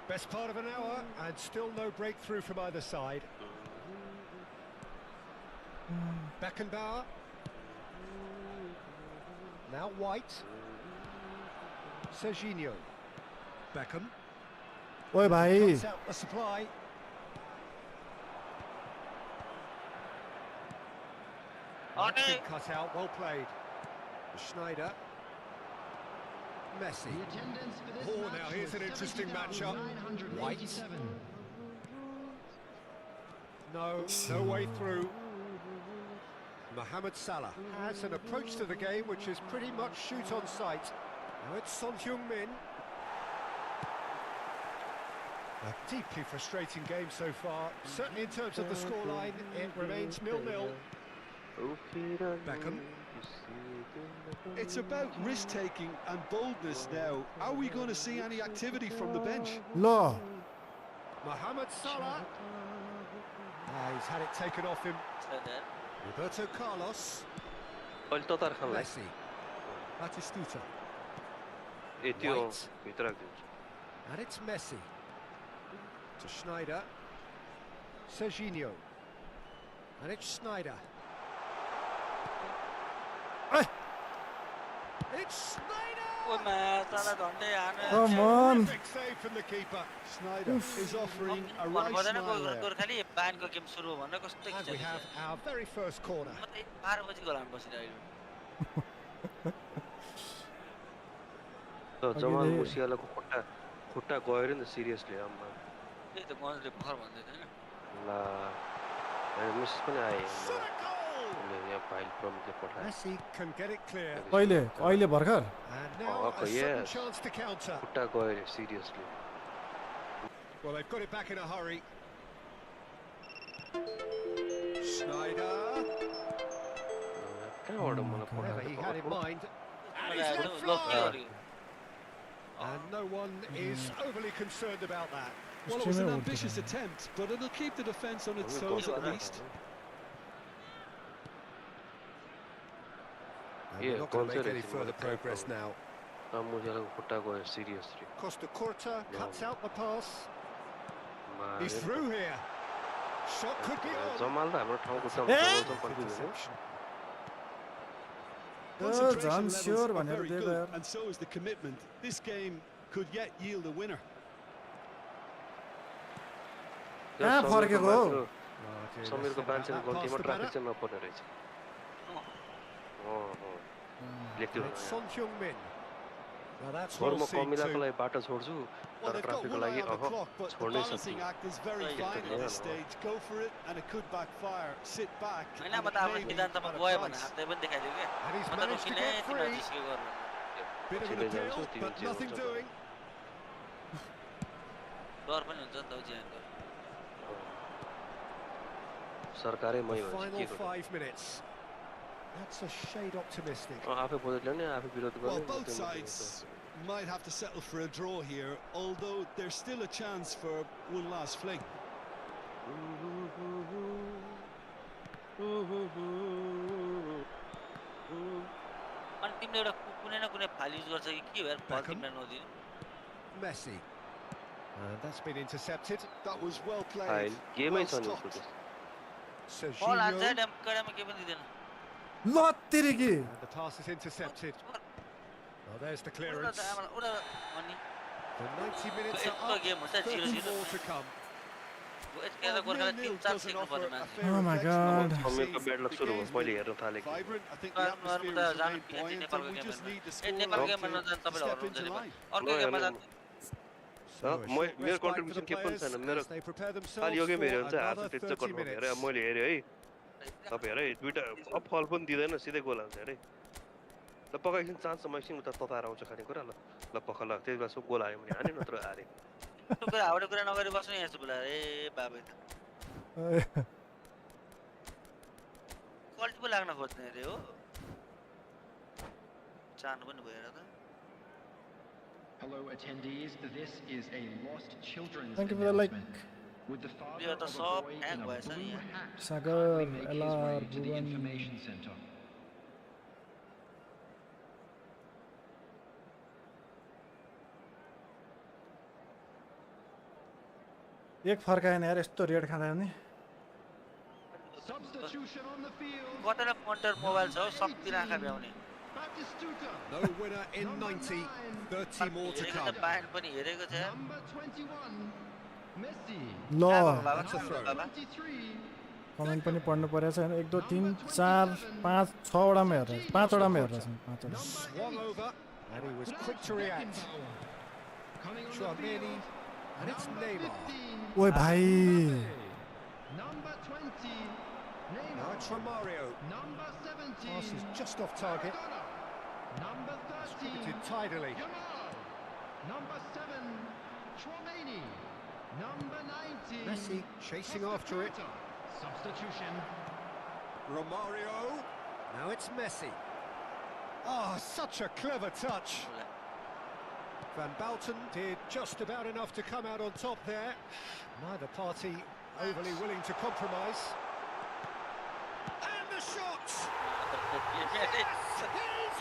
Speaker 2: Best part of an hour, and still no breakthrough from either side. Beckenbauer. Now White. Serginho. Beckham.
Speaker 1: Oi bhai.
Speaker 2: Cuts out the supply. Good cut out, well played. Schneider. Messi.
Speaker 4: The attendance for this
Speaker 2: Oh,
Speaker 4: match
Speaker 2: now here's
Speaker 4: was
Speaker 2: an interesting matchup.
Speaker 4: 70,987.
Speaker 2: No way through. Mohamed Salah has an approach to the game which is pretty much shoot on sight. Now it's Son Heung-min. A deeply frustrating game so far. Certainly in terms of the scoreline, it remains 0-0. Beckham.
Speaker 3: It's about risk-taking and boldness now. Are we going to see any activity from the bench?
Speaker 1: Lo.
Speaker 2: Mohamed Salah. He's had it taken off him. Roberto Carlos. Messi. Batistuta. White. And it's Messi. To Schneider. Serginho. And it's Schneider. It's Schneider!
Speaker 1: Come on.
Speaker 2: Big save from the keeper.
Speaker 3: Schneider is offering a right smile there.
Speaker 2: And we have our very first corner.
Speaker 7: Jamal मुसियालाको खुट्टा गयो रे नि seriously आम्मा
Speaker 6: त्यही त गन्जले भर्खर भन्दै थियो हैन
Speaker 7: ला मेसेज पनि आए यहाँ फाइल प्रमले पठाए
Speaker 2: Messi can get it clear.
Speaker 1: अहिले भर्खर
Speaker 2: And now a sudden chance to counter.
Speaker 7: खुट्टा गयो रे seriously
Speaker 2: Well, they've got it back in a hurry. Schneider.
Speaker 7: कहाँबाट मलाई
Speaker 2: Whatever he had in
Speaker 7: पठाएको
Speaker 2: mind. And he's let fly. And no one is overly concerned about that.
Speaker 3: Well, it was an ambitious attempt, but it'll keep the defence on its toes at least.
Speaker 2: And we're not going to make any further progress now.
Speaker 7: मुसियालाको खुट्टा गयो seriously
Speaker 2: Costa Curta cuts out the pass. He's through here. Shot could be on.
Speaker 7: Jamal त हाम्रो ठाउँको छ
Speaker 2: Interception.
Speaker 3: Concentration
Speaker 1: sure
Speaker 3: levels are
Speaker 1: भनेर
Speaker 3: very
Speaker 1: दिएको
Speaker 3: good,
Speaker 1: यार
Speaker 3: and so is the commitment. This game could yet yield a winner.
Speaker 1: कहाँ फर्केको हो
Speaker 7: समीरको मान्छेले गल्तीमा ट्राफिक चाहिँ नपर्ने रहेछ लेख्थ्यो
Speaker 2: It's Son Heung-min. Now that's
Speaker 7: घर
Speaker 2: well
Speaker 7: म
Speaker 2: seen
Speaker 7: कमिलाको
Speaker 2: too.
Speaker 7: लागि बाटो छोड्छु
Speaker 3: Well,
Speaker 7: तर
Speaker 3: they've got
Speaker 7: ट्राफिकको
Speaker 3: one
Speaker 7: लागि
Speaker 3: eye on the clock, but the
Speaker 7: छोड्नै
Speaker 3: balancing
Speaker 7: सक्छु
Speaker 3: act is very
Speaker 7: Right,
Speaker 3: fine
Speaker 7: yeah,
Speaker 3: at this
Speaker 7: no.
Speaker 3: stage. Go for it, and it could backfire. Sit back.
Speaker 6: Hahn
Speaker 3: and
Speaker 6: म
Speaker 3: it
Speaker 6: त आफ्नो
Speaker 3: may be
Speaker 6: सिद्धान्तमा
Speaker 3: at a
Speaker 6: गयो भने
Speaker 3: price.
Speaker 6: हातले पनि देखाइदियो के
Speaker 2: And he's
Speaker 6: म त
Speaker 2: managed to
Speaker 6: रोकिने
Speaker 2: get
Speaker 6: तिमीले
Speaker 2: free.
Speaker 6: जिस्के गर्नु
Speaker 2: Bit of an appeal, but nothing doing.
Speaker 6: डर पनि हुन्छ नि त जियानको
Speaker 7: सरकारै मै
Speaker 2: The
Speaker 7: हो
Speaker 2: final
Speaker 7: के गर्नु
Speaker 2: 5 minutes. That's a shade optimistic.
Speaker 7: आफै पोजिट ल्याउने आफै विरोध
Speaker 3: Well,
Speaker 7: गर्ने
Speaker 3: both sides might have to settle for a draw here, although there's still a chance for one last fling.
Speaker 6: अनि तिमीले एउटा कुनै न कुनै फाइल युज गर्छ कि के हो यार बल तिमीलाई नदिनु
Speaker 2: Messi. And that's been intercepted.
Speaker 3: That was well played.
Speaker 7: फाइल गेमै
Speaker 3: Well
Speaker 7: छ नि
Speaker 3: stopped.
Speaker 7: उसको
Speaker 6: बल हान्छ
Speaker 2: Serginho.
Speaker 6: ड्याम कडामा के पनि दिदैन
Speaker 1: ल तेरेकी
Speaker 2: And the pass is intercepted. Well, there's the
Speaker 6: Uda
Speaker 2: clearance.
Speaker 6: त आमा उडा अनि
Speaker 2: The 90 minutes
Speaker 6: यस्तो
Speaker 2: are up.
Speaker 6: गेम हुन्छ 0-0
Speaker 2: 30 more to come.
Speaker 6: यतिखेर त गोर्खाले
Speaker 3: 0-0
Speaker 6: 3-4
Speaker 3: doesn't
Speaker 6: सिक्नु
Speaker 3: offer
Speaker 6: पर्यो
Speaker 3: a
Speaker 6: मान्छे
Speaker 3: fair
Speaker 1: Oh my
Speaker 3: reflection of
Speaker 1: God.
Speaker 3: what we've
Speaker 7: समीरको
Speaker 3: seen.
Speaker 7: Bad luck
Speaker 3: The
Speaker 7: सुरु भयो
Speaker 3: game's
Speaker 7: मैले
Speaker 3: been
Speaker 7: हेर्न थालेको
Speaker 3: vibrant. I think the
Speaker 6: normal
Speaker 3: atmosphere
Speaker 6: त
Speaker 3: has
Speaker 6: जानु
Speaker 3: remained buoyant,
Speaker 6: नेपालको
Speaker 3: and we just
Speaker 6: गेममा
Speaker 3: need the
Speaker 6: ए नेपालको गेममा
Speaker 3: scoreline
Speaker 6: नजानु
Speaker 3: to
Speaker 6: तपाईँले
Speaker 3: step
Speaker 6: हराउनुहुन्छ
Speaker 3: into
Speaker 6: नेपाल
Speaker 3: line.
Speaker 6: अर्को गेममा जानु
Speaker 2: So
Speaker 7: अँ,
Speaker 2: a short
Speaker 7: मेरो
Speaker 2: respite for the
Speaker 7: कन्ट्रिब्युसन के पनि
Speaker 2: players
Speaker 7: छैन मेरो
Speaker 2: as they prepare
Speaker 7: खालि
Speaker 2: themselves
Speaker 7: यो गेम हेऱ्यो
Speaker 2: for
Speaker 7: भने चाहिँ हात
Speaker 2: another
Speaker 7: टेस्ट
Speaker 2: 30
Speaker 7: गर्नु अरे
Speaker 2: minutes.
Speaker 7: मैले हेरेँ है तपाईँ हेर है दुइटा अब फल पनि दिँदैन सिधै गोल हाल्छ अरे ल पक्का एकछिन चान्ससम्म एकछिन उता तताएर आउँछ खानेकुरा ल पक्का ल त्यति बेला गोल हाल्यो भने हाने नत्र हारे
Speaker 6: त्यो कुरा हाउडे कुरा नगरी बस्नु यहाँ बोला ए बाबे त क्वालिटी पो लाग्न खोज्ने रे हो चाहनु पनि भएर त
Speaker 4: Hello attendees, this is a lost children's
Speaker 1: Thank you for the like.
Speaker 4: announcement. with the father
Speaker 6: यो त
Speaker 4: of a
Speaker 6: सब
Speaker 4: boy
Speaker 6: ह्याङ
Speaker 4: in a
Speaker 6: भएछ नि
Speaker 4: blue
Speaker 6: यहाँ
Speaker 4: hat
Speaker 1: Sagar,
Speaker 4: currently making his
Speaker 1: LR,
Speaker 4: way to the
Speaker 1: Bhuvan.
Speaker 4: information center.
Speaker 1: एक फर्काएन यार यस्तो red खाँदा नि
Speaker 4: Substitution on the field.
Speaker 6: कतैले पन्टर मोबाइल छ हौ सक्ति आँखा भ्याउने
Speaker 4: Batistuta.
Speaker 2: No winner in 90, 30 more to
Speaker 6: हेरेको
Speaker 2: come.
Speaker 6: त बाहेन पनि हेरेको छ
Speaker 4: Number 21, Messi.
Speaker 1: ल
Speaker 2: That's a throw.
Speaker 4: 23,
Speaker 1: कमेन्ट पनि पढ्नु परेको छ 1 2 3 4 5 6 वटामा हेरेर 5 वटामा हेरेर छन् 5 वटा
Speaker 2: Swung over, and he was quick to react.
Speaker 4: coming on the
Speaker 2: Chouameni,
Speaker 4: field.
Speaker 2: and it's
Speaker 4: Number
Speaker 2: Neymar.
Speaker 4: 15,
Speaker 1: ओए भाइ
Speaker 4: number 20,
Speaker 2: Now
Speaker 4: Neymar.
Speaker 2: it's Romario.
Speaker 4: Number 17,
Speaker 2: Pass is just off target.
Speaker 4: Maradona. Number 13,
Speaker 2: Distributed tidily.
Speaker 4: Yamal. Number 7, Chouameni. Number 19,
Speaker 2: Messi chasing after it.
Speaker 4: Substitution.
Speaker 2: Romario. Now it's Messi. Ah, such a clever touch. Van Balten did just about enough to come out on top there. Neither party overly willing to compromise. And the shot!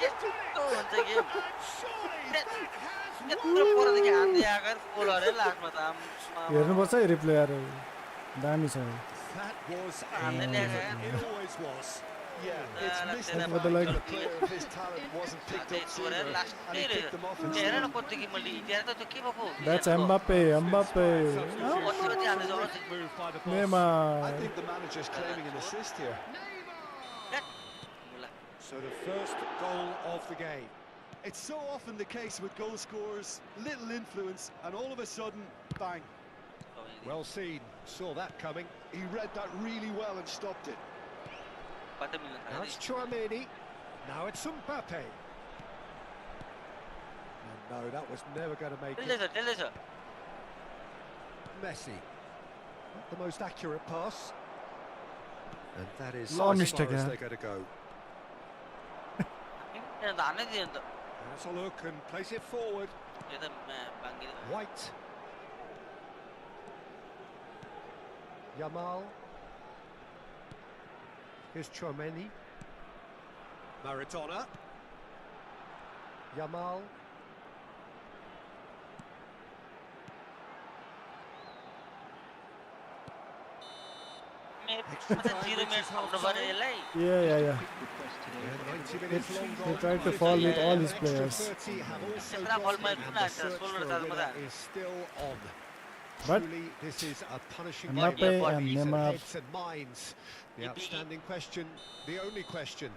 Speaker 6: यस्तो हुन्छ game
Speaker 2: And surely that has
Speaker 6: यत्रो परदेखि हान्दै आएर गोल अरे लास्टमा त
Speaker 1: हेर्नुपर्छ है replay यार दामी छ
Speaker 2: That was
Speaker 6: हान्दै ल्याएको
Speaker 2: it always was.
Speaker 3: Yeah, it's missed the
Speaker 1: But
Speaker 3: fact
Speaker 1: like-
Speaker 3: that a player of his talent wasn't picked up sooner and he picked them off
Speaker 6: हेर न
Speaker 3: instead.
Speaker 6: कतिको मैले त्यहाँ त त्यो के भएको
Speaker 1: द्याट्स एम्बाप्पे एम्बाप्पे
Speaker 6: कति हान्दै छ
Speaker 2: move by the boss.
Speaker 3: I
Speaker 1: Neymar
Speaker 3: think the manager's claiming an assist here.
Speaker 2: So the first goal of the game.
Speaker 3: It's so often the case with goal scorers, little influence, and all of a sudden, bang.
Speaker 2: Well seen, saw that coming.
Speaker 3: He read that really well and stopped it.
Speaker 6: कतै मिल्न
Speaker 2: Now it's
Speaker 6: थाल्यो
Speaker 2: Chouameni. Now it's Mbappe. And no, that was never going to make it.
Speaker 6: त्यसले
Speaker 2: Messi. Not the most accurate pass. And that is
Speaker 1: Long
Speaker 2: as
Speaker 1: mistake,
Speaker 2: far as
Speaker 1: yeah.
Speaker 2: they're going to go.
Speaker 6: त हान्नै दियो नि त
Speaker 2: Let's a look and place it forward.
Speaker 6: यो त बाङ्गिदियो
Speaker 2: White. Yamal. Here's Chouameni. Maradona. Yamal.
Speaker 6: Zero minute थाप्नु पर्यो यसलाई
Speaker 1: या
Speaker 2: And 90 minutes long
Speaker 1: he
Speaker 2: goal.
Speaker 1: tried to fall with all his players
Speaker 2: 30 have also
Speaker 6: Extra ball
Speaker 2: gone,
Speaker 6: ma
Speaker 2: and
Speaker 6: kuna
Speaker 2: the
Speaker 6: hacha,
Speaker 2: search
Speaker 6: solar
Speaker 2: for a
Speaker 6: ta
Speaker 2: winner
Speaker 6: mata.
Speaker 2: is still on.
Speaker 1: But-
Speaker 2: Truly, this is a punishing
Speaker 1: Mbappe
Speaker 2: game.
Speaker 1: and
Speaker 2: Heads
Speaker 1: Neymar.
Speaker 2: heads and minds. The outstanding question, the only question,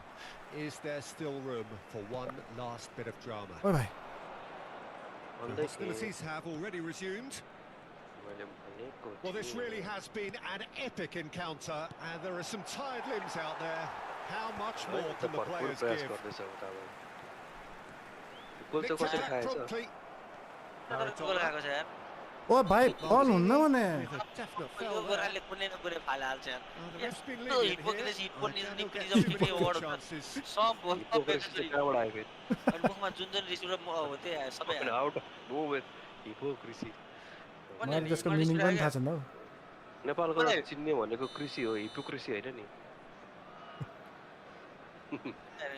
Speaker 2: is there still room for one last bit of drama?
Speaker 1: ओए भाइ
Speaker 2: The hostilities have already resumed. Well, this really has been an epic encounter, and there are some tired limbs out there. How much more can the players give?
Speaker 7: गोल चाहिँ
Speaker 2: Nicked
Speaker 7: कसरी
Speaker 2: it back
Speaker 7: खाएछ
Speaker 2: promptly.
Speaker 6: गोल खाएको छ यार
Speaker 1: ओ भाइ बल हुन्न भने
Speaker 2: With a definite
Speaker 6: yo
Speaker 2: foul there.
Speaker 6: गोराले कुनै न कुनै फाले हाल्छ यार
Speaker 2: The ref's been
Speaker 6: यस्तो
Speaker 2: lenient
Speaker 6: हिपोक्रेसी
Speaker 2: here.
Speaker 6: हिट पनि
Speaker 2: I doubt
Speaker 6: निक्ली
Speaker 2: he'll
Speaker 6: जब
Speaker 2: get too
Speaker 6: फिर्ने
Speaker 2: many
Speaker 6: award
Speaker 2: chances.
Speaker 6: सब गोल
Speaker 7: हिपोक्रेसी चाहिँ कहाँबाट आयो फेरि
Speaker 6: अनि मुखमा जुन जुन रिस उठ्यो हो त्यही आयो सबै आयो
Speaker 7: आउट नो विथ हिपोक्रेसी
Speaker 1: मलाई त्यसको मिनिङ पनि थाहा छैन हौ
Speaker 7: नेपालको चिन्ने भनेको कृषि हो हिपोक्रेसी होइन नि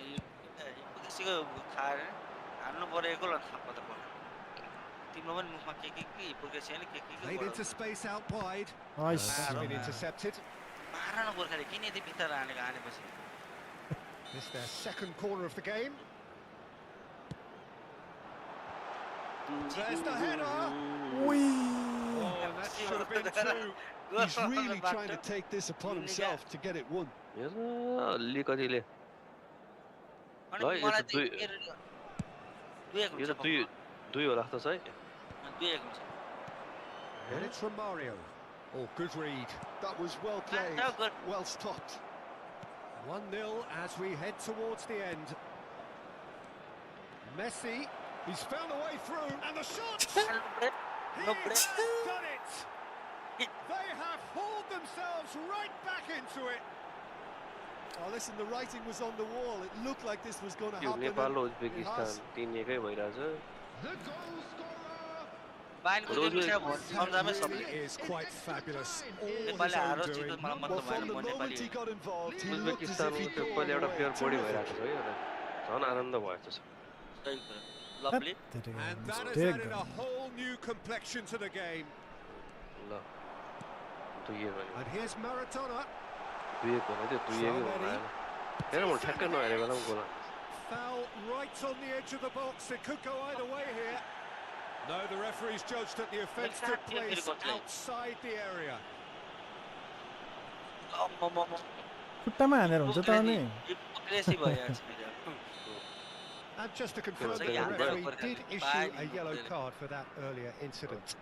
Speaker 6: हिपोक्रेसीको खाएर हान्नु परेको ल थाहा पत्ता पर्यो तिम्रो पनि मुखमा के हिपोक्रेसी होइन के
Speaker 2: Played into space out wide.
Speaker 1: Nice
Speaker 2: Has been intercepted.
Speaker 6: मार न गोर्खाले किन यति भित्र हानेको हानेपछि
Speaker 2: It's their second corner of the game. There's the header.
Speaker 3: Oh, and that should have been two. He's really trying to take this upon himself to get it won.
Speaker 7: अलि कतिले
Speaker 6: अनि
Speaker 7: ल, यो
Speaker 6: मलाई
Speaker 7: त दुई-
Speaker 6: चाहिँ
Speaker 7: यो त दुई दुई होला जस्तो छ है
Speaker 6: दुई हुन्छ
Speaker 2: And it's Romario. Oh, good read.
Speaker 3: That was well played,
Speaker 6: no, good.
Speaker 3: well stopped.
Speaker 2: 1-0 as we head towards the end. Messi, he's found a way through, and the shot! He's
Speaker 6: No break.
Speaker 2: done it! They have hauled themselves right back into it.
Speaker 3: Oh, listen, the writing was on the wall. It looked like this was going to
Speaker 7: यो
Speaker 3: happen.
Speaker 7: Nepal र
Speaker 3: and it
Speaker 7: Uzbekistan
Speaker 3: has.
Speaker 7: तिन एकै भइरहेछ
Speaker 4: The goal scorer,
Speaker 6: बाइनको
Speaker 7: रोज
Speaker 6: game छ सम्झामै
Speaker 2: That
Speaker 6: सम्झ
Speaker 2: really is quite fabulous. All his
Speaker 6: Nepali
Speaker 2: own
Speaker 6: हारो
Speaker 2: doing.
Speaker 6: जित्यो मलाई
Speaker 3: Well,
Speaker 6: मतलब भएन
Speaker 3: from the
Speaker 6: म
Speaker 3: moment he
Speaker 6: Nepali
Speaker 3: got involved, he looked as
Speaker 7: Uzbekistan
Speaker 3: if he'd
Speaker 7: त्यो
Speaker 3: go
Speaker 7: पहिले
Speaker 3: all
Speaker 7: एउटा
Speaker 3: the way.
Speaker 7: प्लेयर बढी भइरहेको
Speaker 3: Terrific.
Speaker 7: छ है झन् आनन्द भएको छ
Speaker 6: सही कुरा lovely
Speaker 2: And that has
Speaker 1: Mistake.
Speaker 2: added a whole new complexion to the game.
Speaker 7: ल दुई भने
Speaker 2: And here's Maradona.
Speaker 7: दुई भने त्यो दुई भन्नु आएन हेर म ठ्याक्कै नहेरे बेला पनि गोला
Speaker 2: Foul right on the edge of the box. It could go either way here. No, the referee's judged that the offence took place outside the area.
Speaker 1: खुट्टामा हानेर हुन्छ त अनि
Speaker 6: अग्रेसिभ भइरहेको छ
Speaker 2: And just to confirm,
Speaker 6: So,
Speaker 2: the
Speaker 6: yeah,
Speaker 2: referee
Speaker 6: they're-
Speaker 2: did issue
Speaker 6: they're-
Speaker 2: a yellow card for that earlier incident.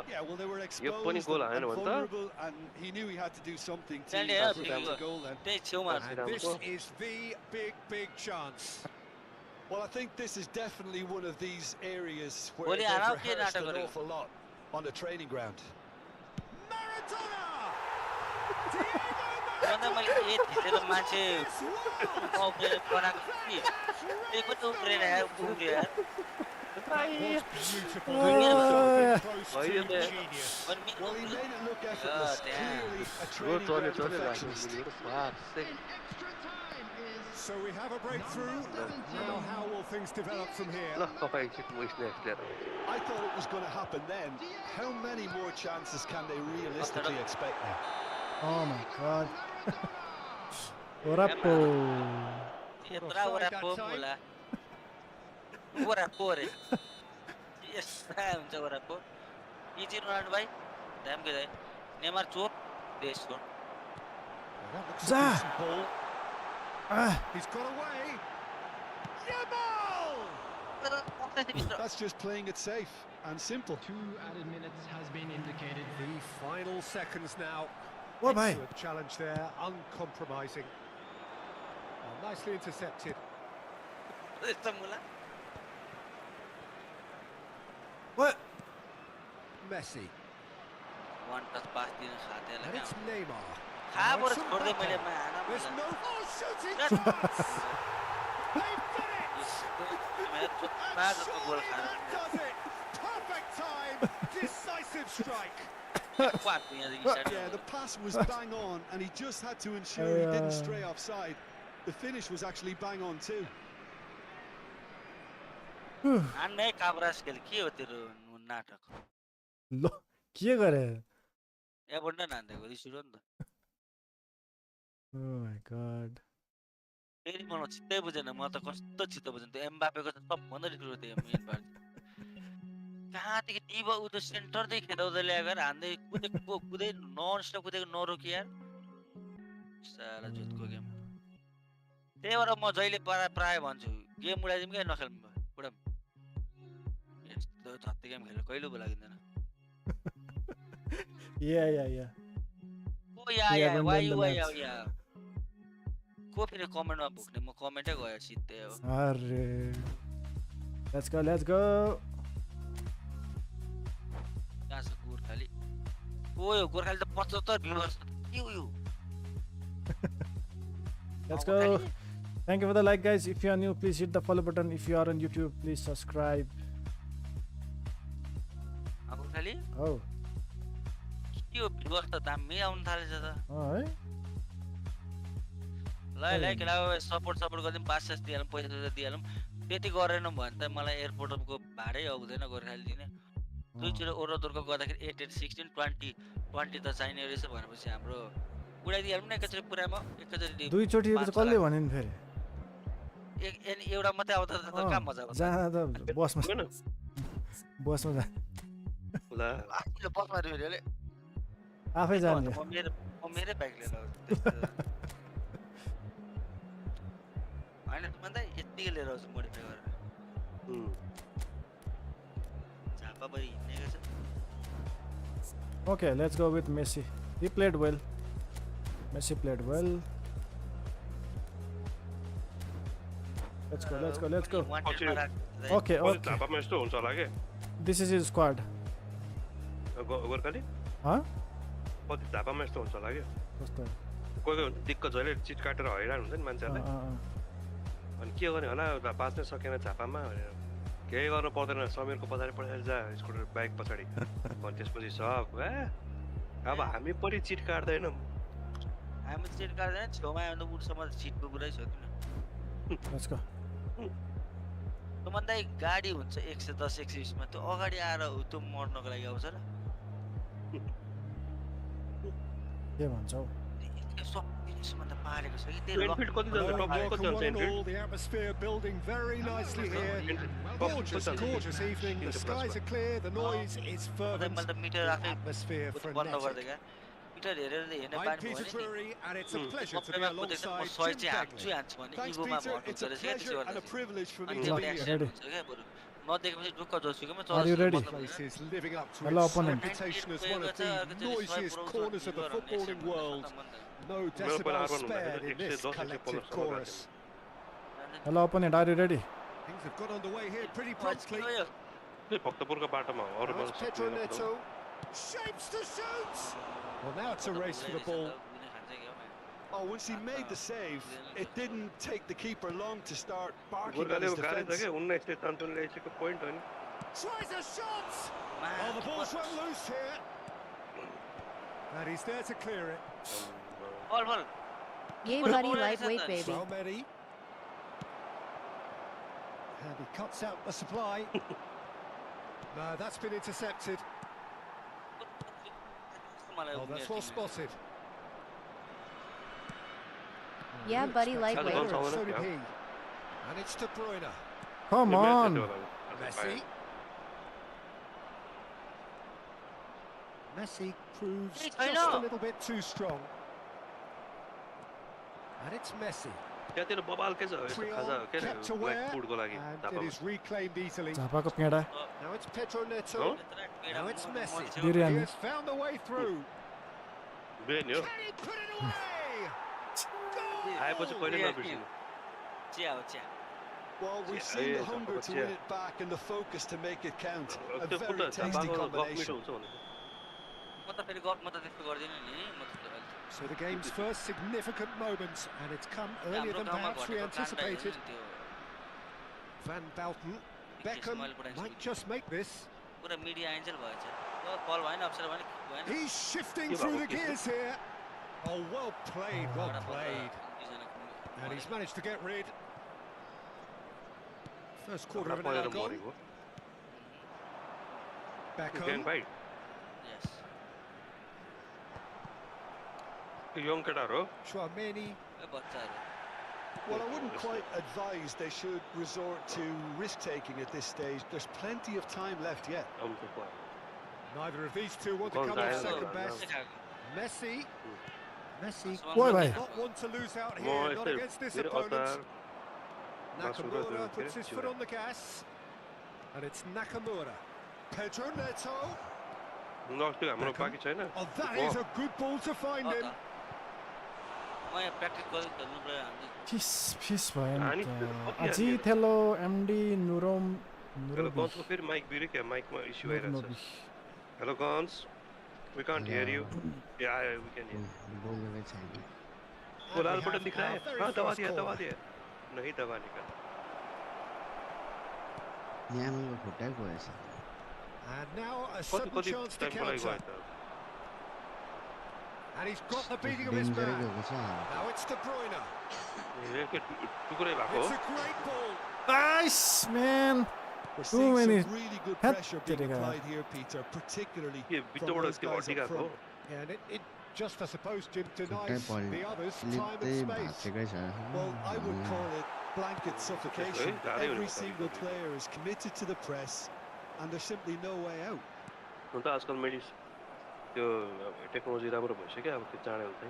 Speaker 3: Yeah, well, they were
Speaker 7: पनि
Speaker 3: exposed
Speaker 7: goal
Speaker 3: and
Speaker 7: हानेन भने त?
Speaker 3: vulnerable, and he knew he had to do something to
Speaker 6: Yeah,
Speaker 3: prevent a goal then.
Speaker 6: त्यही छेउमा
Speaker 2: And this is the big chance.
Speaker 3: Well, I think this is definitely one of these areas where
Speaker 6: Well,
Speaker 3: they've
Speaker 6: yeah, I'll get
Speaker 3: rehearsed
Speaker 6: out of
Speaker 3: an
Speaker 6: it.
Speaker 3: awful lot on the training ground.
Speaker 2: Maradona!
Speaker 6: भन्दा मैले ए थिचेर मान्छे उफ्रेर बनाएको कि त्यही पनि उफ्रेर आयो उफ्रियो यार
Speaker 2: Beautiful.
Speaker 1: Oh,
Speaker 2: Close
Speaker 7: Oh,
Speaker 2: to
Speaker 7: yeah.
Speaker 2: genius.
Speaker 6: अनि
Speaker 3: Well, he made it look effortless.
Speaker 6: damn.
Speaker 3: Clearly a
Speaker 7: road
Speaker 3: training
Speaker 7: चल्यो
Speaker 3: ground
Speaker 7: चल्यो
Speaker 3: perfectionist.
Speaker 4: Extra time is
Speaker 2: So we have a breakthrough. Now how will things develop from here?
Speaker 7: ल तपाईँ एकछिन म snacks लिएर आउँछु
Speaker 3: I thought it was going to happen then. How many more chances can they realistically expect now?
Speaker 1: Oh my god. Orapo.
Speaker 6: यत्रा ओरापो होला ओरापो रे यस्ता हुन्छ ओरापो इजी रोनाल्डो भाइ ड्याम के दाइ नेमार चोक देशको
Speaker 2: That looks a
Speaker 1: Za.
Speaker 2: decent ball.
Speaker 1: Ah,
Speaker 2: He's got away. Yamal!
Speaker 3: That's just playing it safe and simple.
Speaker 4: 2 added minutes has been indicated.
Speaker 2: The final seconds now.
Speaker 1: what bhai?
Speaker 2: Excellent challenge there, uncompromising. Nicely intercepted.
Speaker 6: यस्तो मुला
Speaker 1: What?
Speaker 2: Messi.
Speaker 6: One touch पास दिन खातेला
Speaker 2: And it's Neymar.
Speaker 6: खाबर
Speaker 2: It's
Speaker 6: छोड्दै मैले
Speaker 2: Mbappe.
Speaker 6: माना
Speaker 2: There's no shooting
Speaker 6: Yes.
Speaker 2: chance. They've done it.
Speaker 6: बाजको goal
Speaker 2: And
Speaker 6: खानु
Speaker 2: that does it. Perfect time. Decisive strike.
Speaker 6: क्वाट यहाँ
Speaker 3: Yeah, the pass was bang on, and he just had to ensure he didn't stray offside. The finish was actually bang on too.
Speaker 6: हान्नै काब्रास खेल के हो तेरो नाटक
Speaker 1: ल के गरे?
Speaker 6: एबन्ड नान्देको रिस उठ्यो नि त
Speaker 1: Oh my god.
Speaker 6: फेरि मलाई चित्तै बुझेन म त कस्तो चित्त बुझेन त्यो एम्बापेको त सबभन्दा ठुलो त्यो मेन पार्ट कहाँदेखि टिभ उ त सेन्टरदेखि खेदाउँदै ल्याएर हान्दै कुदेको कुदै नन स्टप कुदेको नरोकी यार साला जुतको गेम त्यही भएर म जहिले प्राय भन्छु गेम उडाइदिउँ क्या नखेल्नु उडाम यस्तो धत्ते गेम खेल्नु कहिले पो लागिँदैन
Speaker 1: Yeah.
Speaker 6: ओ या वाइ को फेरि कमेन्टमा भुक्ने म कमेन्टै गयो सिधै हो
Speaker 1: Arre. Let's go.
Speaker 6: कहाँ छ गोर्खाली ओ यो गोर्खाली त 75 भ्युअर्स के हो यो
Speaker 1: Let's go. Thank you for the like, guys. If you are new, please hit the follow button. If you are on YouTube, please subscribe.
Speaker 6: Gorkhali
Speaker 1: Oh,
Speaker 6: के हो भ्युअर्स त दामी आउन थालेछ त
Speaker 1: oh, है?
Speaker 6: ल सपोर्ट गरिदिउँ 500 दिइहालौँ पैसा दिइहालौँ त्यति गरेन भने त मलाई एयरपोर्टको भाडै आउँदैन गोर्खाली दिने दुईचोटि ओरोदोरको गर्दाखेरि 8 16 20 20 त चाहिने रहेछ भनेपछि हाम्रो उडाइदिइहालौँ न एकचोटि पुरामा एकचोटि
Speaker 1: दुईचोटि कसले भन्यो नि फेरि?
Speaker 6: एउटा मात्रै आउँदा त कहाँ मजा आउँछ
Speaker 1: जहाँ त बसमा जा
Speaker 7: ल
Speaker 6: आफूले बसमा फेरि
Speaker 1: आफै जाने
Speaker 6: म मेरै बाइक लिएर होइन भन्दा यतिकै लिएर आउँछु मोडिफाई गरेर झापाभरि हिँडेको छ
Speaker 1: Okay, let's go with Messi. He played well. Messi played well. Let's go. Okay.
Speaker 7: झापामा यस्तो हुन्छ होला के
Speaker 1: This is his squad.
Speaker 7: Gorkhali
Speaker 1: Huh?
Speaker 7: कति झापामा यस्तो हुन्छ होला के
Speaker 1: कस्तो?
Speaker 7: कोही दिक्क जहिले चिट काटेर हैरान हुन्छ नि मान्छेहरूलाई अनि के गर्ने होला बाँच्न सकेन झापामा भनेर केही गर्नु पर्दैन समीरको पछाडि पछाडि जा स्कुटर बाइक पछाडि अनि त्यसपछि सब अब हामी पनि चिट काट्दैनौँ
Speaker 6: हामी चिट गर्दैन छेउमा आयो भने उठसम्म सिटको कुरै छ किन
Speaker 1: Let's go.
Speaker 6: त्योभन्दा गाडी हुन्छ 110 120 मा त्यो अगाडि आएर त्यो मर्नको लागि आउँछ र
Speaker 1: के भन्छौ
Speaker 6: सबैसम्म पारेको छ कि
Speaker 7: एनफिल्ड कति जान्छ टप कति जान्छ Enfield
Speaker 2: The atmosphere building very nicely here. Gorgeous, gorgeous evening. The skies are clear. The noise is fervent.
Speaker 6: मैले त मिटर राख्दै
Speaker 2: Atmosphere
Speaker 6: बन्द
Speaker 2: frenetic.
Speaker 6: गर्दै क्या मिटर हेरेर हेर्ने
Speaker 2: I'm
Speaker 6: बानी
Speaker 2: Peter
Speaker 6: भयो नि
Speaker 2: Drury, and it's a pleasure to be
Speaker 6: सबैमा कुदेको म
Speaker 2: alongside
Speaker 6: 100
Speaker 2: Jim
Speaker 6: चाहिँ हान्छु
Speaker 2: Bagley.
Speaker 6: हान्छु भने
Speaker 3: Thanks,
Speaker 6: इगोमा
Speaker 3: Peter.
Speaker 6: भर्नु
Speaker 3: It's a
Speaker 6: रहेछ
Speaker 3: pleasure and a
Speaker 6: क्या
Speaker 3: privilege for me
Speaker 6: अनि
Speaker 3: to
Speaker 6: त्यो
Speaker 3: be
Speaker 6: पनि
Speaker 3: here.
Speaker 1: Ready.
Speaker 6: एक्सिडेन्ट हुन्छ क्या बरु नदेखेपछि ढुक्क जोसुको म
Speaker 1: Are you ready?
Speaker 2: The place is living up to
Speaker 1: Hello,
Speaker 2: its
Speaker 1: opponent.
Speaker 2: reputation as one of the noisiest corners of the footballing world. No decibels spared in this collective chorus.
Speaker 1: Hello opponent, are you ready?
Speaker 2: Things have got underway here pretty promptly.
Speaker 7: भक्तपुरको बाटोमा हो अरू
Speaker 2: Now it's Pedro Neto. Shapes to shoot! Well, now it's a race for the ball.
Speaker 3: Oh, once he made the save, it didn't take the keeper long to start barking at
Speaker 7: गोर्खाले
Speaker 3: his
Speaker 7: गाडी छ
Speaker 3: defence.
Speaker 7: के 1953 ल्याइसकेको point हो नि
Speaker 2: Tries a shot! Oh, the ball's run loose here. And he's there to clear it.
Speaker 6: बल बल
Speaker 5: Yay, buddy, lightweight baby.
Speaker 2: Salmeri. And he cuts out the supply. No, that's been intercepted. Oh, that's well spotted.
Speaker 5: Yeah, buddy,
Speaker 2: Spectacular,
Speaker 5: lightweight.
Speaker 2: and so did he. And it's De Bruyne.
Speaker 1: Come on.
Speaker 2: Messi. Messi proves
Speaker 6: Hey,
Speaker 2: just
Speaker 6: I know.
Speaker 2: a little bit too strong. And it's Messi.
Speaker 7: त्यहाँतिर बबाल के छ यस्तो
Speaker 2: Triol
Speaker 7: खाजा के
Speaker 2: kept
Speaker 7: black
Speaker 2: aware,
Speaker 7: फुडको लागि
Speaker 2: and it
Speaker 7: थापामा
Speaker 2: is reclaimed easily.
Speaker 1: झापाको पेडा
Speaker 2: Now it's Pedro Neto.
Speaker 7: Oh.
Speaker 2: Now it's Messi. He
Speaker 1: biryani
Speaker 2: has found a way through.
Speaker 7: Brain हो
Speaker 2: Can he put it away?
Speaker 7: आएपछि
Speaker 2: Goal!
Speaker 7: कहिले नबिर्सिनु
Speaker 6: चिया हो चिया
Speaker 3: Well, we've
Speaker 7: Yeah,
Speaker 3: seen
Speaker 7: yeah,
Speaker 3: the hunger to
Speaker 7: yeah.
Speaker 3: win it back and the focus to make it count. A
Speaker 7: त्यो
Speaker 3: very
Speaker 7: फुट्दा
Speaker 3: tasty
Speaker 7: झापाको गफ मिठो
Speaker 3: combination.
Speaker 7: हुन्छ भने
Speaker 6: म त फेरि गफ म त त्यस्तो गर्दिनँ नि म त
Speaker 2: So the game's first significant moment, and it's come earlier
Speaker 6: हाम्रो
Speaker 2: than
Speaker 6: गाउँमा
Speaker 2: perhaps we
Speaker 6: घटेको
Speaker 2: anticipated.
Speaker 6: त्यो
Speaker 2: Van Belten, Beckham might just make this.
Speaker 6: पुरा मिडिया एन्जल भएछ ओ बल भएन अप्सन भएन
Speaker 2: He's shifting
Speaker 7: Give
Speaker 2: through
Speaker 7: up,
Speaker 2: the
Speaker 7: give
Speaker 2: gears here. Oh, well played, well played. And he's managed to get rid. First quarter of an hour gone.
Speaker 7: मरेको
Speaker 2: Beckham.
Speaker 7: भाइ
Speaker 6: yes
Speaker 7: त्यो young केटाहरू हो
Speaker 2: Chouameni.
Speaker 6: ए बच्चाहरू
Speaker 3: Well, I wouldn't quite advise they should resort to risk-taking at this stage. There's plenty of time left yet.
Speaker 2: Neither of these two want to come off second best. Messi. Messi.
Speaker 1: Why, bhai?
Speaker 2: Not one to lose out here, not against this opponent. Nakamura puts his foot on the gas. And it's Nakamura. Pedro Neto.
Speaker 7: हाम्रो बाँकी छैन
Speaker 2: Oh, that is a good ball to find him.
Speaker 6: म यहाँ practice गर्दै खेल्नु पऱ्यो हामी
Speaker 1: फिस फिस भयो
Speaker 7: अनि
Speaker 1: नि
Speaker 7: त्यो
Speaker 1: त
Speaker 7: कति
Speaker 1: अझै
Speaker 7: हाल्यो?
Speaker 1: थेलो एमडी नुरोम
Speaker 7: हेलो गन्सको फेरि माइक बिर्यो क्या माइकमा इस्यु आइरहेको छ hello guys we can't hear you yeah we can hear वो लाल बटन दिख रहा है हाँ दबा दिया नहीं दबा निकल
Speaker 2: And now a
Speaker 7: कति
Speaker 2: sudden
Speaker 7: कति
Speaker 2: chance to
Speaker 7: टाइमको लागि
Speaker 2: counter.
Speaker 7: गयो त
Speaker 2: And he's got the beating of his man. Now it's De Bruyne.
Speaker 7: टुक्रै भएको
Speaker 2: It's
Speaker 7: हो
Speaker 2: a great ball.
Speaker 1: Nice man.
Speaker 3: We're
Speaker 1: Too
Speaker 3: seeing
Speaker 1: many
Speaker 3: some really good
Speaker 1: head
Speaker 3: pressure being
Speaker 1: getting
Speaker 3: applied here, Peter, particularly
Speaker 7: के
Speaker 3: from
Speaker 7: बिचबाट
Speaker 3: those
Speaker 7: त्यो
Speaker 3: guys
Speaker 7: हड्डी
Speaker 3: up
Speaker 7: गएको
Speaker 3: front.
Speaker 2: And it just, I suppose, Jim, denies the others time and space.
Speaker 3: Well, I would call it blanket suffocation.
Speaker 7: Okay,
Speaker 3: Every single player is committed to the press, and there's simply no way out.
Speaker 7: हुन त आजकल मेडिस त्यो technology राम्रो भइसक्यो अब त्यो चाँडै हुन्छ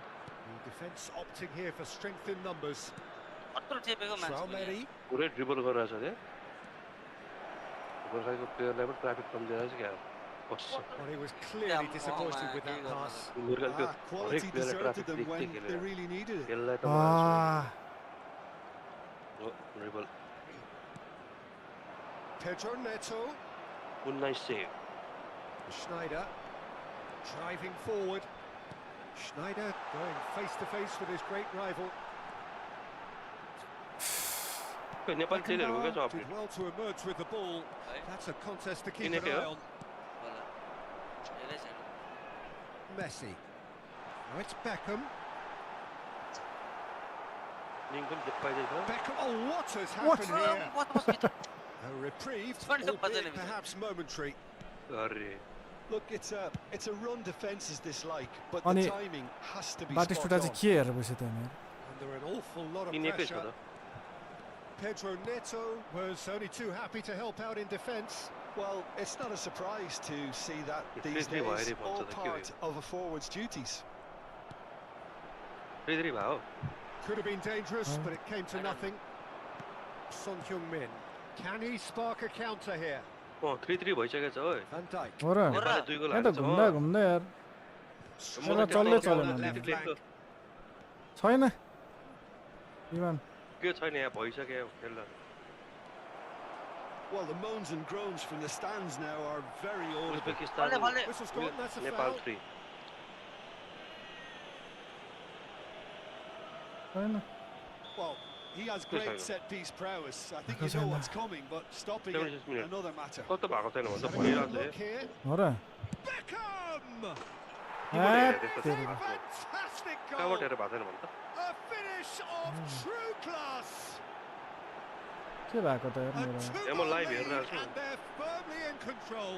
Speaker 2: The defence opting here for strength in numbers.
Speaker 6: अत्रो चेपेको मान्छे
Speaker 2: Salmeri.
Speaker 7: पुरै ड्रिबल गरिरहेछ त्यहाँ गोर्खाको प्लेयरलाई पनि ट्राफिक कम दिइरहेछ क्या
Speaker 2: Well, he was clearly disappointed with that pass.
Speaker 7: गोर्खाले त्यो
Speaker 3: Quality
Speaker 7: हरेक प्लेयरलाई
Speaker 3: deserted
Speaker 7: ट्राफिक
Speaker 3: them when
Speaker 7: दिक्दै
Speaker 3: they
Speaker 7: खेलेर
Speaker 3: really needed it.
Speaker 7: यसलाई त dribble
Speaker 2: Pedro Neto.
Speaker 7: 19 save
Speaker 2: Schneider driving forward. Schneider going face to face with his great rival.
Speaker 7: Nepali प्लेयरहरुको क्या छ
Speaker 2: Beckenbauer
Speaker 7: update
Speaker 2: did well to emerge with the ball. That's a contest to keep an
Speaker 7: India.
Speaker 2: eye on. Messi. Now it's Beckham.
Speaker 7: Link पनि पाइदैछ
Speaker 2: Beckham. Oh, what has happened here? A reprieve, albeit perhaps momentary.
Speaker 7: अरे
Speaker 3: Look, it's a run defense is dislike, but
Speaker 1: Ani
Speaker 3: the timing has to be
Speaker 1: बाटिस्टुटा
Speaker 3: spot
Speaker 1: चाहिँ
Speaker 3: on.
Speaker 1: के हेरेर बस्यो त यार
Speaker 2: Under an awful lot of
Speaker 7: यिनीकै छ
Speaker 2: pressure.
Speaker 7: त
Speaker 2: Pedro Neto was only too happy to help out in defence.
Speaker 3: Well, it's not a surprise to see that
Speaker 7: It's
Speaker 3: these
Speaker 7: basically why
Speaker 3: days,
Speaker 7: they want
Speaker 3: all
Speaker 7: to kill
Speaker 3: part of a forward's duties.
Speaker 7: फेरि भयो
Speaker 2: Could have been dangerous,
Speaker 1: Oh.
Speaker 2: but it came to nothing. Son Heung-min. Can he spark a counter here?
Speaker 7: 3-3 भइसकेको छ ओइ
Speaker 2: Van Dijk.
Speaker 1: हो र
Speaker 7: नेपालले 2 गोल
Speaker 1: यहाँ त
Speaker 7: हालेछ
Speaker 1: घुम्दा घुम्दा यार
Speaker 2: Strong
Speaker 1: चल्दै
Speaker 2: control
Speaker 1: चलेन
Speaker 2: on that
Speaker 1: नि।
Speaker 2: left flank.
Speaker 1: छैन इमान
Speaker 7: के छैन यहाँ भइसक्यो खेल्दा
Speaker 3: Well, the moans and groans from the stands now are very audible.
Speaker 7: Uzbekistan
Speaker 2: Whistle's gone, that's a
Speaker 7: Nepal
Speaker 2: foul.
Speaker 7: 3
Speaker 1: छैन
Speaker 3: Well, he has great set-piece prowess. I think you know what's coming, but stopping it,
Speaker 7: 76 minutes.
Speaker 3: another matter.
Speaker 7: कस्तो भएको छैन भन्दा
Speaker 2: Having a
Speaker 7: भइरहेको
Speaker 2: good look
Speaker 7: छ
Speaker 2: here.
Speaker 1: हो र
Speaker 2: Beckham! Fantastic
Speaker 7: कहाँबाट
Speaker 2: goal!
Speaker 7: हेरेर भएको छैन भन्दा
Speaker 2: A finish of true class!
Speaker 1: के भएको त यार
Speaker 2: A
Speaker 1: मेरो
Speaker 7: Yeah, I'm
Speaker 2: two-goal
Speaker 7: live here,
Speaker 2: lead
Speaker 7: that's it.
Speaker 2: and they're firmly in control.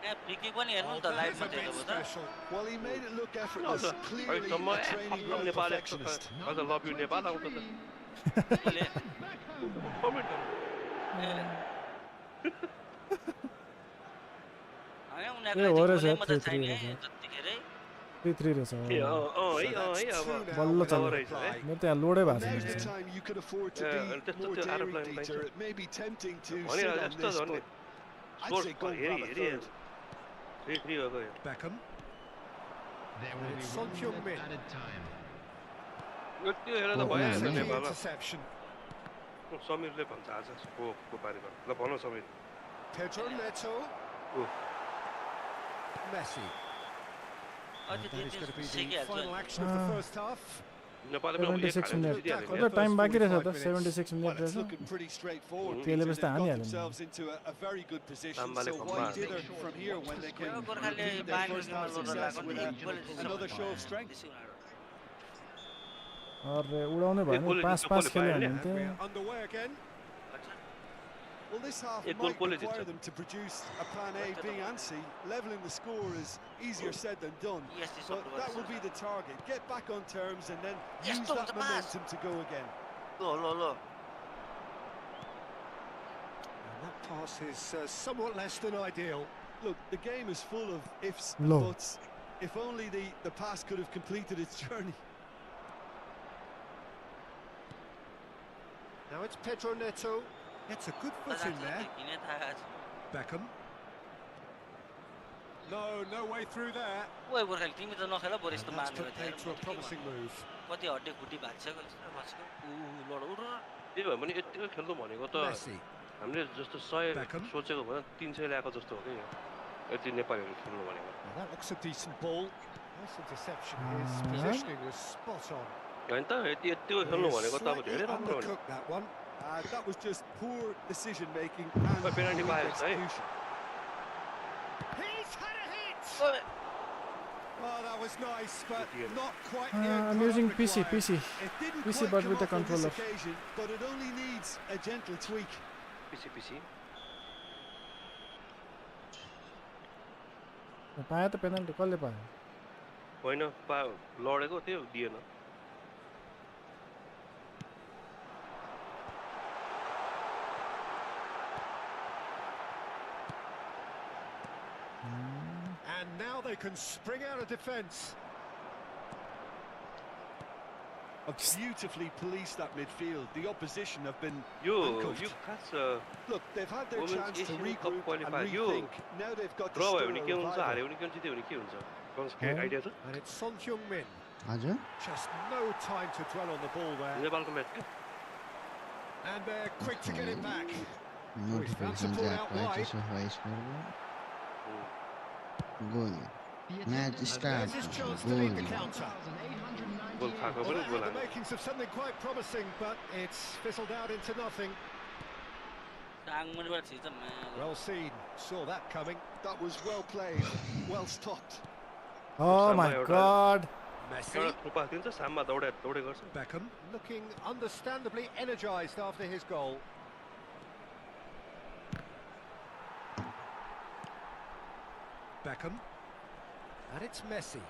Speaker 6: यहाँ फ्री किक पनि हेर्नु नि
Speaker 2: Oh,
Speaker 6: त
Speaker 2: that
Speaker 6: लाइभ
Speaker 2: is a
Speaker 6: मा
Speaker 2: bit
Speaker 6: हेर्नु त
Speaker 2: special.
Speaker 3: Well, he made it look effortless. Clearly
Speaker 7: अहिलेसम्म
Speaker 3: a training ground
Speaker 7: Nepal
Speaker 3: perfectionist.
Speaker 7: अझ लभ यु नेपाल आउँछ त
Speaker 6: कसले? होइन, उनीहरूलाई
Speaker 1: ए, हो
Speaker 6: चाहिँ
Speaker 1: रहेछ,
Speaker 6: गोलै मात्रै
Speaker 1: 3-3
Speaker 6: चाहिने
Speaker 1: रहेछ।
Speaker 6: जतिखेरै
Speaker 1: 3-3 रहेछ
Speaker 7: ए
Speaker 1: हो।
Speaker 7: है
Speaker 2: So that's
Speaker 7: है अब
Speaker 2: two now
Speaker 1: बल्ल
Speaker 2: with
Speaker 1: चल्यो।
Speaker 2: no reply.
Speaker 1: मेरो त यहाँ लोडै भएको
Speaker 3: Now's the
Speaker 1: छैन
Speaker 3: time you could afford to
Speaker 7: Yeah,
Speaker 3: be
Speaker 7: and just
Speaker 3: more
Speaker 7: to add a
Speaker 3: daring,
Speaker 7: line, thanks,
Speaker 3: Dieter.
Speaker 7: sir.
Speaker 3: It may be tempting to
Speaker 7: भने
Speaker 3: sit on
Speaker 7: यस्तो
Speaker 3: this,
Speaker 7: झन् नि
Speaker 3: but I'd say go
Speaker 7: sports हेरि
Speaker 3: grab a
Speaker 7: हेरि
Speaker 3: third.
Speaker 7: 3-3 भएको यो
Speaker 2: Beckham.
Speaker 4: There will be
Speaker 2: Son
Speaker 4: 1
Speaker 2: Heung-min.
Speaker 4: minute added time.
Speaker 7: त्यो हेरेर त
Speaker 8: Oh,
Speaker 7: भइहाल्छ
Speaker 8: yeah,
Speaker 2: Key
Speaker 7: नेपालमा
Speaker 2: interception.
Speaker 7: समीरले भन्छ आज को बारेमा ल भन Sameer
Speaker 2: Pedro Neto.
Speaker 7: Oh.
Speaker 2: Messi.
Speaker 6: अझै
Speaker 2: That is going to be the
Speaker 6: सिकिहाल्छ
Speaker 2: final action of the first half.
Speaker 7: नेपालले पनि एक
Speaker 1: 76
Speaker 7: हालेर
Speaker 1: मिनट
Speaker 7: जितिहाल्यो
Speaker 1: अझ टाइम बाँकी रहेछ त
Speaker 2: 45
Speaker 1: 76
Speaker 3: Well,
Speaker 1: मिनट
Speaker 3: it's
Speaker 1: रहेछ
Speaker 3: looking pretty straightforward.
Speaker 7: Mhm.
Speaker 3: Peter.
Speaker 1: त्यसले
Speaker 3: They've
Speaker 1: जस्तो
Speaker 3: got
Speaker 1: हानिहाल्यो नि।
Speaker 3: themselves into a very good position.
Speaker 7: Ambale
Speaker 3: So
Speaker 7: Khamba.
Speaker 3: why dither from here when they can
Speaker 6: गोर्खाले
Speaker 3: repeat their
Speaker 6: बाहिर
Speaker 3: first half
Speaker 6: लोडर
Speaker 3: success
Speaker 6: लाग्यो
Speaker 3: with
Speaker 6: नि, एक गोल
Speaker 3: another show of strength?
Speaker 1: अरे उडाउनै भएन
Speaker 7: गोलले
Speaker 1: 5-5
Speaker 7: जित्नु
Speaker 1: खेल्यो
Speaker 7: पर्यो
Speaker 1: भने
Speaker 2: And
Speaker 1: थियो
Speaker 2: we're underway again.
Speaker 3: Well, this half
Speaker 7: एक गोल
Speaker 3: might
Speaker 7: कसले
Speaker 3: require
Speaker 7: जित्छ?
Speaker 3: them to produce a plan A, B and C. Leveling the score is easier said than done.
Speaker 6: Yes,
Speaker 3: But that will be the target. Get back on terms and then
Speaker 6: Yes,
Speaker 3: use
Speaker 6: stop
Speaker 3: that
Speaker 6: the pass.
Speaker 3: momentum to go again.
Speaker 6: ल
Speaker 2: And that pass is somewhat less than ideal.
Speaker 3: Look, the game is full of ifs
Speaker 1: Low.
Speaker 3: and buts. If only the pass could have completed its journey.
Speaker 2: Now it's Pedro Neto. Gets a good foot in there.
Speaker 6: किने थाहा छ
Speaker 2: Beckham. No way through there.
Speaker 6: ओए गोर्खाली तिमी त नखेल बरु यस्तो
Speaker 2: And that's
Speaker 6: मार्ने
Speaker 2: put paid to a promising move.
Speaker 6: कति हड्डी खुट्टी भाँचिसक्यो जस्तो भाँचिसक्यो लड उठ
Speaker 7: त्यही भए पनि यतिको खेल्नु भनेको त
Speaker 2: Messi.
Speaker 7: हामीले जस्तो 100
Speaker 2: Beckham.
Speaker 7: सोचेको भन्दा 300 ल्याएको जस्तो हो कि यो यति नेपालीहरू खेल्नु भनेको
Speaker 2: Now that looks a decent ball. Nice interception. His
Speaker 1: Yeah.
Speaker 2: positioning was spot on.
Speaker 7: होइन त यतिको खेल्नु भनेको त अब
Speaker 2: Slightly
Speaker 7: धेरै राम्रो हो नि
Speaker 2: undercooked that one.
Speaker 3: That was just poor decision making and
Speaker 7: But penalty
Speaker 3: weak
Speaker 7: bias, eh?
Speaker 3: execution.
Speaker 2: He's had a hit.
Speaker 6: ओए
Speaker 2: Oh, that was nice, but
Speaker 7: Good.
Speaker 2: not quite the end
Speaker 1: I'm
Speaker 2: product
Speaker 1: using PC
Speaker 2: required.
Speaker 3: It didn't
Speaker 1: PC,
Speaker 3: quite
Speaker 1: but
Speaker 3: come
Speaker 1: with the
Speaker 3: off on this
Speaker 1: controller.
Speaker 3: occasion, but it only needs a gentle tweak.
Speaker 7: पिसी
Speaker 1: पायो त penalty कसले पायो
Speaker 7: होइन लडेको थियो दिएन
Speaker 2: And now they can spring out of defence.
Speaker 3: Beautifully policed that midfield. The opposition have been
Speaker 7: yo
Speaker 3: handcuffed.
Speaker 7: खास
Speaker 3: Look, they've had their
Speaker 7: Women's
Speaker 3: chance to
Speaker 7: Asian Cup
Speaker 3: regroup and
Speaker 7: qualifier. Yo.
Speaker 3: rethink. Now they've got to
Speaker 7: ड्र भयो
Speaker 3: stir
Speaker 7: भने
Speaker 3: a
Speaker 7: के हुन्छ
Speaker 3: revival.
Speaker 7: हार्यो भने के हुन्छ जित्यो भने के हुन्छ कन्स आइडिया छ
Speaker 2: And it's Son Heung-min.
Speaker 8: हजुर
Speaker 2: Just no time to dwell on the ball there.
Speaker 7: नेपालको म्याच के
Speaker 2: And they're quick to get it back.
Speaker 8: Notification चाहिँ आएको है त्यसो भए स्कोरको गोल Match
Speaker 2: And
Speaker 8: start.
Speaker 2: there's his chance to lead the
Speaker 8: Goal.
Speaker 2: counter.
Speaker 7: Goal खाएको
Speaker 2: Well,
Speaker 7: पनि
Speaker 2: that
Speaker 7: goal
Speaker 2: had the
Speaker 7: हान्यो
Speaker 2: makings of something quite promising, but it's fizzled out into nothing.
Speaker 6: साङमुनिबाट छिर्छ म्या
Speaker 2: Well seen, saw that coming.
Speaker 3: That was well played, well stopped.
Speaker 1: Oh my god.
Speaker 2: Messi,
Speaker 7: एउटा थुपा दिन्छ साममा दौडे गर्छ
Speaker 2: Beckham, looking understandably energised after his goal. Beckham, and it's Messi.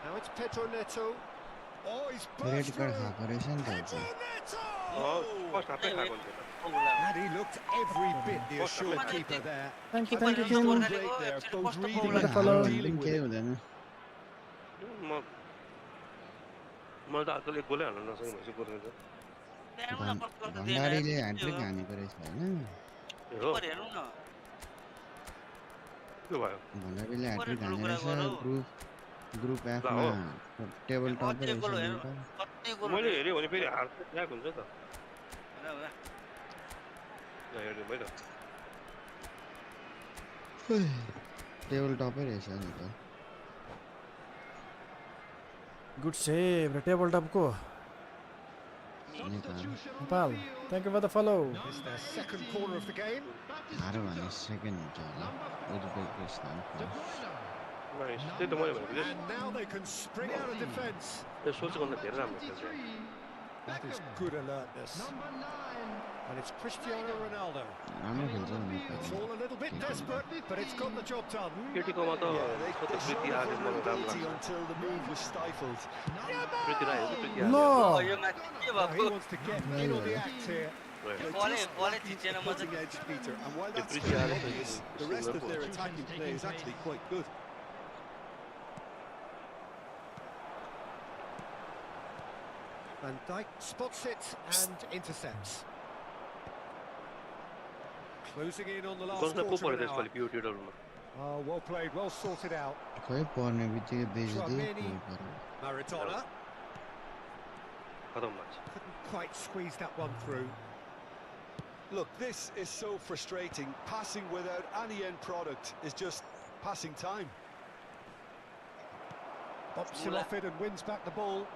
Speaker 2: Now it's Pedro Neto. Oh, he's
Speaker 8: Red
Speaker 2: burst through.
Speaker 8: card खाएको रहेछ नि त
Speaker 2: Pedro Neto!
Speaker 7: First हाफै खाएको हुन्छ त
Speaker 2: And he looked every bit the assured keeper there.
Speaker 1: Thank you,
Speaker 2: I think
Speaker 1: Tim.
Speaker 2: he's done great there, both reading
Speaker 1: Follow.
Speaker 2: and
Speaker 1: Follow.
Speaker 2: dealing with
Speaker 8: केही
Speaker 2: it.
Speaker 8: हुँदैन
Speaker 7: मैले त अर्कोले गोलै हाल्न नसकेँ भनेपछि गोल हुन्छ
Speaker 8: भण्डारीले ह्याट्रिक हानेको रहेछ होइन
Speaker 7: हो
Speaker 6: हेर्नु न
Speaker 7: के भयो
Speaker 8: भण्डारीले ह्याट्रिक हानेको रहेछ ग्रुप एफमा टेबल टपै रहेछ
Speaker 6: कति गोल
Speaker 7: मैले हेऱ्यो भने फेरि हार ल्याक हुन्छ त हेर्नु मैले
Speaker 8: टेबल टपै रहेछ नि त
Speaker 1: Good save. The table top ko. Nepal. Thank you for the follow.
Speaker 2: It's their second corner of the game.
Speaker 8: हारो भने सेकेन्ड हुन्छ होला उज्बेकिस्तान
Speaker 7: नाइस त्यही त मैले भनेको
Speaker 2: And now they can spring out of defence.
Speaker 7: त्यो सोचभन्दा धेरै राम्रो खेल्छ
Speaker 2: That is good alertness. And it's Cristiano Ronaldo.
Speaker 8: राम्रो खेल्छ नि
Speaker 2: It's all a little bit desperate, but it's got the job done.
Speaker 7: केटीकोमा त
Speaker 3: Yeah, they
Speaker 7: कस्तो
Speaker 3: showed
Speaker 7: प्रीति आयो मलाई राम्रो
Speaker 3: vulnerability
Speaker 7: लाग्छ
Speaker 3: until the move was stifled.
Speaker 7: प्रीति रायो प्रीति
Speaker 1: No.
Speaker 6: यो म्याच के
Speaker 2: Now he
Speaker 6: भयो
Speaker 2: wants to get in on the act here.
Speaker 6: बलै थिचेन म
Speaker 3: Cutting edge, Peter, and while that's
Speaker 7: It's
Speaker 3: very
Speaker 7: pretty
Speaker 3: obvious, the rest of their attacking play is actually quite good.
Speaker 2: Van Dijk spots it and intercepts. Closing in on the last
Speaker 7: कसलाई को
Speaker 2: quarter
Speaker 7: पऱ्यो
Speaker 2: of an hour.
Speaker 7: त्यसपालि पिओटी डबलमा
Speaker 2: Oh, well played, well sorted out.
Speaker 8: खोइ पर्ने बित्तिकै बेच्दियो
Speaker 2: Tchouameni.
Speaker 8: कोही पर्यो
Speaker 2: Maradona
Speaker 7: खतम match
Speaker 2: couldn't quite squeeze that one through.
Speaker 3: Look, this is so frustrating. Passing without any end product is just passing time.
Speaker 2: Bops him off it and wins back the ball.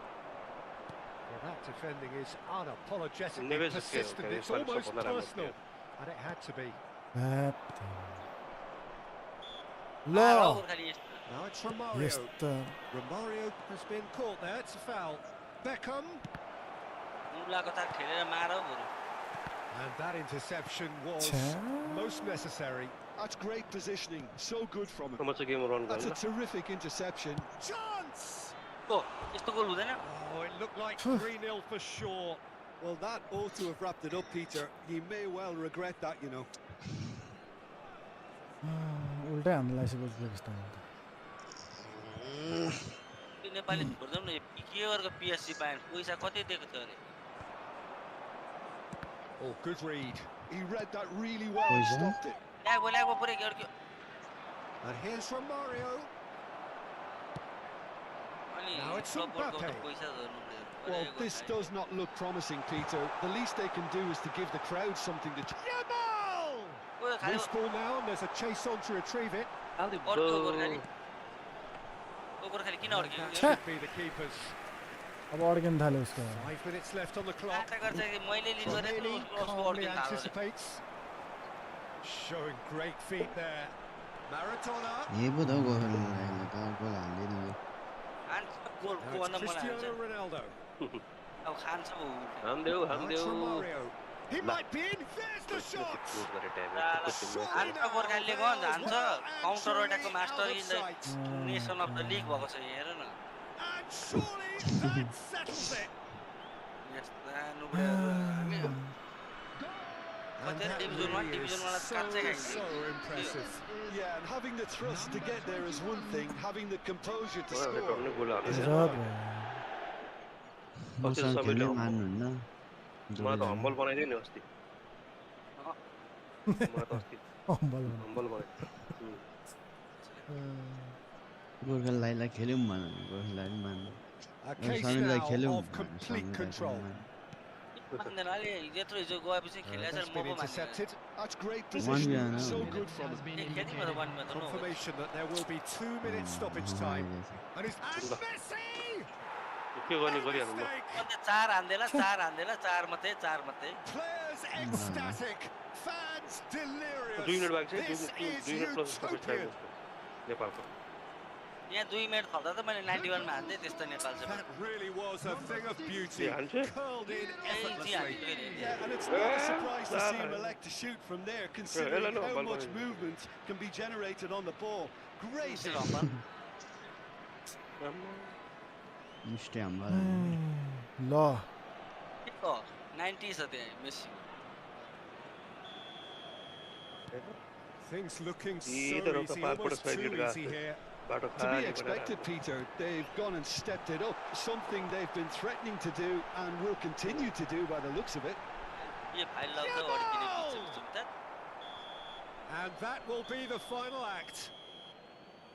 Speaker 2: Well, that defending is unapologetically
Speaker 7: Never is a skill,
Speaker 2: persistent.
Speaker 7: okay,
Speaker 2: It's
Speaker 7: it's
Speaker 2: almost
Speaker 7: not a
Speaker 2: personal, and it had to be.
Speaker 1: Law.
Speaker 2: Now it's Romario.
Speaker 1: Yes.
Speaker 2: Romario has been caught there. It's a foul. Beckham.
Speaker 6: मुलाको त ठेलेर मार बरु
Speaker 2: And that interception was most necessary.
Speaker 3: That's great positioning. So good from him.
Speaker 7: म चाहिँ game run
Speaker 3: That's a
Speaker 7: गर्नु
Speaker 3: terrific interception.
Speaker 2: Chance!
Speaker 6: ओ यस्तो गोल हुँदैन
Speaker 2: Oh, it looked like 3-0 for sure.
Speaker 3: Well, that ought to have wrapped it up, Peter. He may well regret that, you know.
Speaker 1: उल्टै हान्नु लागिसक्यो Uzbekistan
Speaker 6: यो नेपाली छोड्छौँ न के गरेको पिएससी पाएन पैसा कति दिएको थियो अरे
Speaker 2: Oh, good read.
Speaker 3: He read that really well and stopped it.
Speaker 6: ल्यागो पुरै गर्क्यो
Speaker 2: And here's Romario.
Speaker 6: अनि
Speaker 2: Now it's
Speaker 6: क्लबको त
Speaker 2: Mbappe.
Speaker 6: पैसा धर्नु
Speaker 3: Well, this does not look promising, Peter. The least they can do is to give the crowd something to...
Speaker 2: Yamal!
Speaker 6: गयो खायो
Speaker 2: Loose ball now, and there's a chase on to retrieve it.
Speaker 6: अर्को गोर्खाली ओ गोर्खाली किन अड्क्यो
Speaker 2: Should be the keepers.
Speaker 1: अब अड्किन थाल्यो उसको
Speaker 2: 5 minutes left on the clock.
Speaker 6: आशा गर्छ कि मैले लिड गरेँ
Speaker 2: Konami
Speaker 6: उसको
Speaker 2: calmly
Speaker 6: अड्किन थाल्यो
Speaker 2: anticipates. Showing great feet there. Maradona.
Speaker 8: यही पो त हौ गोल अहिले त गोल हालिदियो
Speaker 6: हान्छ गोल
Speaker 2: Now
Speaker 6: को
Speaker 2: it's
Speaker 6: भन्दा मलाई
Speaker 2: Cristiano
Speaker 6: हान्छ
Speaker 2: Ronaldo.
Speaker 6: अब खान्छ ऊ
Speaker 7: हान्देऊ
Speaker 2: Now it's
Speaker 7: हान्देऊ
Speaker 2: Romario. He might be in. There's the shot.
Speaker 7: Close गरे टाइम
Speaker 6: हान्छ गोर्खालीले गन्छ हान्छ काउन्टर अट्याकको master in the nation of the league भएको छ हेर न
Speaker 2: And surely that settles it.
Speaker 6: यस्ता नुब्रे
Speaker 2: And that
Speaker 6: Division one,
Speaker 2: really
Speaker 6: Division
Speaker 2: is
Speaker 6: one
Speaker 2: so,
Speaker 6: catch again.
Speaker 2: so impressive.
Speaker 3: Yeah, and having the thrust to get there is one thing. Having the composure to score.
Speaker 7: गर्ने गोल हाल्नु
Speaker 1: गजब
Speaker 8: मसँग खेल्नै मान्नुहुन्न
Speaker 7: मलाई त humble बनाइदियो नि अस्ति मलाई त अस्ति
Speaker 1: अम्बल
Speaker 7: हम्बल बनाइदियो
Speaker 8: गोर्खालीलाई खेल्यौँ भन्नु गोर्खालीलाई पनि मान्नु
Speaker 2: A case
Speaker 8: समीरलाई
Speaker 2: now
Speaker 8: खेल्यौँ
Speaker 2: of complete control.
Speaker 6: मान्दैन अलि यत्रो हिजो गएपछि खेलेछ
Speaker 2: That's
Speaker 6: म
Speaker 2: been
Speaker 6: पो मान्दिनँ
Speaker 2: intercepted. That's great
Speaker 8: One
Speaker 2: positioning.
Speaker 8: behind,
Speaker 2: So
Speaker 8: huh?
Speaker 2: good from him.
Speaker 6: ए खेल्ने म त वान मा त no
Speaker 2: Confirmation that there will be 2 minutes stoppage time. And Messi!
Speaker 7: के गर्ने गरिहाल्नु ल
Speaker 2: Mistake!
Speaker 6: अन्त चार हान्देला चार मात्रै
Speaker 2: Players ecstatic. Fans
Speaker 7: 2
Speaker 2: delirious.
Speaker 7: Minute बाँकी छ
Speaker 2: This
Speaker 7: 2
Speaker 2: is
Speaker 7: minute plus stoppage time
Speaker 2: utopian.
Speaker 7: नेपालको
Speaker 6: यहाँ 2 मिनेट खल्दा त मैले 91 मा हान्थे त्यस्तो नेपाल चाहिँ
Speaker 2: That really was a thing of beauty.
Speaker 7: Yeah, Andrew.
Speaker 2: Curled in effortlessly.
Speaker 3: Yeah, and it's not a surprise to see him elect to shoot from there, considering how much movement can be generated on the ball. Great.
Speaker 8: मिस्टे हाम्रो
Speaker 1: ल
Speaker 6: 90 छ त्यहाँ Messi
Speaker 2: Things looking so
Speaker 7: Either of the
Speaker 2: easy,
Speaker 7: five put
Speaker 2: almost
Speaker 7: aside
Speaker 2: too
Speaker 7: your
Speaker 2: easy here.
Speaker 7: बाटो
Speaker 3: To be expected, Peter. They've gone and stepped it up, something they've been threatening to do and will continue to do by the looks of it.
Speaker 6: यो भाइ लग्दा अड्किने बिच त
Speaker 2: And that will be the final act.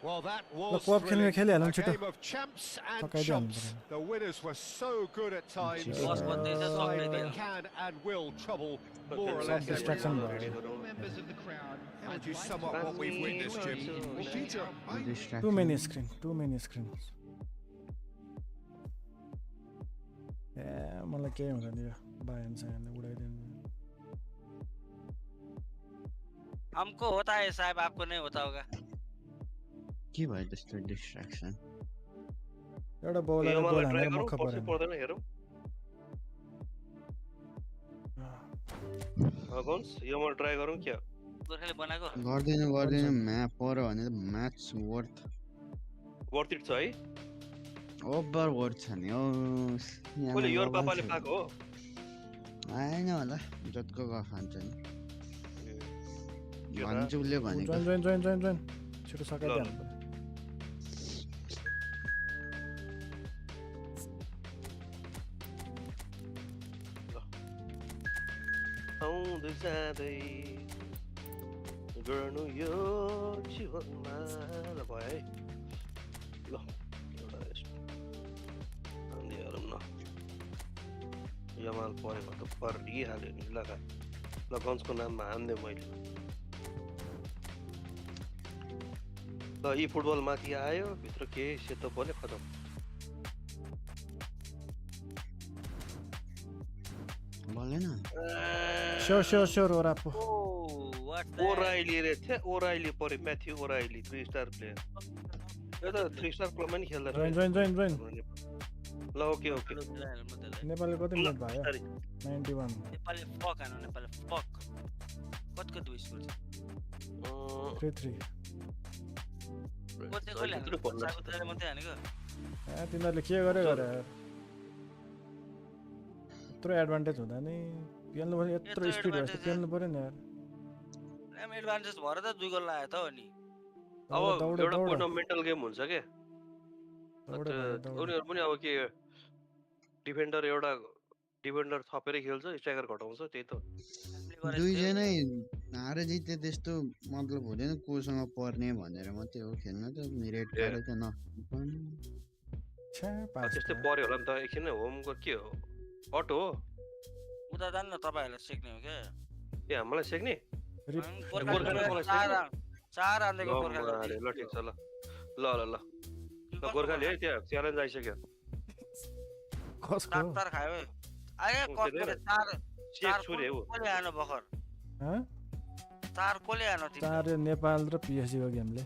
Speaker 2: Well, that was
Speaker 1: Club खेल्ने खेलिहालौँ
Speaker 2: a
Speaker 1: छिटो
Speaker 2: game of champs and
Speaker 1: पकाइदिहाल्नु
Speaker 2: chumps.
Speaker 1: पर्यो।
Speaker 2: The winners were so good at times.
Speaker 6: Lost what they just
Speaker 2: Side
Speaker 6: already
Speaker 2: that
Speaker 6: did.
Speaker 2: can and will trouble more or
Speaker 1: Some
Speaker 2: less
Speaker 1: distraction
Speaker 2: everyone.
Speaker 1: भयो
Speaker 4: Members of the crowd.
Speaker 2: And you sum up what we've witnessed, Jim.
Speaker 3: Well, Peter,
Speaker 1: too many screens ए मलाई केही हुँदैन यो बायनसँगले उडाइदिनु
Speaker 6: हमको होता है साहब आपको नहीं होता होगा
Speaker 8: के भयो त्यस्तो डिस्ट्र्याक्सन
Speaker 1: एउटा बलर गोल हानेर मक्ख परेन
Speaker 7: पर्दैन हेरौँ अगन्स यो म ट्राई गरौँ के
Speaker 6: गोर्खाले बनाएको
Speaker 8: गर्दैन म्याप पऱ्यो भने त म्याच
Speaker 7: वर्थ इट छ है
Speaker 8: ओभर वर्थ छ नि ओ
Speaker 7: मैले योर पापाले पाएको हो
Speaker 8: आएन होला जतको खान्छ नि भन्छ उसले भनेको
Speaker 1: जोइन छिटो सकाइदिहाल्नु पर्यो
Speaker 7: आउँदै जाँदै गर्नु यो जीवनमा ल भयो है ल एउटा हेरौँ न यमाल परेको त परिहाल्यो नि ल गन्जको नाममा हान्दे मैले ल यी फुटबल माथि आयो भित्र के सेतो पर्यो खतम
Speaker 8: बोलेन
Speaker 1: स्योर ओरापो
Speaker 7: ओराइली रे थे ओराइली पर्यो म्याथ्यु ओराइली 3 स्टार प्लेयर यो त 3 स्टार क्लबमा नि खेल्दा
Speaker 1: जोइन
Speaker 7: ल ओके
Speaker 1: नेपालले कति मिनेट भयो 91
Speaker 6: नेपालले फक हान्नु नेपालले फक कतिको दुई स्कोर छ
Speaker 1: 3-3
Speaker 6: कोचे कोले हान्नु साकुत्राले मात्रै हानेको
Speaker 1: ए तिनीहरूले के गरे यत्रो एडभान्टेज हुँदा नि पेल्नु पर्यो यत्रो स्पिड भएछ पेल्नु पर्यो नि यार
Speaker 6: एम एडभान्टेज भएर त 2 गोल लाग्यो त हो नि
Speaker 7: अब एउटा पोइन्ट अफ मेन्टल गेम हुन्छ के उनीहरु पनि अब के डिफेन्डर थपेरै खेल्छ स्ट्राइकर घटाउँछ त्यही त
Speaker 8: दुईजनै हारे जिते त्यस्तो मतलब हुँदैन कोसँग पर्ने भनेर मात्रै हो खेल्न त रेड कार्ड त न
Speaker 7: त्यस्तै पर्यो होला नि त एकछिन होमको के हो अटो हो
Speaker 6: उता जान्न तपाईहरुले सिक्ने हो के
Speaker 7: ए हामीलाई सिक्ने
Speaker 6: चार हान्देको गोर्खाले
Speaker 7: ल ठिक छ ल गोर्खाले है त्यहाँ च्यालेन्ज आइसक्यो
Speaker 1: कसको
Speaker 6: तार खायो आए कसले चार
Speaker 7: छुरे हो
Speaker 6: कोले हानो बखर चार कोले हानो तिमी
Speaker 1: चार नेपाल र पिएसजी को गेमले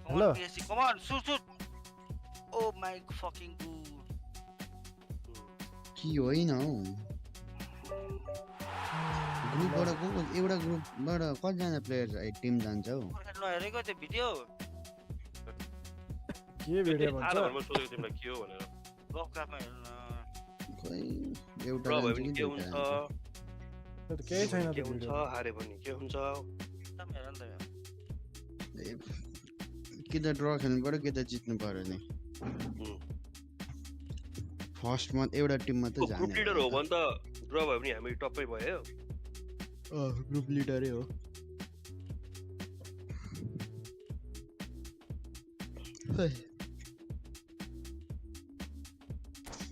Speaker 1: hello
Speaker 6: PSG come on shoot oh my fucking good
Speaker 8: के होइन हौ ग्रुपबाट एउटा ग्रुपबाट कतिजना प्लेयर टिम जान्छ हौ
Speaker 6: नहेरेको त्यो भिडियो
Speaker 1: के भिडियो भन्छ
Speaker 7: म सोचेको तिमीलाई के हो भनेर
Speaker 6: लकअपमा हेर्न
Speaker 8: खै एउटा
Speaker 7: र भयो भने के हुन्छ
Speaker 1: केही छैन
Speaker 7: के हुन्छ हारे भने के हुन्छ
Speaker 6: एकदम हेर नि त
Speaker 8: कि त ड्र खेल्नु पर्यो कि त जित्नु पर्यो नि फर्स्टमा एउटा टिममा त जाने
Speaker 7: ग्रुप लिडर हो भने त ड्र भयो भने हामी टपै भयो
Speaker 8: ग्रुप लिडरै हो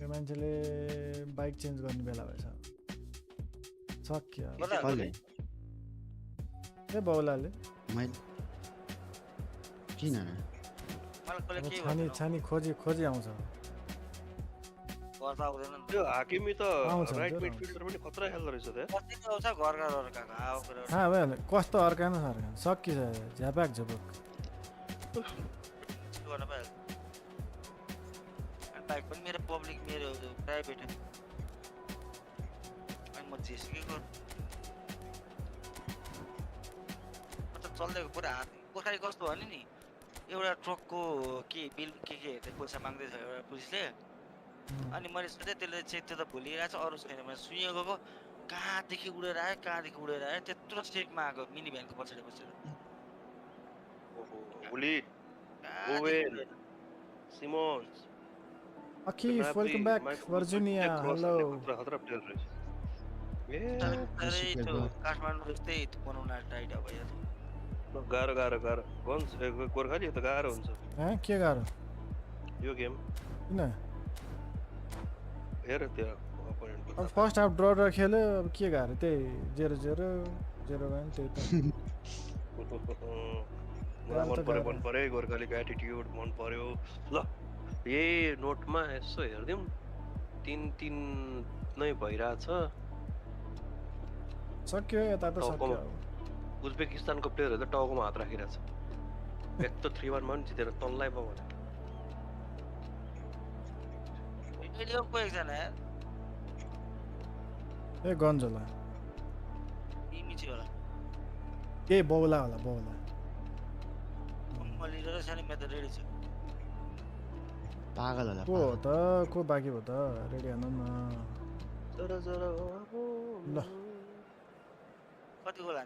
Speaker 1: त्यो मान्छेले बाइक चेन्ज गर्ने बेला भएछ सक्यो
Speaker 8: कसले
Speaker 1: ए बौलाले
Speaker 8: मैले किन
Speaker 6: मलाई
Speaker 1: छानी खोजी आउँछ
Speaker 6: गर्दा आउँदैन
Speaker 7: त्यो हाकिमी त
Speaker 1: आउँछ,
Speaker 7: राइट
Speaker 1: त्यो
Speaker 7: मिडफिल्डर पनि खतरा खेल्दो रहेछ त
Speaker 6: कति आउँछ घरका आओ गरेर
Speaker 1: हा भइहाल्यो कस्तो अर्कान सकिन्छ झ्यापाक झुपुक
Speaker 6: गर्न पाइहाल्छ बाइक पनि मेरो पब्लिक मेरो प्राइभेट अनि म जेसुकै गर्नु चल्दैको पुरा हात गोर्खाली कस्तो भने नि एउटा ट्रकको के बिल के हेर्दै पैसा माग्दैछ एउटा पुलिसले अनि मैले सोधेँ त्यसले चाहिँ त्यो त भुलिरहेको छ अरू छैन मैले सुनेको कहाँदेखि उडेर आयो त्यत्रो सेकमा आएको मिनी भ्यानको पछाडि बसेर
Speaker 7: bullet Owen Simons
Speaker 1: Akif, welcome back, Virginia. Hello.
Speaker 7: खतरा प्लेयर रहेछ
Speaker 6: काठमाडौँ जस्तै बनाउन टाइट अब
Speaker 7: गाह्रो गन्स गोर्खाली त गाह्रो हुन्छ
Speaker 1: के गाह्रो
Speaker 7: यो गेम
Speaker 1: किन
Speaker 7: हेर त्यो अपोनेन्ट
Speaker 1: अब फर्स्ट हाफ ड्र खेल्यो अब के गाह्रो त्यही 0-0 भयो त्यही त
Speaker 7: मन पर्यो गोर्खालीको एटिट्युड मन पर्यो ल यही नोटमा यसो हेर्दिउँ 3-3 नै भइरहेछ
Speaker 1: सक्यो यता त सक्यो
Speaker 7: उज्बेकिस्तानको प्लेयरहरू त टाउकोमा हात राखिरहेछ एक त 3-1 मा पनि जितेर तल्लाई पो भने
Speaker 1: ए गन्ज होला ए बौला होला
Speaker 8: पागल होला
Speaker 1: को बाँकी भयो त रेडी हान्नु न ल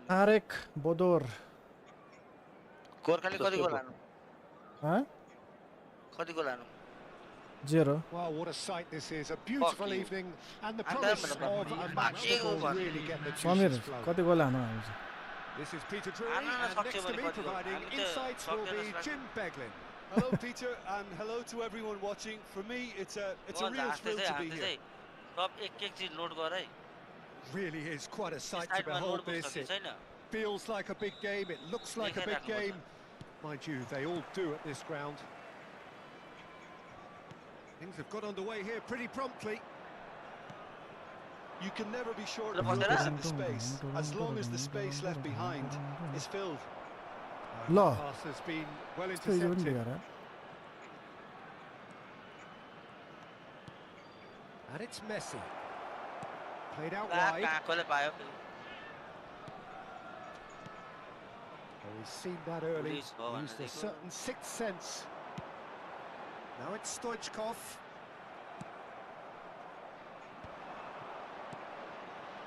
Speaker 1: तारेक बोदोर
Speaker 6: गोर्खाली कति गोल हान्नु कति गोल हान्नु
Speaker 1: 0
Speaker 2: Wow, what a sight this is. A beautiful evening and the promise of a match that will really get the
Speaker 1: Sameer
Speaker 2: juices flowing.
Speaker 1: कति गोल हान्नु हामी
Speaker 2: This is Peter Drury, and next to me providing insights will be Jim Beglin.
Speaker 3: Hello, Peter, and hello to everyone watching. For me, it's a real thrill to be here.
Speaker 6: सब एक चीज note गर है
Speaker 2: Really is quite a sight to behold this. It feels like a big game, it looks like a big game. Mind you, they all do at this ground. Things have got underway here pretty promptly.
Speaker 3: You can never be sure of who is in the space, as long as the space left behind is filled.
Speaker 1: ल
Speaker 2: Pass has been well intercepted. And it's Messi. Played out wide. Oh, he's seen that early. Used a certain sixth sense. Now it's Stoichkov.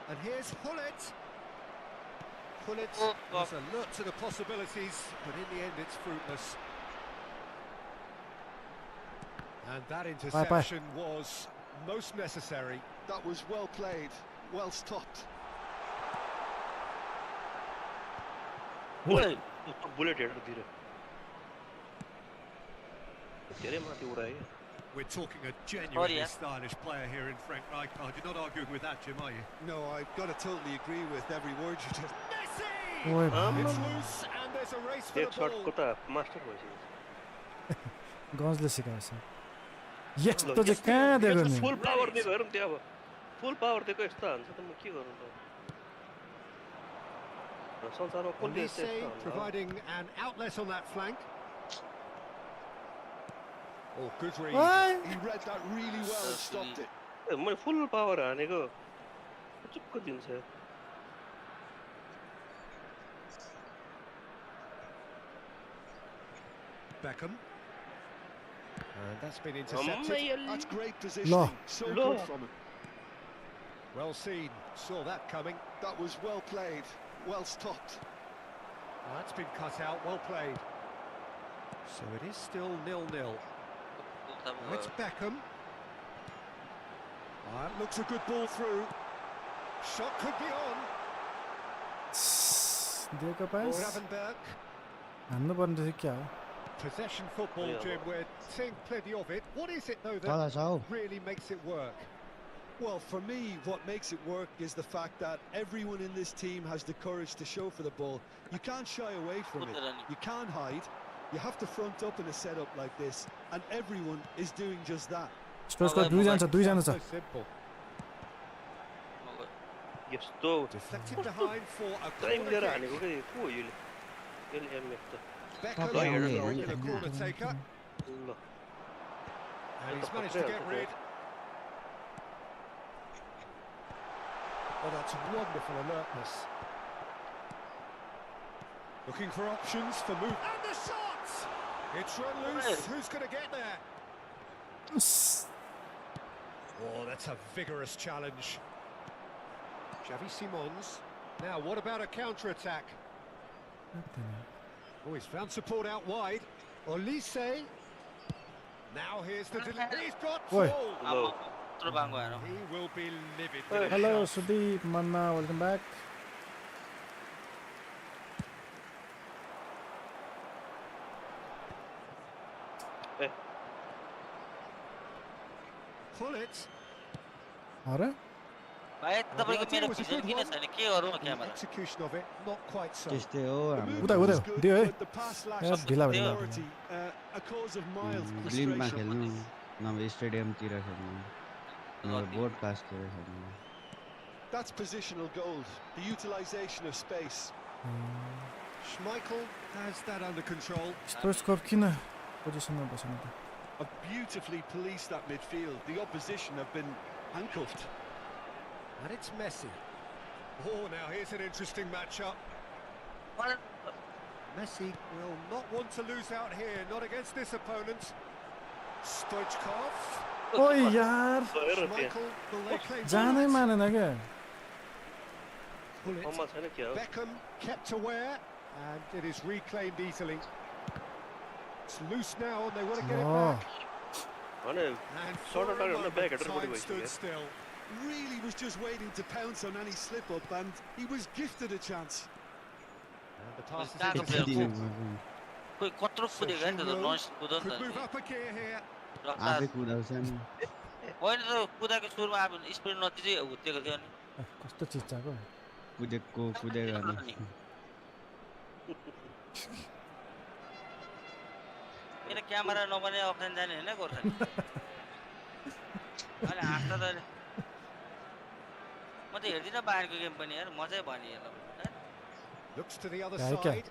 Speaker 2: And here's Hullet. Hullet was alert to the possibilities, but in the end it's fruitless. And that interception was most necessary.
Speaker 3: That was well played, well stopped.
Speaker 7: Bullet हेर्नुतिर धेरै माथि उडाए
Speaker 2: We're talking a genuinely stylish player here in Frank Rijkaard. You're not arguing with that, Jim, are you?
Speaker 3: No, I've got to totally agree with every word you just...
Speaker 2: Messi!
Speaker 1: Oi,
Speaker 2: It's loose and there's a race for
Speaker 7: एक
Speaker 2: the
Speaker 7: सर्टको
Speaker 2: ball.
Speaker 7: त master भइसक्यो
Speaker 1: गन्जले सिकाएछ यस्तो चाहिँ कहाँ दिएको नि
Speaker 7: full power दिएको हेरौँ त्यो अब फुल पावर दिएको यस्तो हान्छ त म के गर्नु त संसारमा कसले यस्तो
Speaker 2: Olise
Speaker 7: हान्छ
Speaker 2: providing an outlet on that flank. Oh, good read.
Speaker 3: He read that really well and stopped it.
Speaker 7: मैले फुल पावर हानेको चुक्क दिन्छ
Speaker 2: Beckham. And that's been intercepted.
Speaker 3: That's great positioning. So good from him.
Speaker 2: Well seen. Saw that coming.
Speaker 3: That was well played, well stopped.
Speaker 2: Well, that's been cut out. Well played. So it is still 0-0. Now it's Beckham. Looks a good ball through. Shot could be on.
Speaker 1: दिएको पास
Speaker 2: Gravenberch.
Speaker 1: हान्नु पर्ने चाहिँ क्या हो
Speaker 2: Possession football, Jim, we're seeing plenty of it. What is it, though,
Speaker 8: Chala
Speaker 2: that
Speaker 8: chao.
Speaker 2: really makes it work?
Speaker 3: Well, for me, what makes it work is the fact that everyone in this team has the courage to show for the ball. You can't shy away from it. You can't hide. You have to front up in a setup like this, and everyone is doing just that.
Speaker 1: स्पेसको दुईजना छ
Speaker 2: So simple.
Speaker 7: यस्तो
Speaker 2: Deflected behind for a
Speaker 7: time
Speaker 2: corner
Speaker 7: लिएर
Speaker 2: kick.
Speaker 7: हानेको के को हो यसले यसले एमएफ त
Speaker 2: Beckham,
Speaker 8: Okay,
Speaker 2: the
Speaker 8: okay.
Speaker 2: regular corner taker,
Speaker 7: ल
Speaker 2: and he's managed to get rid. Oh, that's wonderful alertness. Looking for options for move. And the shot! It's run loose. Who's going to get there? Oh, that's a vigorous challenge. Xavi Simons. Now, what about a counter-attack? Oh, he's found support out wide. Olise. Now here's the delivery. He's got
Speaker 1: Oi.
Speaker 2: full. He will be livid. with his
Speaker 1: Hello,
Speaker 2: shot.
Speaker 1: Sudeep, Manna, welcome back.
Speaker 2: Pull it.
Speaker 1: Alright.
Speaker 6: भाइ तपाईको मेरो
Speaker 2: was a
Speaker 6: vision
Speaker 2: good
Speaker 6: किन
Speaker 2: one.
Speaker 6: छैन के गरौँ
Speaker 2: The
Speaker 6: camera
Speaker 2: execution of it, not quite so.
Speaker 8: त्यस्तै हो
Speaker 3: The
Speaker 8: हाम्रो
Speaker 3: movement
Speaker 1: Uda,
Speaker 3: was
Speaker 1: uda,
Speaker 3: good,
Speaker 1: dio, eh?
Speaker 3: but the pass lacks
Speaker 1: Yeah, ढिला भयो, ढिला
Speaker 3: authority, a cause of mild
Speaker 8: ब्लिममा
Speaker 3: frustration.
Speaker 8: खेल्नु नभए स्टेडियमतिर खेल्नु नभए बोर्डकास्टतिर खेल्नु
Speaker 3: That's positional gold, the utilisation of space.
Speaker 2: Schmeichel has that under control.
Speaker 1: स्पेसको किन पोजिसनमा बसेन त?
Speaker 3: Have beautifully policed that midfield. The opposition have been handcuffed.
Speaker 2: And it's Messi. Oh, now here's an interesting matchup. Messi will not want to lose out here, not against this opponent. Stoichkov.
Speaker 1: ओइ यार
Speaker 2: Schmeichel, will they claim
Speaker 1: जानै
Speaker 2: penalty?
Speaker 1: मानेन क्या?
Speaker 2: Pull it.
Speaker 7: Mama छैन के हो
Speaker 2: Beckham kept aware, and it is reclaimed easily. It's loose now, and they want to get it
Speaker 1: Oh.
Speaker 2: back.
Speaker 7: भने
Speaker 2: And
Speaker 7: Sort
Speaker 2: for
Speaker 7: of
Speaker 2: a
Speaker 7: like on the
Speaker 2: moment,
Speaker 7: back, I don't know what
Speaker 2: time
Speaker 7: it was,
Speaker 2: stood
Speaker 7: yeah.
Speaker 2: still.
Speaker 3: Really was just waiting to pounce on any slip-up, and he was gifted a chance.
Speaker 2: And the pass is
Speaker 6: Back
Speaker 2: into
Speaker 6: up
Speaker 8: Yati
Speaker 6: there.
Speaker 2: support.
Speaker 8: दिनु
Speaker 6: कोही कत्रो कुदेको नि त नस कुदो नि
Speaker 2: Could move
Speaker 6: त
Speaker 2: up a gear here.
Speaker 8: आफै कुदाउँछ नि
Speaker 6: होइन त कुदाको सुरुमा अब स्पिड नतिजै हुत्तेको थियो नि
Speaker 1: कस्तो चिच्चाको
Speaker 8: कुदेको कुदै गर्ने
Speaker 6: मेरो क्यामेरा नबने अप्सन जाने होइन गोर्खा अहिले हाँस्छ त अहिले म त हेर्दिनँ बाहिरको गेम पनि यार मजै भयो नि हेर्न
Speaker 2: Looks to the other
Speaker 1: Yeah, okay.
Speaker 2: side.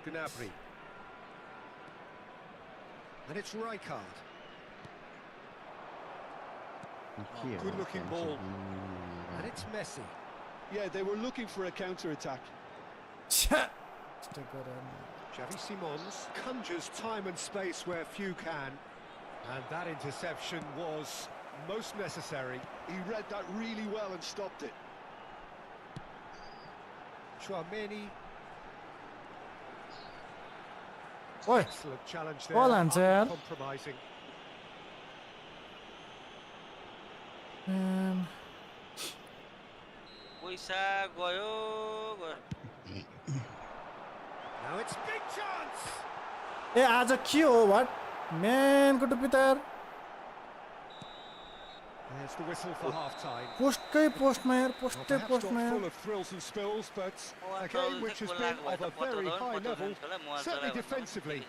Speaker 2: Gnabry. And it's Rijkaard. Good-looking ball. And it's Messi.
Speaker 3: Yeah, they were looking for a counter-attack.
Speaker 2: Xavi Simons conjures time and space where few can. And that interception was most necessary.
Speaker 3: He read that really well and stopped it.
Speaker 2: Chouameni.
Speaker 1: Oi.
Speaker 2: Excellent challenge there.
Speaker 1: Well answered.
Speaker 2: Uncompromising.
Speaker 6: पैसा गयो
Speaker 2: Now it's big chance.
Speaker 1: ए आज के हो what म्यानको टुप्पी तयार
Speaker 2: There's the whistle for half-time.
Speaker 1: पोस्टकै पोस्टमा यार
Speaker 2: Well,
Speaker 1: पोस्टै
Speaker 2: perhaps not
Speaker 1: पोस्टमा यार
Speaker 2: full of thrills and spills, but a game which has been of a very high level, certainly defensively,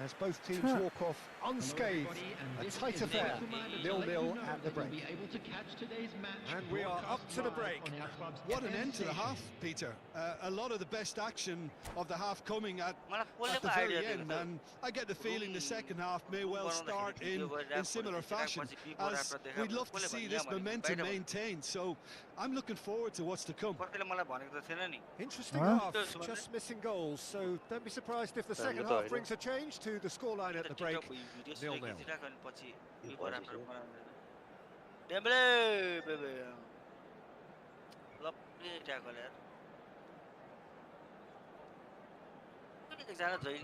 Speaker 2: as both teams walk off unscathed. A tight affair, 0-0 at the break. And we are up to the break.
Speaker 3: What an end to the half, Peter. A lot of the best action of the half coming at the very end, and I get the feeling the second half may well start in similar fashion, as we'd love to see this momentum maintained, so I'm looking forward to what's to come.
Speaker 6: कसैले मलाई भनेको त थिएन नि
Speaker 2: Interesting
Speaker 1: Huh?
Speaker 2: half, just missing goals, so don't be surprised if the second half brings a change to the scoreline at the break. 0-0.
Speaker 6: पछि Dembele बेबे लप्पी tackle यार एकजना जै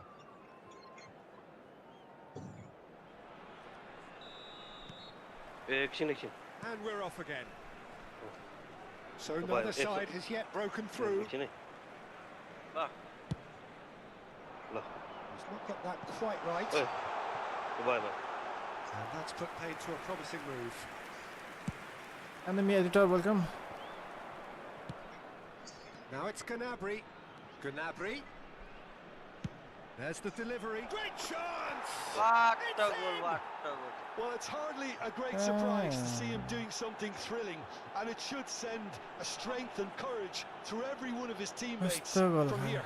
Speaker 7: एकछिन
Speaker 2: And we're off again. So neither side has yet broken through.
Speaker 7: एकछिन है ल
Speaker 2: He's Not got that quite right.
Speaker 7: Hey. Bye.
Speaker 2: And that's put paid to a promising move.
Speaker 1: Enemy editor, welcome.
Speaker 2: Now it's Gnabry. Gnabry. There's the delivery. Great chance!
Speaker 6: What
Speaker 2: It's
Speaker 6: a
Speaker 2: in!
Speaker 6: goal, what a goal.
Speaker 3: Well, it's hardly a great surprise to see him doing something thrilling, and it should send a strength and courage through every one of his teammates from here.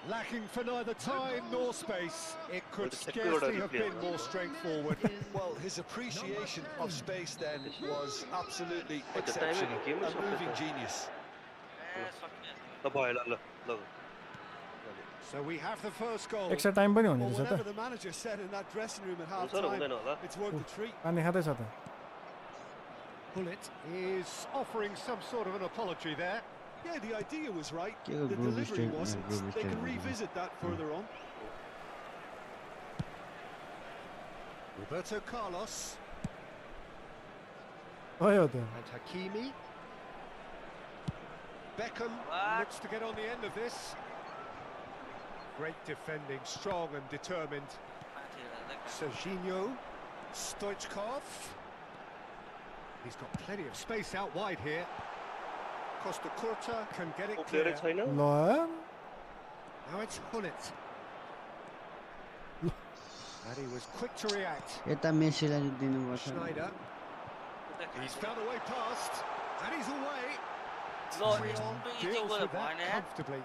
Speaker 2: Lacking for neither time nor space. It could scarcely have been more straightforward.
Speaker 3: Well, his appreciation of space then was absolutely exceptional. A moving genius.
Speaker 2: So we have the first goal.
Speaker 1: Extra time पनि हुने
Speaker 3: Well,
Speaker 1: रहेछ
Speaker 3: whatever
Speaker 1: त.
Speaker 3: the manager said in that dressing room at half time, it's worth the treat.
Speaker 1: पानी खाँदैछ त.
Speaker 2: Pullet is offering some sort of an apology there.
Speaker 3: Yeah, the idea was right.
Speaker 8: Yeah,
Speaker 3: The
Speaker 8: Groove
Speaker 3: delivery
Speaker 8: Street,
Speaker 3: wasn't.
Speaker 8: Groove
Speaker 3: They can
Speaker 8: Street.
Speaker 3: revisit that further on.
Speaker 2: Roberto Carlos
Speaker 1: भयो त.
Speaker 2: and Hakimi. Beckham
Speaker 6: What?
Speaker 2: looks to get on the end of this. Great defending, strong and determined. Serginho, Stoichkov. He's got plenty of space out wide here. Costa Curta can get it clear.
Speaker 1: ल.
Speaker 2: Now it's Pullet. And he was quick to react.
Speaker 8: यता मेसीलाई दिनुपर्छ.
Speaker 2: Schneider. He's found a way past. And he's away.
Speaker 6: No,
Speaker 2: Leon
Speaker 6: it's
Speaker 2: deals
Speaker 6: too
Speaker 2: with that
Speaker 6: easy.
Speaker 2: comfortably.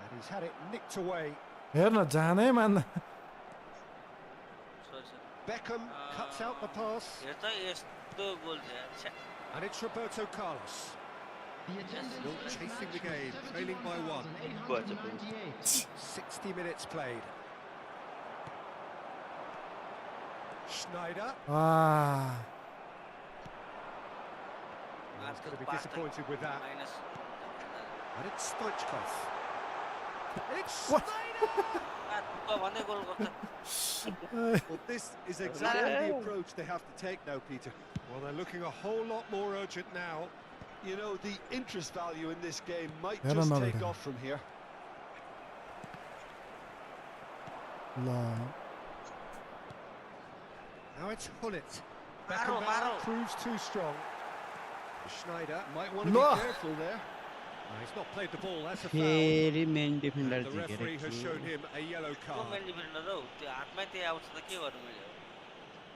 Speaker 2: And he's had it nicked away.
Speaker 1: हेर्न जानै मान्न.
Speaker 2: Beckham cuts out the pass. And it's Roberto Carlos. Still chasing the game, trailing by one. 60 minutes played. Schneider.
Speaker 1: Ah.
Speaker 2: He's going to be disappointed with that. And it's Stoichkov. It's
Speaker 1: What?
Speaker 2: Schneider!
Speaker 3: Well, this is exactly the approach they have to take now, Peter.
Speaker 2: Well, they're looking a whole lot more urgent now.
Speaker 3: You know, the interest value in this game might
Speaker 1: Yeah,
Speaker 3: just
Speaker 1: no,
Speaker 3: take
Speaker 1: no.
Speaker 3: off from here.
Speaker 1: ल.
Speaker 2: Now it's Pullet.
Speaker 6: Barrow,
Speaker 2: Beckham
Speaker 6: Barrow.
Speaker 2: proves too strong. Schneider.
Speaker 3: Might want to
Speaker 1: No.
Speaker 3: be careful there.
Speaker 2: He's not played the ball, that's a foul.
Speaker 8: फेरि main
Speaker 2: And
Speaker 8: defender
Speaker 2: the
Speaker 8: झिकेर
Speaker 2: referee has shown him a yellow card.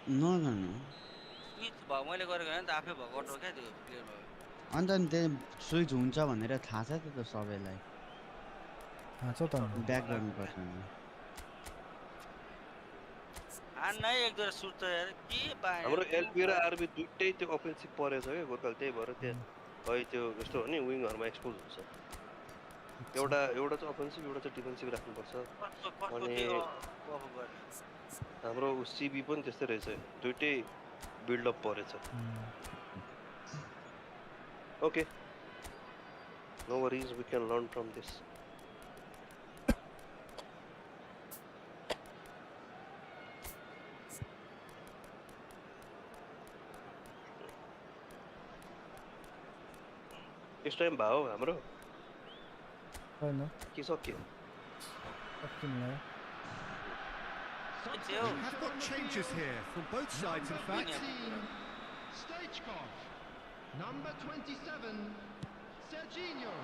Speaker 8: नगर्नु. अन्त नि त्यो switch हुन्छ भनेर थाहा छ त सबैलाई.
Speaker 1: थाहा छ त.
Speaker 8: ब्याक गर्नुपर्छ.
Speaker 7: हाम्रो एलबी र आरबी दुईटै त्यो अफेन्सिभ परेछ के गोर्खाल त्यही भएर त्यहाँ है त्यो यस्तो हो नि विङहरुमा एक्सपोज हुन्छ एउटा चाहिँ अफेन्सिभ एउटा चाहिँ डिफेन्सिभ राख्नुपर्छ अनि हाम्रो सीबी पनि त्यस्तै रहेछ दुईटै बिल्ड अप परेछ okay no worries we can learn from this This time bao hamro
Speaker 1: हैन
Speaker 7: के सक्यो
Speaker 1: सक्किनला
Speaker 2: We have got changes here from both sides, in fact.
Speaker 4: Stoichkov. Number 27, Serginho.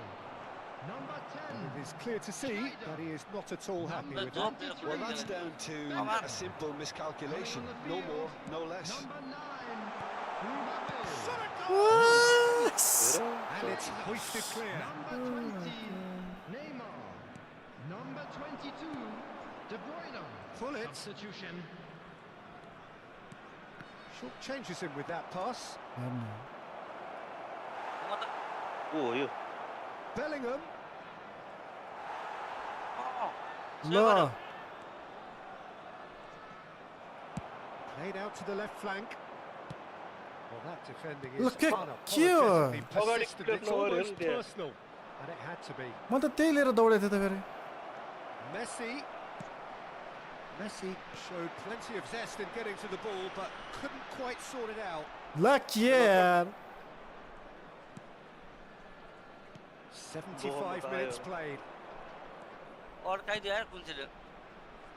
Speaker 4: Number 10.
Speaker 2: It is clear to see that he is not at all happy with that.
Speaker 3: Well, that's down to a simple miscalculation. No more, no less.
Speaker 4: Number 9, Mbappe.
Speaker 2: And it's hoisted clear.
Speaker 4: Number 20, Neymar. Number 22, De Bruyne.
Speaker 2: Pull it.
Speaker 4: Substitution.
Speaker 2: Short changes him with that pass.
Speaker 1: हेर्न
Speaker 7: को हो यो
Speaker 2: Bellingham.
Speaker 1: ल
Speaker 2: Played out to the left flank. Well, that defending is
Speaker 1: Look at
Speaker 2: unapologetically
Speaker 7: you.
Speaker 2: persistent. It's almost
Speaker 7: Yeah.
Speaker 2: personal. And it had to be.
Speaker 1: म त त्यही लिएर दौडेको थिएँ त फेरि
Speaker 2: Messi showed plenty of zest in getting to the ball, but couldn't quite sort it out.
Speaker 1: ल के यार
Speaker 2: 75 minutes played.
Speaker 6: अड्काइदियो यार कुन चाहिँ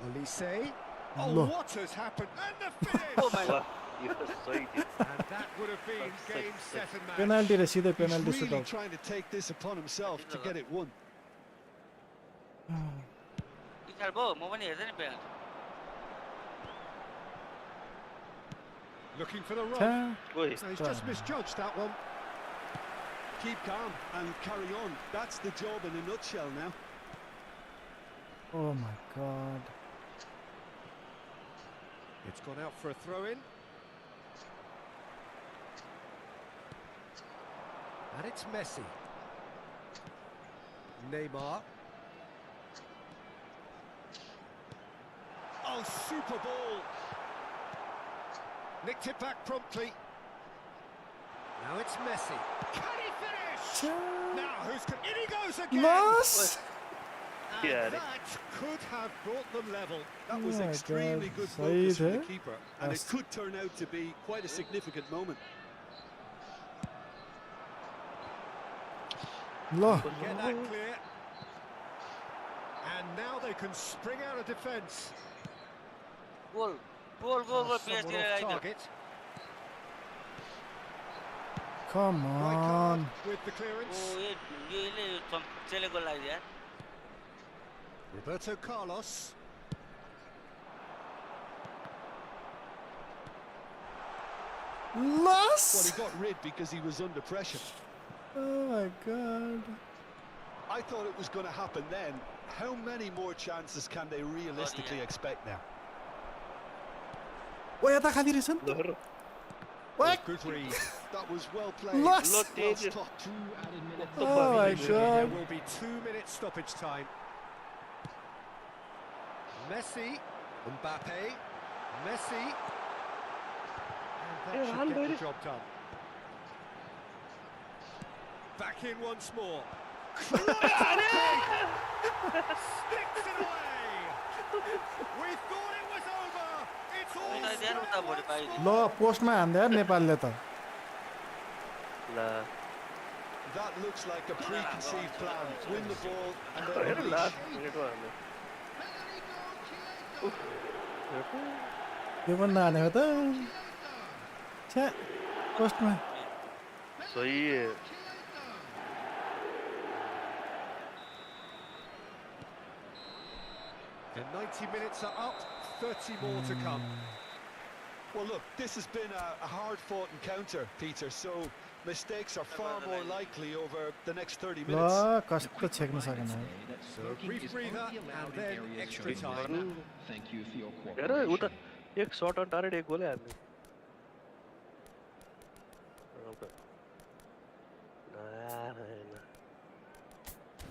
Speaker 2: Olise.
Speaker 1: Lo.
Speaker 2: Oh, what has happened? And the finish!
Speaker 6: Oh my god.
Speaker 7: यो सही थियो
Speaker 2: And that would have been game, set and match.
Speaker 1: Penalty र सिधै
Speaker 3: He's
Speaker 1: penalty
Speaker 3: really
Speaker 1: shoot
Speaker 3: trying to take this upon himself to get it won.
Speaker 6: पछाडि भयो म पनि हेर्दै नि penalty
Speaker 2: Looking for the run.
Speaker 7: ओइ
Speaker 2: So he's just misjudged that one.
Speaker 3: Keep calm and carry on. That's the job in a nutshell now.
Speaker 1: Oh my god.
Speaker 2: It's gone out for a throw-in. And it's Messi. Neymar. Oh, super ball. Nicked it back promptly. Now it's Messi. Can he finish? Now who's... In he goes again!
Speaker 1: Nice!
Speaker 2: And
Speaker 7: Yeah.
Speaker 2: that could have brought them level.
Speaker 3: That was
Speaker 1: Oh my
Speaker 3: extremely
Speaker 1: God.
Speaker 3: good
Speaker 1: Saeed,
Speaker 3: focus from the
Speaker 1: eh?
Speaker 3: keeper, and it
Speaker 1: Yes.
Speaker 3: could turn out to be quite a significant moment.
Speaker 1: Lo.
Speaker 2: Get that clear. And now they can spring out of defence.
Speaker 6: Goal goal goal goal
Speaker 2: Someone
Speaker 6: PhD
Speaker 2: off
Speaker 6: लगाइदियो
Speaker 2: target.
Speaker 1: Come
Speaker 2: Right
Speaker 1: on.
Speaker 2: card with the clearance.
Speaker 6: ओ यसले चम्चेले गोल लगाइदियो यार
Speaker 2: Roberto Carlos.
Speaker 3: Well,
Speaker 1: Loss!
Speaker 3: he got rid because he was under pressure.
Speaker 1: Oh my god.
Speaker 3: I thought it was going to happen then. How many more chances can they realistically expect now?
Speaker 1: ओ यता खाँदि रहेछ नि त What?
Speaker 2: Good read.
Speaker 3: That was well played.
Speaker 1: Loss!
Speaker 3: Well
Speaker 7: Danger.
Speaker 3: stopped.
Speaker 1: Oh my
Speaker 2: There
Speaker 1: god.
Speaker 2: will be 2 minutes stoppage time. Messi, Mbappe, Messi. And that should get the job done. Back in once more. Sticks it away. We thought it was over. It's all
Speaker 6: लगाइदियो यार उता भरि पाइदियो
Speaker 1: ल पोस्टमा हान्दा यार नेपालले त
Speaker 7: ला
Speaker 3: That looks like a preconceived plan. Win the ball and then
Speaker 7: हेर
Speaker 3: unleash.
Speaker 7: Last मिनेटमा हाल्नु
Speaker 1: यो पनि नहानेको त छ्या पोस्टमा
Speaker 7: सही है
Speaker 2: The 90 minutes are up, 30 more to come.
Speaker 3: Well, look, this has been a hard-fought encounter, Peter, so mistakes are far more likely over the next 30
Speaker 1: ल
Speaker 3: minutes.
Speaker 1: कस्तो छेक्न सकेन
Speaker 2: So a brief breather and then extra time.
Speaker 4: Thank you for your
Speaker 7: hair
Speaker 4: cooperation.
Speaker 7: उता एक shot अन target एक गोलै हाल्नु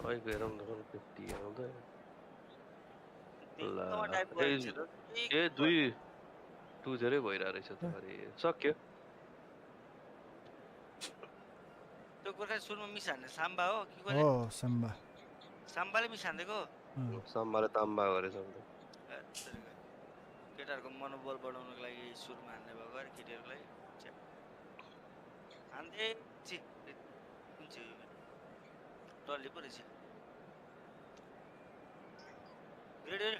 Speaker 7: ओइ गरम दखन 50 आउँदा
Speaker 6: दिनमा टाइप गरेको थियो त
Speaker 7: ए दुई 2-0 भइरा रहेछ त अरे सक्यो
Speaker 6: त्यो गोर्खा सुरुमा मिस हान्ने साम्बा हो कि
Speaker 1: हो
Speaker 6: कसले
Speaker 1: सम्बा
Speaker 6: साम्बाले मिस हान्देको
Speaker 7: सम्माले ताम्बा गरेछ नि
Speaker 6: केटाहरूको मनोबल बढाउनको लागि सुरुमा हान्ने भएको अरे केटीहरूलाई हान्दै छि कुन चाहिँ टल्ली पो रहेछ रेडी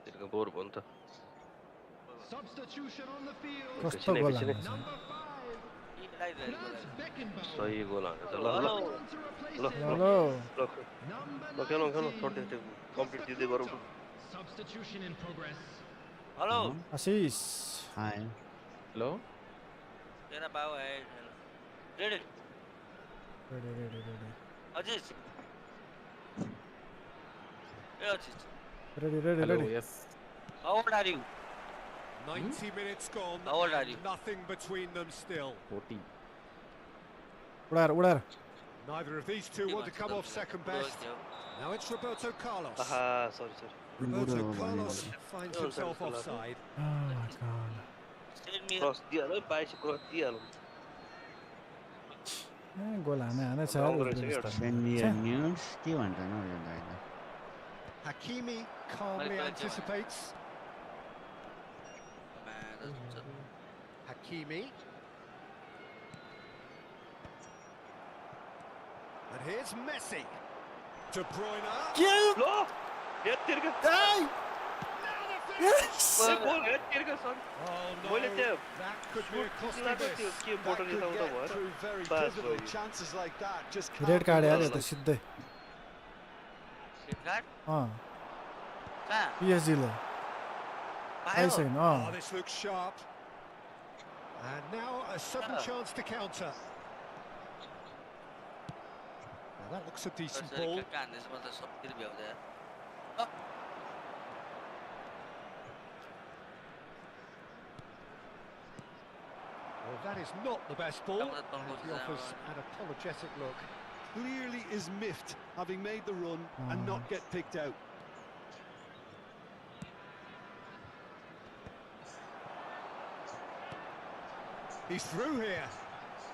Speaker 7: त्यसको बोर भयो नि त
Speaker 4: Substitution on the field.
Speaker 1: कस्तो गोल हानेछ
Speaker 4: Number 5. Franz Beckenbauer.
Speaker 7: सही गोल हानेछ ल
Speaker 4: On
Speaker 7: ल
Speaker 4: to replace
Speaker 7: ल
Speaker 4: him.
Speaker 1: हेलो
Speaker 7: ल
Speaker 4: Number
Speaker 7: ल खेलौँ खेलौँ
Speaker 4: 19.
Speaker 7: छोड्दै त्यो कम्प्लिट दिँदै गरौँ
Speaker 4: Substitution in progress.
Speaker 6: Hello
Speaker 1: Ashish
Speaker 8: hi
Speaker 9: hello
Speaker 6: तेरा बाउ है ready
Speaker 1: ready ready ready
Speaker 6: Aziz A Aziz
Speaker 1: ready ready
Speaker 9: hello
Speaker 1: ready
Speaker 9: yes
Speaker 6: how old are you
Speaker 2: 90 minutes gone.
Speaker 6: How old are you?
Speaker 2: Nothing between them still.
Speaker 9: 40
Speaker 1: उडार उडार
Speaker 2: Neither of these two want to come off second best. Now it's Roberto Carlos.
Speaker 7: आहा सरी सरी
Speaker 2: Roberto Carlos finds himself offside.
Speaker 1: Oh my god.
Speaker 6: send me
Speaker 7: cross दिइहाल्नु है बाइस cross दिइहाल्नु
Speaker 1: ए गोल हाने हाने छ
Speaker 7: राम्रो रहेछ क्या एउटा।
Speaker 8: सेन्डियर न्युज के भन्छ न यो दाइले
Speaker 2: Hakimi calmly
Speaker 6: Right,
Speaker 2: anticipates.
Speaker 6: man
Speaker 2: Hakimi. And And here's Messi. De Bruyne.
Speaker 1: Kill!
Speaker 7: Lo! Get Tirga!
Speaker 1: Hey! Yes!
Speaker 7: Ball, get Tirga, son!
Speaker 2: Oh
Speaker 7: Well,
Speaker 2: no, that could be a costly miss.
Speaker 3: That could get through very pivotal chances like that. Just can't
Speaker 1: red card
Speaker 3: be
Speaker 1: यार
Speaker 3: lost.
Speaker 1: ये तो सिद्धे
Speaker 6: Red card?
Speaker 1: हाँ
Speaker 6: कहाँ?
Speaker 1: PSG ले
Speaker 6: पायो?
Speaker 1: ऐसे ही
Speaker 2: Oh,
Speaker 1: हाँ
Speaker 2: this looks sharp. And now a sudden chance to counter. Now that looks a decent ball.
Speaker 6: कहाँ देश में तो सब फिर भी होता है.
Speaker 2: Well, that is not the best ball. And he offers an apologetic look.
Speaker 3: Clearly is miffed, having made the run and not get picked out.
Speaker 2: He's through here.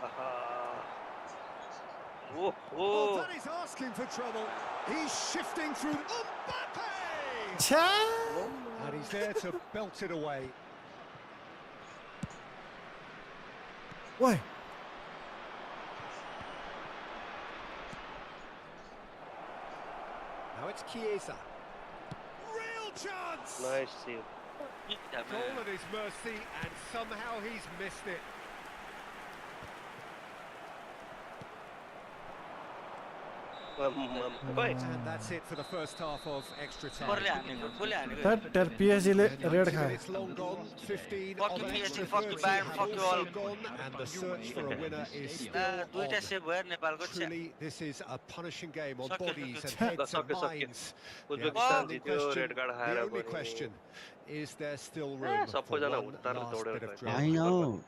Speaker 7: Oh,
Speaker 2: Oh,
Speaker 7: oh!
Speaker 2: that is asking for trouble. He's shifting through. Mbappe!
Speaker 1: छा
Speaker 2: And he's there to belt it away.
Speaker 1: ओए
Speaker 2: Now it's Chiesa. Real chance!
Speaker 7: Nice save.
Speaker 2: Goal at his mercy, and somehow he's missed it.
Speaker 7: Bye.
Speaker 2: And that's it for the first half of extra time.
Speaker 6: Full हानेको.
Speaker 1: तर तर PSG ले red
Speaker 2: 90
Speaker 1: खायो
Speaker 2: minutes long gone, 15
Speaker 6: Fuck
Speaker 2: of
Speaker 6: you,
Speaker 2: extra
Speaker 6: PSG, fuck you,
Speaker 2: 30
Speaker 6: Bayern,
Speaker 2: have
Speaker 6: fuck you
Speaker 2: also
Speaker 6: all.
Speaker 2: gone, and the search for a winner is still
Speaker 6: दुईटा
Speaker 2: on.
Speaker 6: Save भयो नेपालको.
Speaker 2: Truly, this is a punishing game on
Speaker 6: Sakyo,
Speaker 2: bodies and
Speaker 6: sakyo.
Speaker 2: heads and
Speaker 7: Sakyo, sakyo.
Speaker 2: minds. The
Speaker 7: Uzbekistan
Speaker 2: outstanding
Speaker 7: जित्यो,
Speaker 2: question,
Speaker 7: red card
Speaker 2: the
Speaker 7: हारेर
Speaker 2: only
Speaker 7: पनि.
Speaker 2: question, is there still room for
Speaker 7: सबैजना
Speaker 2: one
Speaker 7: उत्तानो
Speaker 2: last
Speaker 7: दौडेर
Speaker 2: bit of
Speaker 7: गयो.
Speaker 2: drama?
Speaker 8: होइन हौ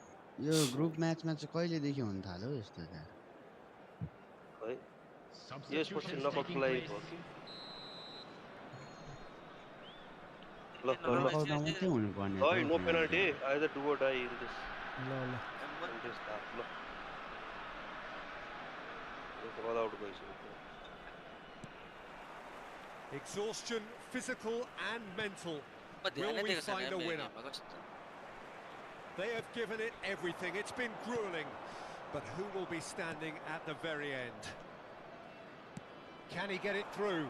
Speaker 8: यो group म्याचमा चाहिँ कहिलेदेखि हुन थाल्यो यस्तो त
Speaker 7: है यसपछि नकआउटको लागि भयो कि ल ल
Speaker 8: नकआउटमा मात्रै हुनुपर्ने
Speaker 7: ल no penalty either do or die in this
Speaker 1: ल ल
Speaker 7: in this half ल यो अल आउट गइसक्यो
Speaker 2: Exhaustion, physical and mental.
Speaker 6: म ध्यान
Speaker 2: Will
Speaker 6: नै
Speaker 2: we
Speaker 6: दिएको छैन
Speaker 2: find a
Speaker 6: यार
Speaker 2: winner?
Speaker 6: गेममा कस्तो.
Speaker 2: They have given it everything. It's been grueling. But who will be standing at the very end? Can he get it through?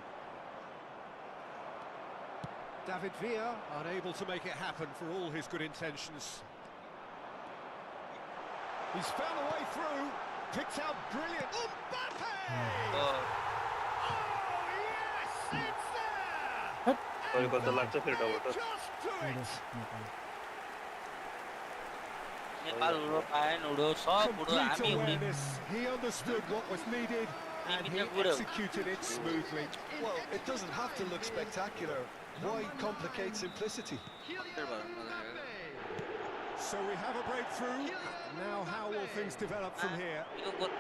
Speaker 2: David Villa unable to make it happen for all his good intentions. He's found a way through. Picked out brilliant. Mbappe! Oh, yes! It's there!
Speaker 7: अहिलेको त लाग्छ फेरि double touch
Speaker 2: Just do it!
Speaker 6: Nepal उडो पाएन उडो सब उडो
Speaker 2: Complete
Speaker 6: हामी उडी.
Speaker 2: awareness. He understood what was needed and he executed it smoothly.
Speaker 3: Well, it doesn't have to look spectacular. Why complicate simplicity?
Speaker 2: So we have a breakthrough. Now how will things develop from here?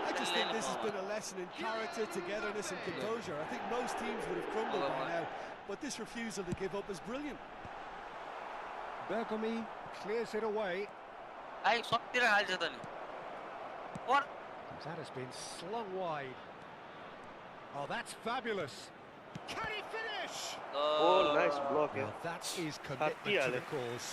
Speaker 3: I just think this has been a lesson in character, togetherness and composure. I think most teams would have crumbled by now, but this refusal to give up is brilliant.
Speaker 2: Bergomi clears it away.
Speaker 6: आई सबतिर हाल्छ त नि. और
Speaker 2: That has been slung wide. Oh, that's fabulous. Can he finish?
Speaker 7: Oh, nice block,
Speaker 2: Well,
Speaker 7: yeah.
Speaker 2: that is commitment to the cause.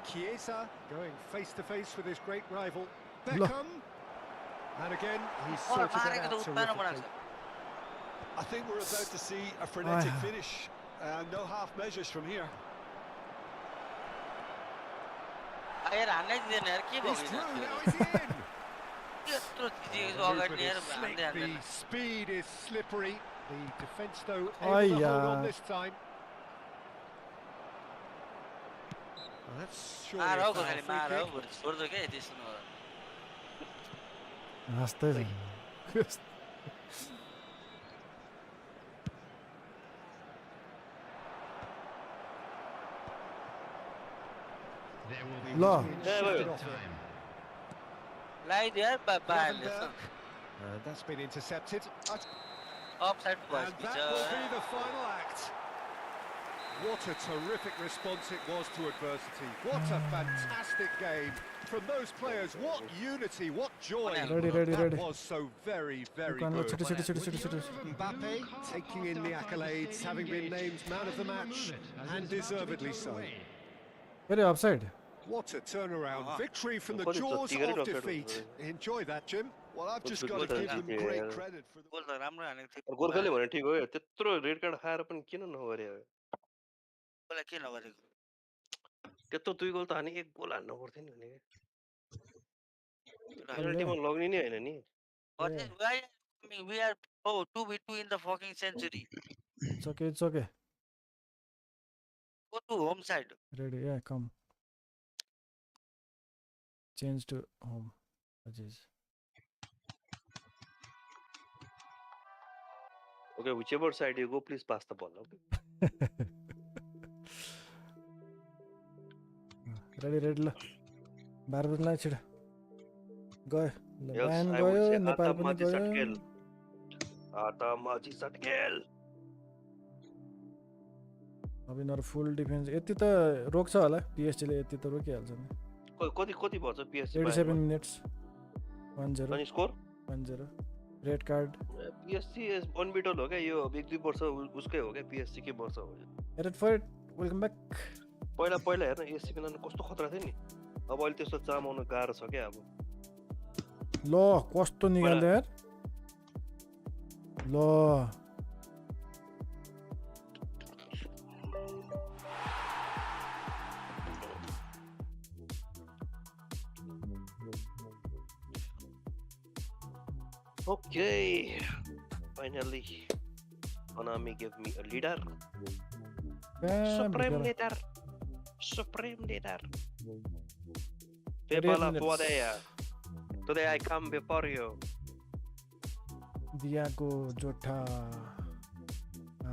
Speaker 2: Chiesa going face to face with his great rival Beckham, and again he's sorted that out terrifically.
Speaker 3: I think we're about to see a frenetic finish. No half measures from here.
Speaker 6: यार हान्नै दिदैन यार के भयो
Speaker 2: He's through, now is he in?
Speaker 6: यत्रो चिज
Speaker 2: The
Speaker 6: अगाडि
Speaker 2: movement
Speaker 6: लिएर
Speaker 2: is slick,
Speaker 6: हान्दै हान्दैन.
Speaker 2: the speed is slippery. The defence though
Speaker 1: Ay,
Speaker 2: able to hold on
Speaker 1: yeah.
Speaker 2: this time. Well, that's surely a
Speaker 6: मारौ
Speaker 2: foul
Speaker 6: खाली
Speaker 2: free
Speaker 6: मारौ
Speaker 2: kick.
Speaker 6: बरु छोड्दो के त्यस्तो नगर.
Speaker 1: हाँस्दै छ ल
Speaker 6: लाइद यार बाबाले
Speaker 2: That's been intercepted.
Speaker 6: Offside
Speaker 2: And that will be the final act. What a terrific response it was to adversity. What a fantastic game from those players. What unity, what joy.
Speaker 1: Ready.
Speaker 2: That was so very, very good. Mbappe taking in the accolades, having been named man of the match, and deservedly so.
Speaker 1: Very offside.
Speaker 2: What a turnaround. Victory from the jaws of defeat. Enjoy that, Jim.
Speaker 3: Well, I've just got to give them great credit for the...
Speaker 6: गोल त राम्रो हानेको थियो
Speaker 7: गोर्खाले भने ठिक हो त्यत्रो red card खाएर पनि किन नगरे
Speaker 6: गोललाई के नगरेको
Speaker 7: त्यत्रो 2 गोल त हाने 1 गोल हान्न पर्थ्यो नि भने पेनल्टीमा लग्ने नै हैन नि
Speaker 6: we are 2v2 in the fucking century.
Speaker 1: It's okay.
Speaker 6: Go to home side.
Speaker 1: Ready, yeah, come. Change to home.
Speaker 7: Okay, whichever side you go, please pass the ball. Okay.
Speaker 1: Ready ल 12 बज्न छिटो गयो ल
Speaker 7: Yes,
Speaker 1: ब्यान
Speaker 7: I would
Speaker 1: गयो
Speaker 7: say
Speaker 1: Nepal पनि
Speaker 7: Atamaji
Speaker 1: गयो
Speaker 7: Satkel. Atamaji Satkel.
Speaker 1: अब यिनीहरू फुल डिफेन्स यति त रोक्छ होला पिएसजी ले यति त रोकिहाल्छ नि
Speaker 7: कति भन्छ पिएसजी
Speaker 1: 87 मिनेट्स 1-0
Speaker 7: अनि score
Speaker 1: 1-0 red card
Speaker 7: PSG is अनबिटल हो क्या यो 1-2 वर्ष उसकै हो क्या पिएसजी के वर्ष हो
Speaker 1: head for it welcome back
Speaker 7: पहिला हेर्न एससी मिलान कस्तो खतरा थियो नि अब अहिले त्यस्तो चामाउन गाह्रो छ क्या अब
Speaker 1: ल कस्तो निकाल्दै यार ल
Speaker 7: Okay, finally, Konami gave me a leader. Supreme leader. People of Wadaya, today I come before you.
Speaker 1: Diago Jota,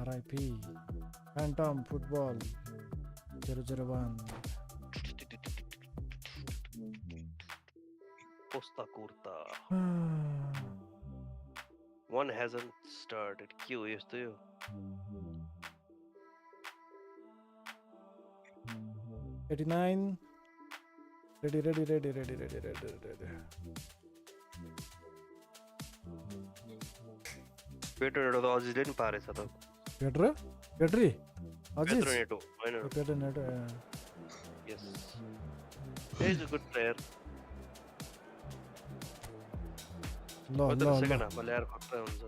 Speaker 1: RIP, Phantom Football, 001.
Speaker 7: Costa Curta. One hasn't started. Curious to you.
Speaker 1: $89. Ready.
Speaker 7: Pedro Aziz didn't pare sa to.
Speaker 1: Pedro? Pedri? Aziz?
Speaker 7: Pedro Neto. I know.
Speaker 1: Pedro Neto, yeah.
Speaker 7: Yes. He's a good player.
Speaker 1: No.
Speaker 7: Second half, player खतरा हुन्छ.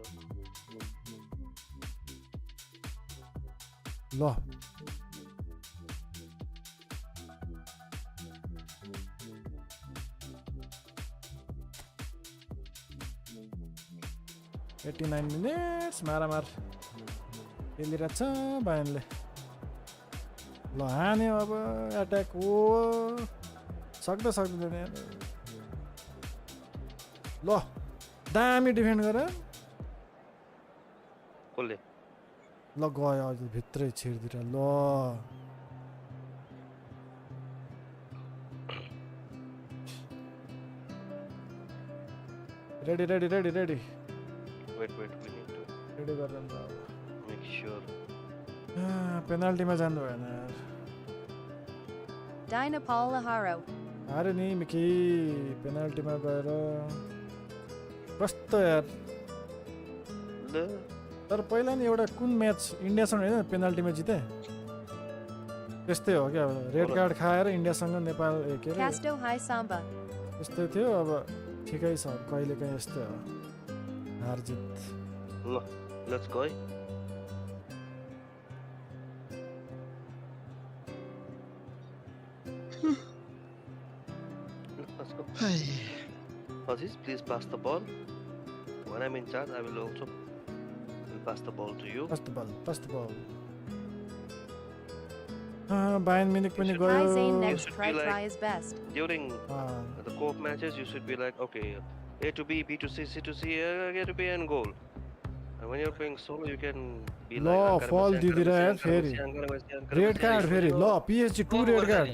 Speaker 1: ल 89 minutes मारामार खेलिरहेछ बायनले ल हान्यो अब attack हो सक्दैन यार ल दामी डिफेन्ड गर
Speaker 7: कसले
Speaker 1: ल गयो अझ भित्रै छिर्दिएर ल ready
Speaker 7: Wait, we need to
Speaker 1: ready गरेर
Speaker 7: make sure.
Speaker 1: पेनाल्टीमा जानु भएन यार
Speaker 5: Dina Paula Haro.
Speaker 1: अरे नि मिकी पेनाल्टीमा गएर कस्तो यार तर पहिला नि एउटा कुन म्याच इन्डियासँग हैन पेनाल्टीमा जिते त्यस्तै हो क्या रेड कार्ड खाएर इन्डियासँग नेपाल के रे
Speaker 5: Casto High Samba.
Speaker 1: त्यस्तै थियो अब ठिकै छ कहिले काहीँ यस्तै हो हार जित
Speaker 7: L, let's go. Let's go. Aziz, please pass the ball. When I'm in charge, I will also pass the ball to you.
Speaker 1: pass the ball Bayern Munich पनि
Speaker 5: Hi
Speaker 1: गयो
Speaker 5: Zane
Speaker 7: You
Speaker 5: next
Speaker 7: should
Speaker 5: try
Speaker 7: be like-
Speaker 5: his best.
Speaker 7: During the co-op matches, you should be like, okay, A to B, B to C, C to C, A to B, and goal. And when you're playing solo, you can be
Speaker 1: ल
Speaker 7: like,
Speaker 1: फल दिदिएर यार फेरि red card फेरि ल PSG 2 red card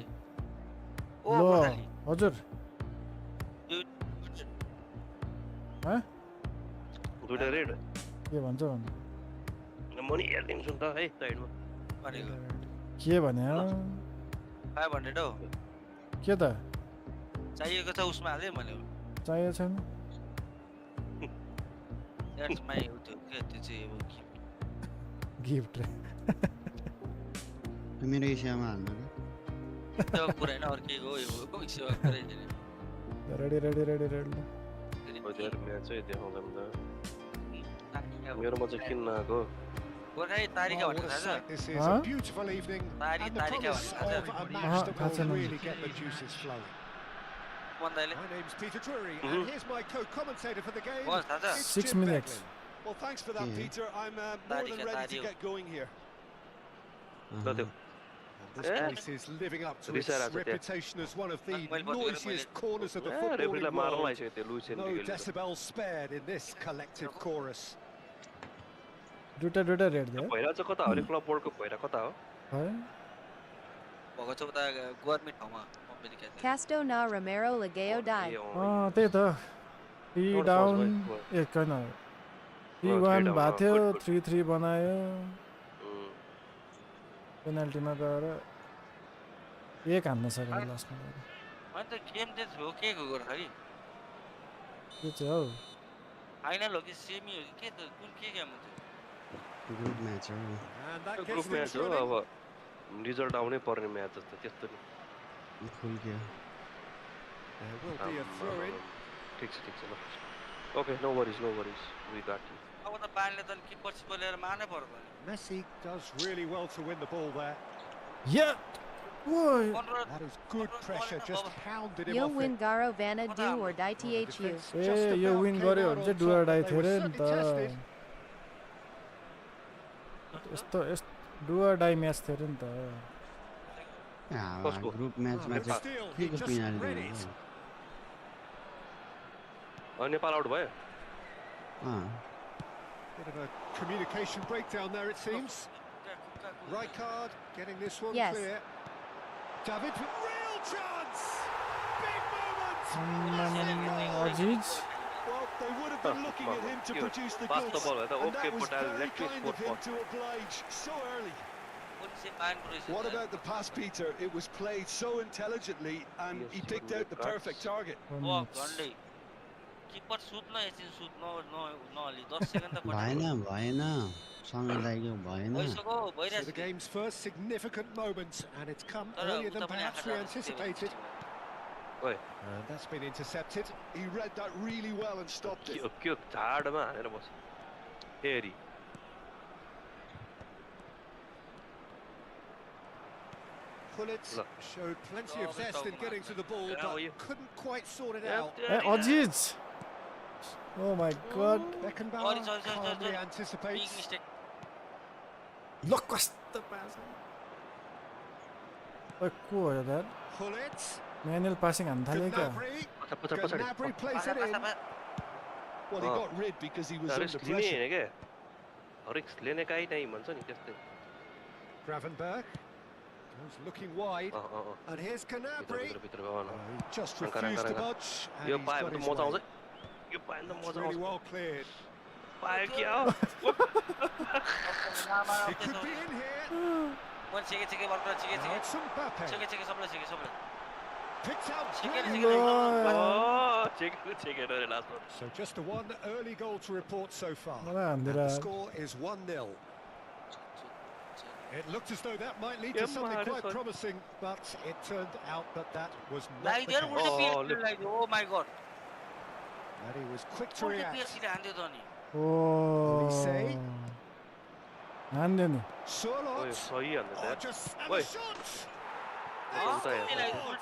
Speaker 6: ओ
Speaker 1: ल
Speaker 6: मनाली
Speaker 1: हजुर
Speaker 7: दुईटा red
Speaker 1: के भन्छ
Speaker 7: म नि हेरिदिन्छु नि त है साइडमा
Speaker 6: भनेको
Speaker 1: के भने
Speaker 6: 500 हो
Speaker 1: के त
Speaker 6: चाहिएको छ उसमा हाले मैले
Speaker 1: चाहिएको छैन
Speaker 6: द्याट्स माई त्यो चाहिँ अब
Speaker 1: गिफ्ट
Speaker 8: मेरो एसियामा हाल्नु
Speaker 6: त्यो कुरा हैन अर्केको हो यो सेवा गराइदिने
Speaker 1: रेडी रेडी रेडी रेडी
Speaker 7: हजुर म्याच चाहिँ देखाउँदैन त मेरोमा चाहिँ किन्न आएको
Speaker 6: गोराई तारिका
Speaker 2: What
Speaker 6: भन्ने
Speaker 2: a
Speaker 6: थाहा
Speaker 2: sight
Speaker 6: छ
Speaker 2: this is,
Speaker 1: Huh?
Speaker 2: a beautiful evening,
Speaker 6: Tari-
Speaker 2: and the
Speaker 6: tarika
Speaker 2: promise
Speaker 6: भन्ने
Speaker 2: of
Speaker 6: थाहा
Speaker 2: a
Speaker 6: छ?
Speaker 2: match that
Speaker 1: थाहा छैन।
Speaker 2: will really get the juices flowing.
Speaker 6: बन्दाइले
Speaker 2: My name's Peter Drury,
Speaker 7: Mhm.
Speaker 2: and here's my co-commentator for the game.
Speaker 6: What, थाहा छ?
Speaker 2: It's
Speaker 1: 6
Speaker 2: Jim
Speaker 1: minutes.
Speaker 2: Beglin.
Speaker 3: Well, thanks for that,
Speaker 8: Yeah.
Speaker 3: Peter. I'm more
Speaker 6: Tarika,
Speaker 3: than ready to
Speaker 6: Tario.
Speaker 3: get going here.
Speaker 7: ल त्यो
Speaker 2: And this place is living up to its
Speaker 7: Risara छ त्यहाँ।
Speaker 2: reputation as one of the
Speaker 6: मैले बन्द गरेँ,
Speaker 2: noisiest corners of the
Speaker 7: रेफ्रीलाई
Speaker 2: footballing
Speaker 7: मार्न
Speaker 2: world.
Speaker 7: लागिसक्यो त्यो लुइस
Speaker 2: No
Speaker 7: एन्रिकेले
Speaker 2: decibels spared in this collective chorus.
Speaker 1: दुटा रेड दियो
Speaker 7: भइरहेको छ कता हरेक क्लब बोर्डको भइरहेको कता हो
Speaker 1: है
Speaker 6: भएको छ उता गभर्नमेन्ट ठाउँमा अमेरिका चाहिँ
Speaker 5: Casto na Romero Legao die.
Speaker 1: त्यही त टी डाउन ए कैन टी वान भएको थियो 3-3 बनायो पेनाल्टीमा गएर एक हान्न सकेन लास्टमा गएर
Speaker 6: अनि त गेम चाहिँ हो के गोर्छ कि
Speaker 1: के चाहिँ हौ
Speaker 6: फाइनल हो कि सेमी हो कि के त कुन के गेम हुन्छ
Speaker 8: ग्रुप म्याच हो
Speaker 2: And that
Speaker 7: group
Speaker 2: gets
Speaker 7: match
Speaker 2: things
Speaker 7: हो
Speaker 2: running.
Speaker 7: अब रिजल्ट आउनै पर्ने म्याच जस्तो त्यस्तो नि
Speaker 8: खुल्क्यो
Speaker 2: There will be a throw-in.
Speaker 7: ठिक छ ल okay no worries we got you
Speaker 6: अब त बानले त किपर सिपर लिएर मार्नै पर्छ
Speaker 2: Messi does really well to win the ball there.
Speaker 1: या ओइ
Speaker 2: That is good pressure, just pounded him
Speaker 5: Yo
Speaker 2: off
Speaker 5: win
Speaker 2: it.
Speaker 5: Garo Vanna do or die
Speaker 2: Well, the
Speaker 5: THU.
Speaker 2: defence
Speaker 1: A
Speaker 2: just
Speaker 1: yo
Speaker 2: about
Speaker 1: win
Speaker 2: came
Speaker 1: गर्यो
Speaker 2: out
Speaker 1: भने
Speaker 2: on
Speaker 1: चाहिँ
Speaker 2: top,
Speaker 1: डुवाडाई
Speaker 2: but
Speaker 1: थियो
Speaker 2: they
Speaker 1: रे
Speaker 2: were
Speaker 1: नि त
Speaker 2: certainly tested.
Speaker 1: यस्तो डुवाडाई match थियो रे नि त
Speaker 7: कसको?
Speaker 8: ग्रुप म्याचमा
Speaker 2: But
Speaker 8: चाहिँ
Speaker 2: still,
Speaker 8: के
Speaker 2: he
Speaker 8: को
Speaker 2: just
Speaker 8: पेनाल्टी
Speaker 2: read
Speaker 8: दिन्छ
Speaker 2: it.
Speaker 7: नेपाल आउट भयो
Speaker 2: Bit of a communication breakdown there, it seems. Rijkaard getting this one
Speaker 5: Yes.
Speaker 2: clear. David with real chance! Big moment!
Speaker 1: Aziz
Speaker 3: Well, they would have been looking at him to
Speaker 7: Yo,
Speaker 3: produce the
Speaker 7: pass the
Speaker 3: goods,
Speaker 7: ball,
Speaker 3: and
Speaker 7: okay,
Speaker 3: that was
Speaker 7: but I'll
Speaker 3: very
Speaker 7: let you
Speaker 3: kind
Speaker 7: score
Speaker 3: of him
Speaker 7: first.
Speaker 3: to oblige so early. What
Speaker 6: What
Speaker 3: about the pass, Peter? It was played so intelligently, and
Speaker 7: Yes,
Speaker 3: he
Speaker 7: you
Speaker 3: picked
Speaker 7: would
Speaker 3: out the
Speaker 7: have
Speaker 3: perfect
Speaker 7: cuts.
Speaker 3: target.
Speaker 6: झन्डै किपर सुत्न एकछिन सुत्न नअलि 10 second त
Speaker 8: भएन भएन समय लाग्यो भएन
Speaker 6: भइसक्यो
Speaker 2: So the
Speaker 6: भइरहेछ
Speaker 2: game's first significant moment, and it's come
Speaker 6: तर
Speaker 2: earlier
Speaker 6: उता
Speaker 2: than
Speaker 6: पनि
Speaker 2: perhaps
Speaker 6: आँखा
Speaker 2: we
Speaker 6: जान्छ
Speaker 2: anticipated.
Speaker 7: ओए
Speaker 2: And that's been intercepted.
Speaker 3: He read that really well and stopped it.
Speaker 7: के झाडमा हानेर बस फेरि
Speaker 2: Pullet
Speaker 7: Look.
Speaker 2: showed plenty of
Speaker 6: Oh,
Speaker 2: zest in
Speaker 6: it's
Speaker 2: getting to the ball,
Speaker 7: Yeah,
Speaker 2: but
Speaker 7: well, you-
Speaker 2: couldn't quite sort it
Speaker 7: Yeah,
Speaker 2: out.
Speaker 1: A Aziz O my God
Speaker 2: Beckenbauer
Speaker 6: sorry.
Speaker 2: calmly
Speaker 6: Big
Speaker 2: anticipates.
Speaker 6: mistake.
Speaker 1: ल कस्तो पास ओइ को हो यो यार
Speaker 2: Pullet.
Speaker 1: Manual passing हान्न थाल्यो क्या
Speaker 2: Gnabry.
Speaker 7: पछाडि
Speaker 2: Gnabry plays it in.
Speaker 3: Well, he
Speaker 7: Oh.
Speaker 3: got rid because he was
Speaker 7: risk
Speaker 3: under
Speaker 7: लिने
Speaker 3: pressure.
Speaker 7: होइन क्या रिस्क लिने काहीँ नै भन्छ नि त्यस्तै
Speaker 2: Gravenberg. Goes looking wide. And here's Gnabry.
Speaker 7: भित्र
Speaker 2: Oh, he just
Speaker 7: Ankara,
Speaker 2: refused to
Speaker 7: Ankara.
Speaker 2: budge, and
Speaker 7: yo
Speaker 2: he's
Speaker 7: पायो
Speaker 2: got
Speaker 7: भने त
Speaker 2: his
Speaker 7: मजा आउँछ
Speaker 2: way.
Speaker 7: यो पायो भने त
Speaker 2: That's
Speaker 7: मजा
Speaker 2: really
Speaker 7: आउँछ
Speaker 2: well cleared.
Speaker 7: पायो क्या हो
Speaker 2: He could be in here.
Speaker 6: मैले छेके बलको छेके
Speaker 2: Now it's Mbappe.
Speaker 6: छेके सबले
Speaker 2: Picked out
Speaker 6: Chicken is
Speaker 2: brilliantly.
Speaker 7: चेकेर रे लास्टमा
Speaker 2: So just the one early goal to report so far.
Speaker 1: मलाई
Speaker 2: And
Speaker 1: हान्दिएर
Speaker 2: the score is 1-0. It looked as though that might lead to
Speaker 7: Yeah,
Speaker 2: something
Speaker 7: man,
Speaker 2: quite
Speaker 7: it's
Speaker 2: promising, but it turned out that was not
Speaker 6: like
Speaker 2: the
Speaker 6: there
Speaker 2: case.
Speaker 6: उल्टा
Speaker 7: Oh,
Speaker 6: पियर
Speaker 7: look.
Speaker 6: Like oh my god
Speaker 2: And he was quick to
Speaker 6: उल्टा पियर
Speaker 2: react.
Speaker 6: सिधै हान्दियो त नि
Speaker 1: ओ हान्दियो नि
Speaker 2: Surlot.
Speaker 7: सही हान्दै
Speaker 2: Oh,
Speaker 7: थियो
Speaker 2: just and
Speaker 7: Oi.
Speaker 2: the shot.
Speaker 6: उल्टा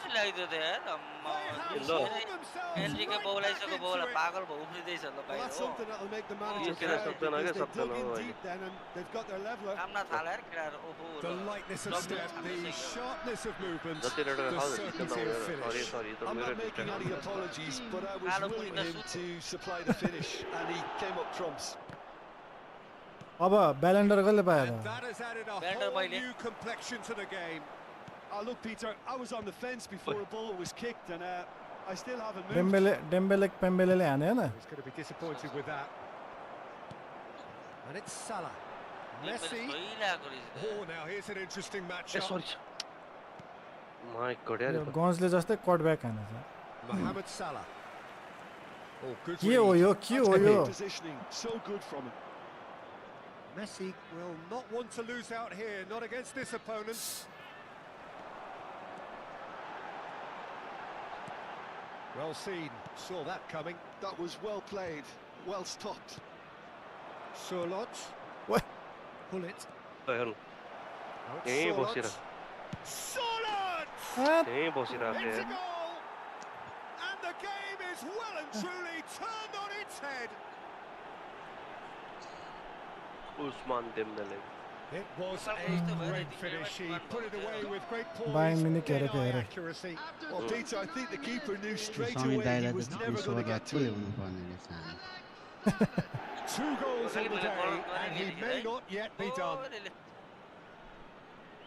Speaker 6: लगाइदियो त यार एन्ट्रीको बौलाइसक्यो बौला पागल भयो उफ्रिँदैछ ल
Speaker 3: Well,
Speaker 6: बाहिर
Speaker 3: that's
Speaker 6: हो
Speaker 3: something that'll make the manager
Speaker 7: Yeah,
Speaker 3: proud
Speaker 7: something like
Speaker 3: because
Speaker 7: that,
Speaker 3: they dug
Speaker 7: something
Speaker 3: in
Speaker 7: like
Speaker 3: deep then and they've got their leveler.
Speaker 6: काम थाला यार केटाहरु ओहो
Speaker 2: The lightness of step, the sharpness of movement,
Speaker 7: जति raider
Speaker 2: the
Speaker 7: खाऊ
Speaker 2: certainty of
Speaker 7: सरी
Speaker 2: finish.
Speaker 7: सरी त
Speaker 3: I'm
Speaker 7: मेरो
Speaker 3: not making any apologies, but I was
Speaker 6: Hello,
Speaker 3: willing
Speaker 6: Punta
Speaker 3: him
Speaker 6: Sud.
Speaker 3: to supply the finish, and he came up trumps.
Speaker 1: अब ब्यालेन्डर कसले पायो
Speaker 2: And
Speaker 1: त
Speaker 2: that has added a
Speaker 6: Bender
Speaker 2: whole
Speaker 6: Bailey.
Speaker 2: new complexion to the game.
Speaker 3: Oh, look, Peter, I was on the fence before the ball was kicked, and I still haven't moved.
Speaker 1: Dembele पेम्बेलेले हाने हैन
Speaker 2: He's going to be disappointed with that. And it's Salah. Messi.
Speaker 6: छोइरहेको रहेछ
Speaker 2: Oh, now here's an interesting
Speaker 7: A
Speaker 2: matchup.
Speaker 7: सरी my God यार
Speaker 1: यो गन्जले जस्तै कटब्याक हानेछ
Speaker 2: Mohamed Salah. Oh, good
Speaker 1: के हो
Speaker 2: read.
Speaker 1: यो के हो
Speaker 3: That's
Speaker 1: yo
Speaker 3: great positioning, so good from him.
Speaker 2: Messi will not want to lose out here, not against this opponent. Well seen, saw that coming.
Speaker 3: That was well played, well stopped.
Speaker 2: Surlot.
Speaker 1: What?
Speaker 2: Pull it.
Speaker 7: हेर्नु
Speaker 2: Now it's
Speaker 7: यहीँ
Speaker 2: Surlot.
Speaker 7: बसिरहेको
Speaker 2: Surlot!
Speaker 7: यहीँ बसिरहेको
Speaker 2: It's a
Speaker 7: यार
Speaker 2: goal! And the game is well and truly turned on its head.
Speaker 7: Usman देम्बेले
Speaker 2: It was a great finish. He put it away with great poise
Speaker 1: Bayern
Speaker 2: and
Speaker 1: Munich हेरेको
Speaker 2: eye
Speaker 1: here
Speaker 2: accuracy.
Speaker 3: Well, Peter, I think the keeper knew straight
Speaker 8: Swami
Speaker 3: away he
Speaker 8: दाइलाई
Speaker 3: was
Speaker 8: त
Speaker 3: never going to get to
Speaker 8: के
Speaker 3: it.
Speaker 8: हुनुपर्ने रहेछ हामी
Speaker 2: 2 goals on the day, and he may not yet be done.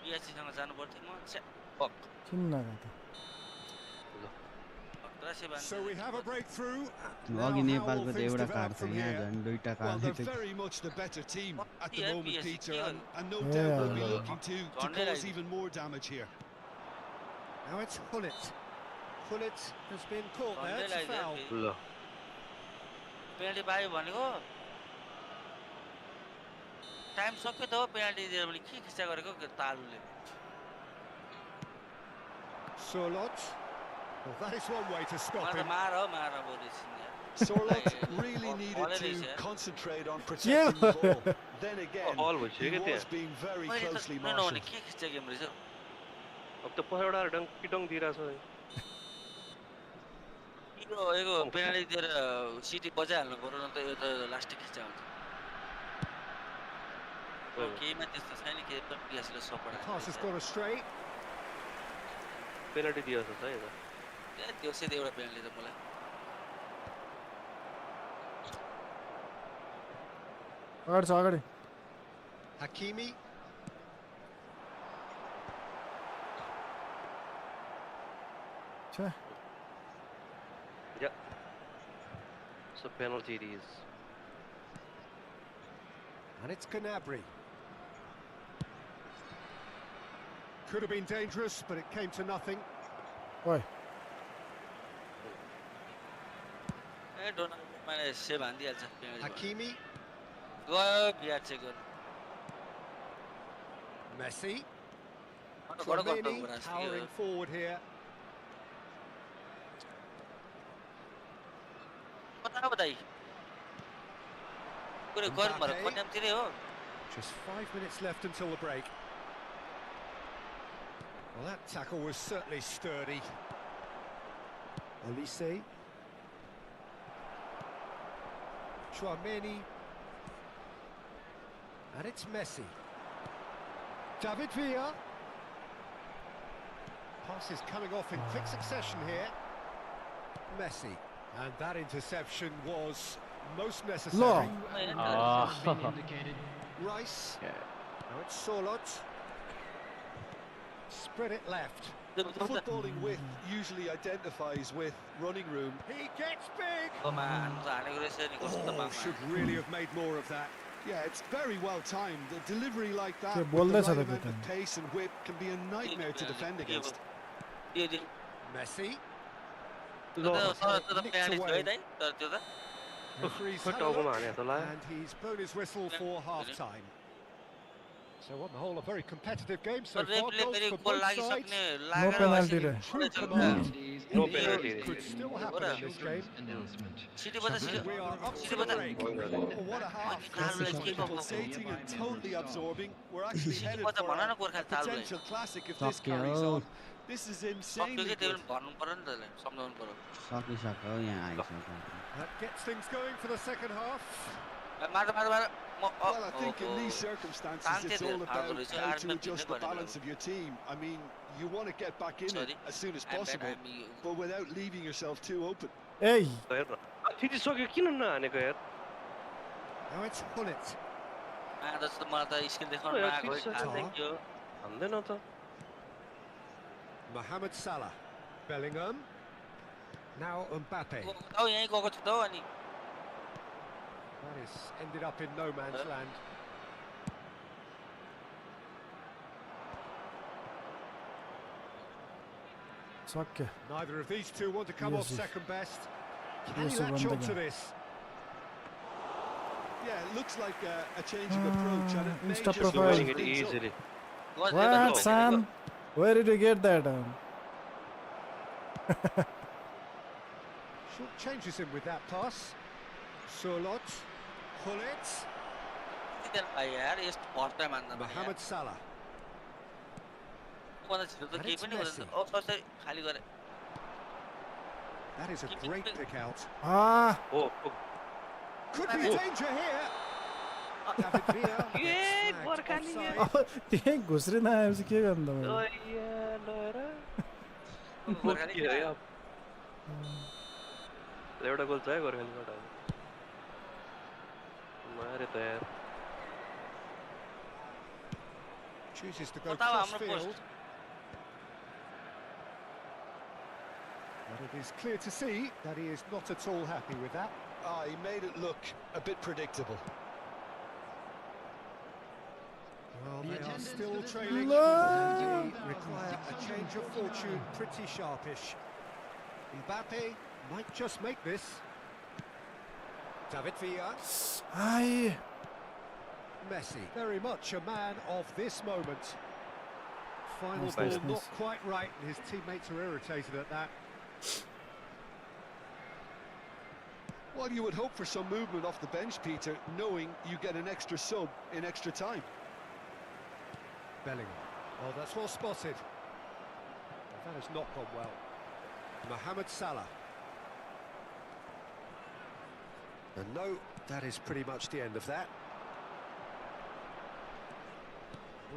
Speaker 6: पिएचसीसँग जानु पर्थ्यो म छ्या fuck
Speaker 1: किन नगएको
Speaker 2: So we have a breakthrough.
Speaker 8: अघि
Speaker 2: Now how will
Speaker 8: नेपालको त
Speaker 2: things
Speaker 8: एउटा
Speaker 2: develop
Speaker 8: कार्ड थियो
Speaker 2: from
Speaker 8: यहाँ
Speaker 2: here?
Speaker 8: झन् दुईटा
Speaker 3: Well,
Speaker 8: card
Speaker 3: they're very much the better team at the
Speaker 6: Yeah,
Speaker 3: moment,
Speaker 6: PSG,
Speaker 3: Peter,
Speaker 6: yeah.
Speaker 3: and no
Speaker 1: Yeah.
Speaker 3: doubt they'll be looking to
Speaker 6: Sunday
Speaker 3: cause
Speaker 6: night.
Speaker 3: even more damage here.
Speaker 2: Now it's Gullit. Gullit has been caught there.
Speaker 6: Sunday
Speaker 2: It's a
Speaker 6: night,
Speaker 2: foul.
Speaker 6: yeah.
Speaker 7: ल
Speaker 6: penalty पायो भनेको time सक्यो त हो penalty दिएर पनि के खिच्चा गरेको तालुले
Speaker 2: Surlot. Well, that is one way to stop
Speaker 6: मलाई त
Speaker 2: him.
Speaker 6: मार बरु
Speaker 3: Sorlot really needed
Speaker 6: Ball
Speaker 3: to
Speaker 6: is, yeah.
Speaker 3: concentrate on protecting the ball. Then again,
Speaker 7: ball
Speaker 3: he
Speaker 7: भइसक्यो क्या
Speaker 3: was
Speaker 7: त्यहाँ
Speaker 3: being very
Speaker 6: मैले
Speaker 3: closely
Speaker 6: त नहुने
Speaker 3: marshalled.
Speaker 6: के खिच्चा गेम रहेछ
Speaker 7: अब त पछाडा डङ पिटङ दिइरहेछ
Speaker 6: यो पेनाल्टी दिएर सिटी बजाइहाल्नु पर्यो न त यो त लास्टै खिच्चा हुन्छ केहीमा त्यस्तो छैन के पिएसले support
Speaker 2: Pass has gone astray.
Speaker 7: Penalty दिएको छ है
Speaker 6: त्यो सिधै एउटा पेनाल्टी त मलाई
Speaker 1: अगाडि छ अगाडि
Speaker 2: Hakimi.
Speaker 1: छ्या
Speaker 7: Yeah. So penalty it is.
Speaker 2: And it's Gnabry. Could have been dangerous, but it came to nothing.
Speaker 1: ओइ
Speaker 6: ए डोनाल्डो मैले सेभ हान्दिहाल्छ पेनाल्टी
Speaker 2: Hakimi.
Speaker 6: गयो बिहार चेक गर्नु
Speaker 2: Messi.
Speaker 6: घडो घडो
Speaker 2: Tchouaméni
Speaker 6: गर्नु
Speaker 2: powering forward here.
Speaker 6: कता बताइ कुरो गर्नु भएर
Speaker 2: Mbappe.
Speaker 6: कन्यामतिरै हो
Speaker 2: Just 5 minutes left until the break. Well, that tackle was certainly sturdy. Olise. Tchouaméni. And it's Messi. David Villa. Pass is coming off in quick succession here. Messi. And that interception was most necessary. Rice. Now it's Surlot. Spread it left.
Speaker 3: The footballing width usually identifies with running room.
Speaker 2: He gets big.
Speaker 6: हान्नु त हानेको रहेछ नि कस्तो
Speaker 2: Oh,
Speaker 6: Pama
Speaker 2: should really have made more of that.
Speaker 3: Yeah, it's very well timed. The delivery like that,
Speaker 1: Yeah,
Speaker 3: with
Speaker 1: ball
Speaker 3: the
Speaker 1: that's
Speaker 3: right
Speaker 1: a
Speaker 3: amount
Speaker 1: bit,
Speaker 3: of pace and whip, can be a nightmare to defend against.
Speaker 6: त्यो त्यो
Speaker 2: Messi.
Speaker 6: त penalty थियो है दाइ तर त्यो त
Speaker 2: Referee's had a
Speaker 7: टाउकोमा
Speaker 2: look,
Speaker 7: हाने त ला
Speaker 2: and he's blown his whistle for half-time. So on the whole, a very competitive game so far.
Speaker 6: रेफरीले
Speaker 2: Goals
Speaker 6: फेरि
Speaker 2: for
Speaker 6: गोल
Speaker 2: both sides.
Speaker 6: लागिसक्ने
Speaker 1: नो
Speaker 6: लागेर
Speaker 1: पेनाल्टी रे
Speaker 2: True command.
Speaker 7: No
Speaker 2: Anything
Speaker 7: penalty
Speaker 2: could still happen in this game.
Speaker 6: सिटी बजा
Speaker 2: And we are up
Speaker 6: सिटी
Speaker 2: to the
Speaker 6: बजा
Speaker 2: break.
Speaker 3: Oh, what a half.
Speaker 6: तालुलाई के गर्नु
Speaker 3: Pulsating and totally absorbing. We're actually
Speaker 6: सिटी
Speaker 3: headed
Speaker 6: बजा
Speaker 3: for
Speaker 6: भन न
Speaker 3: a
Speaker 6: Gorkha तालुलाई
Speaker 3: potential classic if this
Speaker 8: सक्यो
Speaker 3: carries on. This is
Speaker 6: सक्यो
Speaker 3: insanely
Speaker 6: कि त्यो
Speaker 3: good.
Speaker 6: पनि भन्नु पर्यो नि त त्यसलाई सम्झाउनु पर्यो
Speaker 8: सकिसक्यो यहाँ आइसक्यो
Speaker 2: That gets things going for the second half.
Speaker 6: मार मार मार
Speaker 3: Well, I think in these circumstances it's all about how to adjust the balance of your team. I mean, you want to get back in it as soon as possible, but without leaving yourself too open.
Speaker 1: AE
Speaker 7: hair city सक्यो किन नहानेको यार
Speaker 2: Now it's Gullit.
Speaker 6: जस्तो मलाई त skill देखाउनु
Speaker 7: यार
Speaker 6: आएको
Speaker 7: city सक्यो
Speaker 6: थियो
Speaker 7: हान्दैन त
Speaker 2: Mohamed Salah. Bellingham. Now Mbappe.
Speaker 6: औ यहीँ गएको छु त हौ अनि
Speaker 2: That is ended up in no man's land.
Speaker 1: सक्यो
Speaker 2: Neither of these two want to come off
Speaker 1: Yes,
Speaker 2: second best. Can
Speaker 1: Yes,
Speaker 2: he latch
Speaker 1: one
Speaker 2: on to
Speaker 1: again.
Speaker 2: this?
Speaker 3: Yeah, it looks like a change of approach and it may
Speaker 1: Insta
Speaker 3: just
Speaker 1: profile.
Speaker 3: open
Speaker 7: Winning it
Speaker 3: things up.
Speaker 7: easily.
Speaker 1: What son? Where did you get that?
Speaker 2: Short changes him with that pass. Surlot. Hullet.
Speaker 6: यार यस्तो भर्ता मान्दैन
Speaker 2: Mohamed Salah.
Speaker 6: भन्दा छिटो त केही पनि हुँदैन ओ कसै खाली गरे
Speaker 2: That is a great pick out.
Speaker 1: Ah,
Speaker 7: Oh,
Speaker 2: Could be danger here. David Villa.
Speaker 7: Yeah,
Speaker 2: snagged
Speaker 7: Gorkani,
Speaker 2: offside.
Speaker 1: त्यही घुस्रिन आएपछि के गर्नु त मैले
Speaker 7: एउटा गोल चाहियो गोर्खालीबाट मारे त यार
Speaker 2: Chooses to go
Speaker 6: बताओ
Speaker 2: cross
Speaker 6: हाम्रो
Speaker 2: field.
Speaker 6: Post
Speaker 2: But it is clear to see that he is not at all happy with that.
Speaker 3: He made it look a bit predictable.
Speaker 2: Well,
Speaker 4: The
Speaker 2: they are
Speaker 4: attendance
Speaker 2: still
Speaker 4: for this
Speaker 2: trailing.
Speaker 4: match
Speaker 2: They
Speaker 4: is
Speaker 2: require a change of fortune pretty sharpish. Mbappe might just make this. David Villa.
Speaker 1: Aye.
Speaker 2: Messi, very much a man of this moment. Final
Speaker 1: Nice,
Speaker 2: ball
Speaker 1: nice,
Speaker 2: not
Speaker 1: nice.
Speaker 2: quite right, and his teammates are irritated at that.
Speaker 3: Well, you would hope for some movement off the bench, Peter, knowing you get an extra sub in extra time.
Speaker 2: Bellingham. Oh, that's well spotted. That has not gone well. Mohamed Salah. And no, that is pretty much the end of that.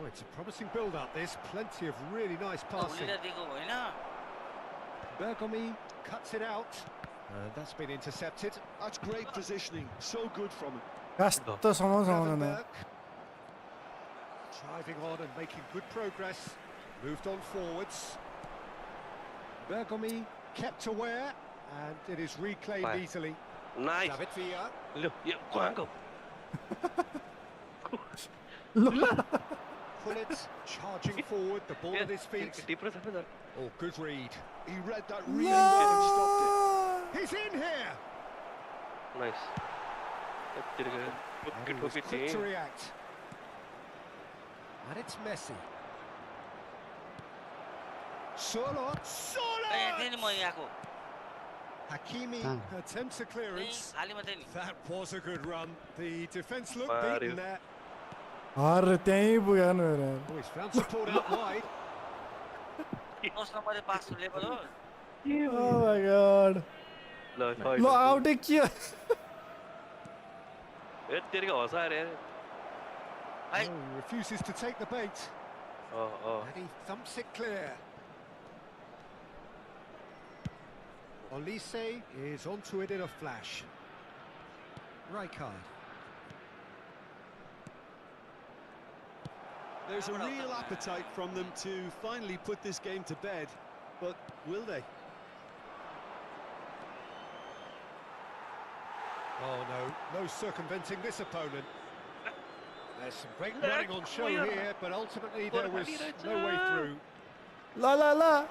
Speaker 2: Oh, it's a promising build-up, this. Plenty of really nice passing.
Speaker 6: दिएको होइन
Speaker 2: Bergomi cuts it out. That's been intercepted.
Speaker 3: That's great positioning. So good from him.
Speaker 1: कस्तो समाउँछ न
Speaker 2: Gravenberch. Driving on and making good progress. Moved on forwards. Bergomi kept aware, and it is reclaimed
Speaker 7: Fine.
Speaker 2: easily.
Speaker 7: Nice
Speaker 2: David Villa.
Speaker 7: लो यो कहाँको
Speaker 2: Hullet charging forward, the ball at his feet.
Speaker 7: टिप्रो छ नि
Speaker 2: Oh, good read.
Speaker 3: He read that really well and stopped it.
Speaker 2: He's in here.
Speaker 7: Nice यति गयो
Speaker 2: And he
Speaker 7: ठोकी
Speaker 2: was
Speaker 7: ठोकी
Speaker 2: quick to
Speaker 7: थिए
Speaker 2: react. And it's Messi. Surlot.
Speaker 6: त्यही नि म यहाँको
Speaker 2: Hakimi attempts a clearance.
Speaker 6: खाली मात्रै नि
Speaker 2: That was a good run. The defence looked
Speaker 7: Mario.
Speaker 2: beaten there.
Speaker 1: अरे त्यहीँ पुग्यो नि मेरो
Speaker 2: Oh, he's found support out wide.
Speaker 6: 10 नम्बरले पास लेभल हो
Speaker 1: Oh my god.
Speaker 7: ल
Speaker 1: ल आउटै के हो?
Speaker 7: यतिको हँसाएर यार
Speaker 2: Oh, he refuses to take the bait. And he thumps it clear. Olise is onto it in a flash. Rijkaard.
Speaker 3: There's a real appetite from them to finally put this game to bed, but will they?
Speaker 2: Oh no, no circumventing this opponent. There's some great running on show here, but ultimately there was no way through.
Speaker 1: ल ल ल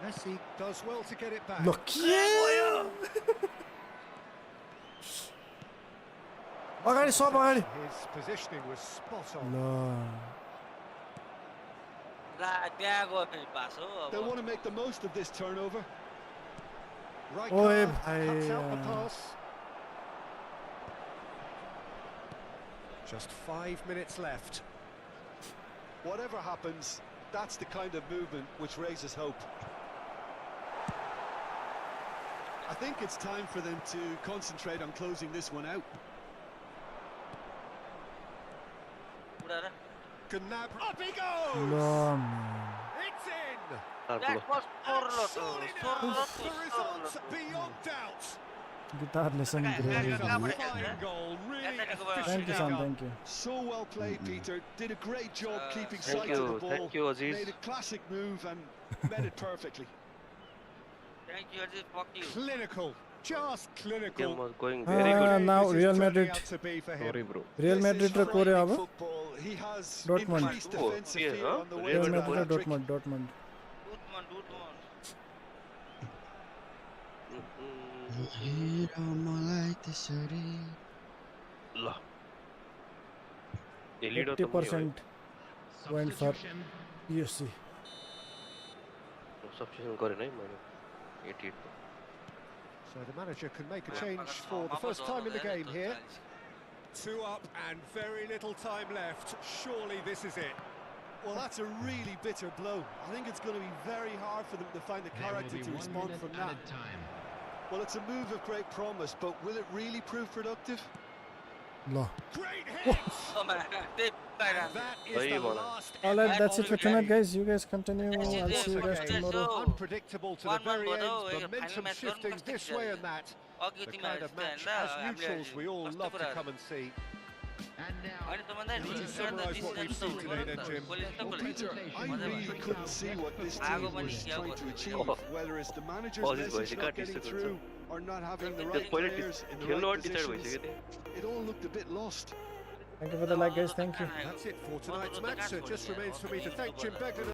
Speaker 2: Messi does well to get it back.
Speaker 1: ल के अगाडि सब अगाडि
Speaker 2: His positioning was spot
Speaker 1: ल
Speaker 2: on.
Speaker 6: ला त्यहाँ गयो फेरि पास हो
Speaker 3: They
Speaker 6: अब
Speaker 3: want to make the most of this turnover.
Speaker 2: Rijkaard
Speaker 1: bhai,
Speaker 2: cuts out the
Speaker 1: yaar.
Speaker 2: pass. Just 5 minutes left.
Speaker 3: Whatever happens, that's the kind of movement which raises hope. I think it's time for them to concentrate on closing this one out.
Speaker 6: उडाएर
Speaker 2: Gnabry. Up he goes!
Speaker 1: ल
Speaker 2: It's in!
Speaker 6: That was Surlot
Speaker 2: Surely now, the results beyond doubt.
Speaker 1: Guitar lesson
Speaker 2: A
Speaker 1: great
Speaker 2: fine goal, really
Speaker 1: thank
Speaker 2: efficient
Speaker 1: you सन
Speaker 2: goal.
Speaker 1: Thank you
Speaker 3: So well played, Peter. Did a great job keeping
Speaker 7: thank
Speaker 3: sight of the
Speaker 7: you,
Speaker 3: ball.
Speaker 7: thank you, Aziz.
Speaker 3: Made a classic move and met it perfectly.
Speaker 6: Thank you Aziz, fuck you.
Speaker 2: Clinical, just
Speaker 7: game
Speaker 2: clinical.
Speaker 7: Was going very good
Speaker 2: Great
Speaker 1: now
Speaker 2: this is
Speaker 1: Real
Speaker 2: turning
Speaker 1: Madrid.
Speaker 2: out to be for him.
Speaker 7: सरी bro
Speaker 1: real
Speaker 3: This
Speaker 1: Madrid
Speaker 3: is
Speaker 1: र कोरे अब
Speaker 3: frightening football. He has
Speaker 1: Dortmund.
Speaker 3: increased
Speaker 7: Oh,
Speaker 3: defensive
Speaker 7: yeah,
Speaker 3: fear
Speaker 7: huh?
Speaker 3: on the way
Speaker 7: Real
Speaker 1: real
Speaker 3: to
Speaker 1: Madrid raw
Speaker 3: that hat-trick.
Speaker 1: डोटमन्ड
Speaker 6: Dortmund
Speaker 8: हेर मलाई त्यसरी
Speaker 7: ल A leader त
Speaker 1: 80% went for
Speaker 4: Substitution.
Speaker 1: PSC.
Speaker 7: Substitution गरेन है मैले 88
Speaker 2: So the manager can make a change for the first time in the game here.
Speaker 3: 2 up and very little time left. Surely this is it. Well, that's a really bitter blow. I think it's going to be very hard for them to find the
Speaker 4: There will
Speaker 3: character
Speaker 4: be
Speaker 3: to
Speaker 4: 1
Speaker 3: respond
Speaker 4: minute
Speaker 3: from
Speaker 4: added
Speaker 3: that.
Speaker 4: time.
Speaker 3: Well, it's a move of great promise, but will it really prove productive?
Speaker 1: Lo.
Speaker 3: Great hit!
Speaker 2: And that is the last
Speaker 1: Alright, that's it for tonight,
Speaker 2: game.
Speaker 1: guys. You guys continue. I'll see you guys
Speaker 2: Okay,
Speaker 1: tomorrow.
Speaker 2: unpredictable to the very end,
Speaker 6: One
Speaker 2: momentum
Speaker 6: match
Speaker 2: shifting
Speaker 6: गर्नु
Speaker 2: this
Speaker 6: कस्तो
Speaker 2: way
Speaker 6: खेल्छ?
Speaker 2: and that.
Speaker 6: अघि
Speaker 2: The
Speaker 6: तिमीहरू
Speaker 2: kind of
Speaker 6: यस्तो
Speaker 2: match,
Speaker 6: होइन,
Speaker 2: as
Speaker 6: हामीले
Speaker 2: neutrals, we all
Speaker 6: कस्तो
Speaker 2: love to
Speaker 6: कुराहरू?
Speaker 2: come and see.
Speaker 4: And now,
Speaker 6: होइन त भन्दा नि,
Speaker 2: To
Speaker 6: डिसिजन त
Speaker 2: summarise what we've
Speaker 6: decision
Speaker 2: seen
Speaker 6: त
Speaker 2: today
Speaker 6: हुनु
Speaker 2: then,
Speaker 6: त,
Speaker 2: Jim.
Speaker 6: गोली त
Speaker 3: Well,
Speaker 6: गोली।
Speaker 3: Peter, I
Speaker 6: मजा
Speaker 3: really
Speaker 6: भयो।
Speaker 3: couldn't see what this
Speaker 6: Ago
Speaker 3: team
Speaker 6: पनि
Speaker 3: was
Speaker 6: क्या
Speaker 3: trying to
Speaker 6: गर्नु?
Speaker 3: achieve, whether it's the manager's
Speaker 7: Pause is
Speaker 3: message
Speaker 7: भइसक्यो,
Speaker 3: not getting
Speaker 7: काटिसकेको
Speaker 3: through or not having the
Speaker 7: त्यो
Speaker 3: right
Speaker 7: पहिला
Speaker 3: players in the
Speaker 7: खेल्नु
Speaker 3: right
Speaker 7: decide
Speaker 3: positions.
Speaker 7: भइसक्यो त्यहाँ
Speaker 3: It all looked a bit lost.
Speaker 1: Thank you for the like, guys. Thank you.
Speaker 2: That's it for tonight's match. So it just remains for me to thank Jim Beglin.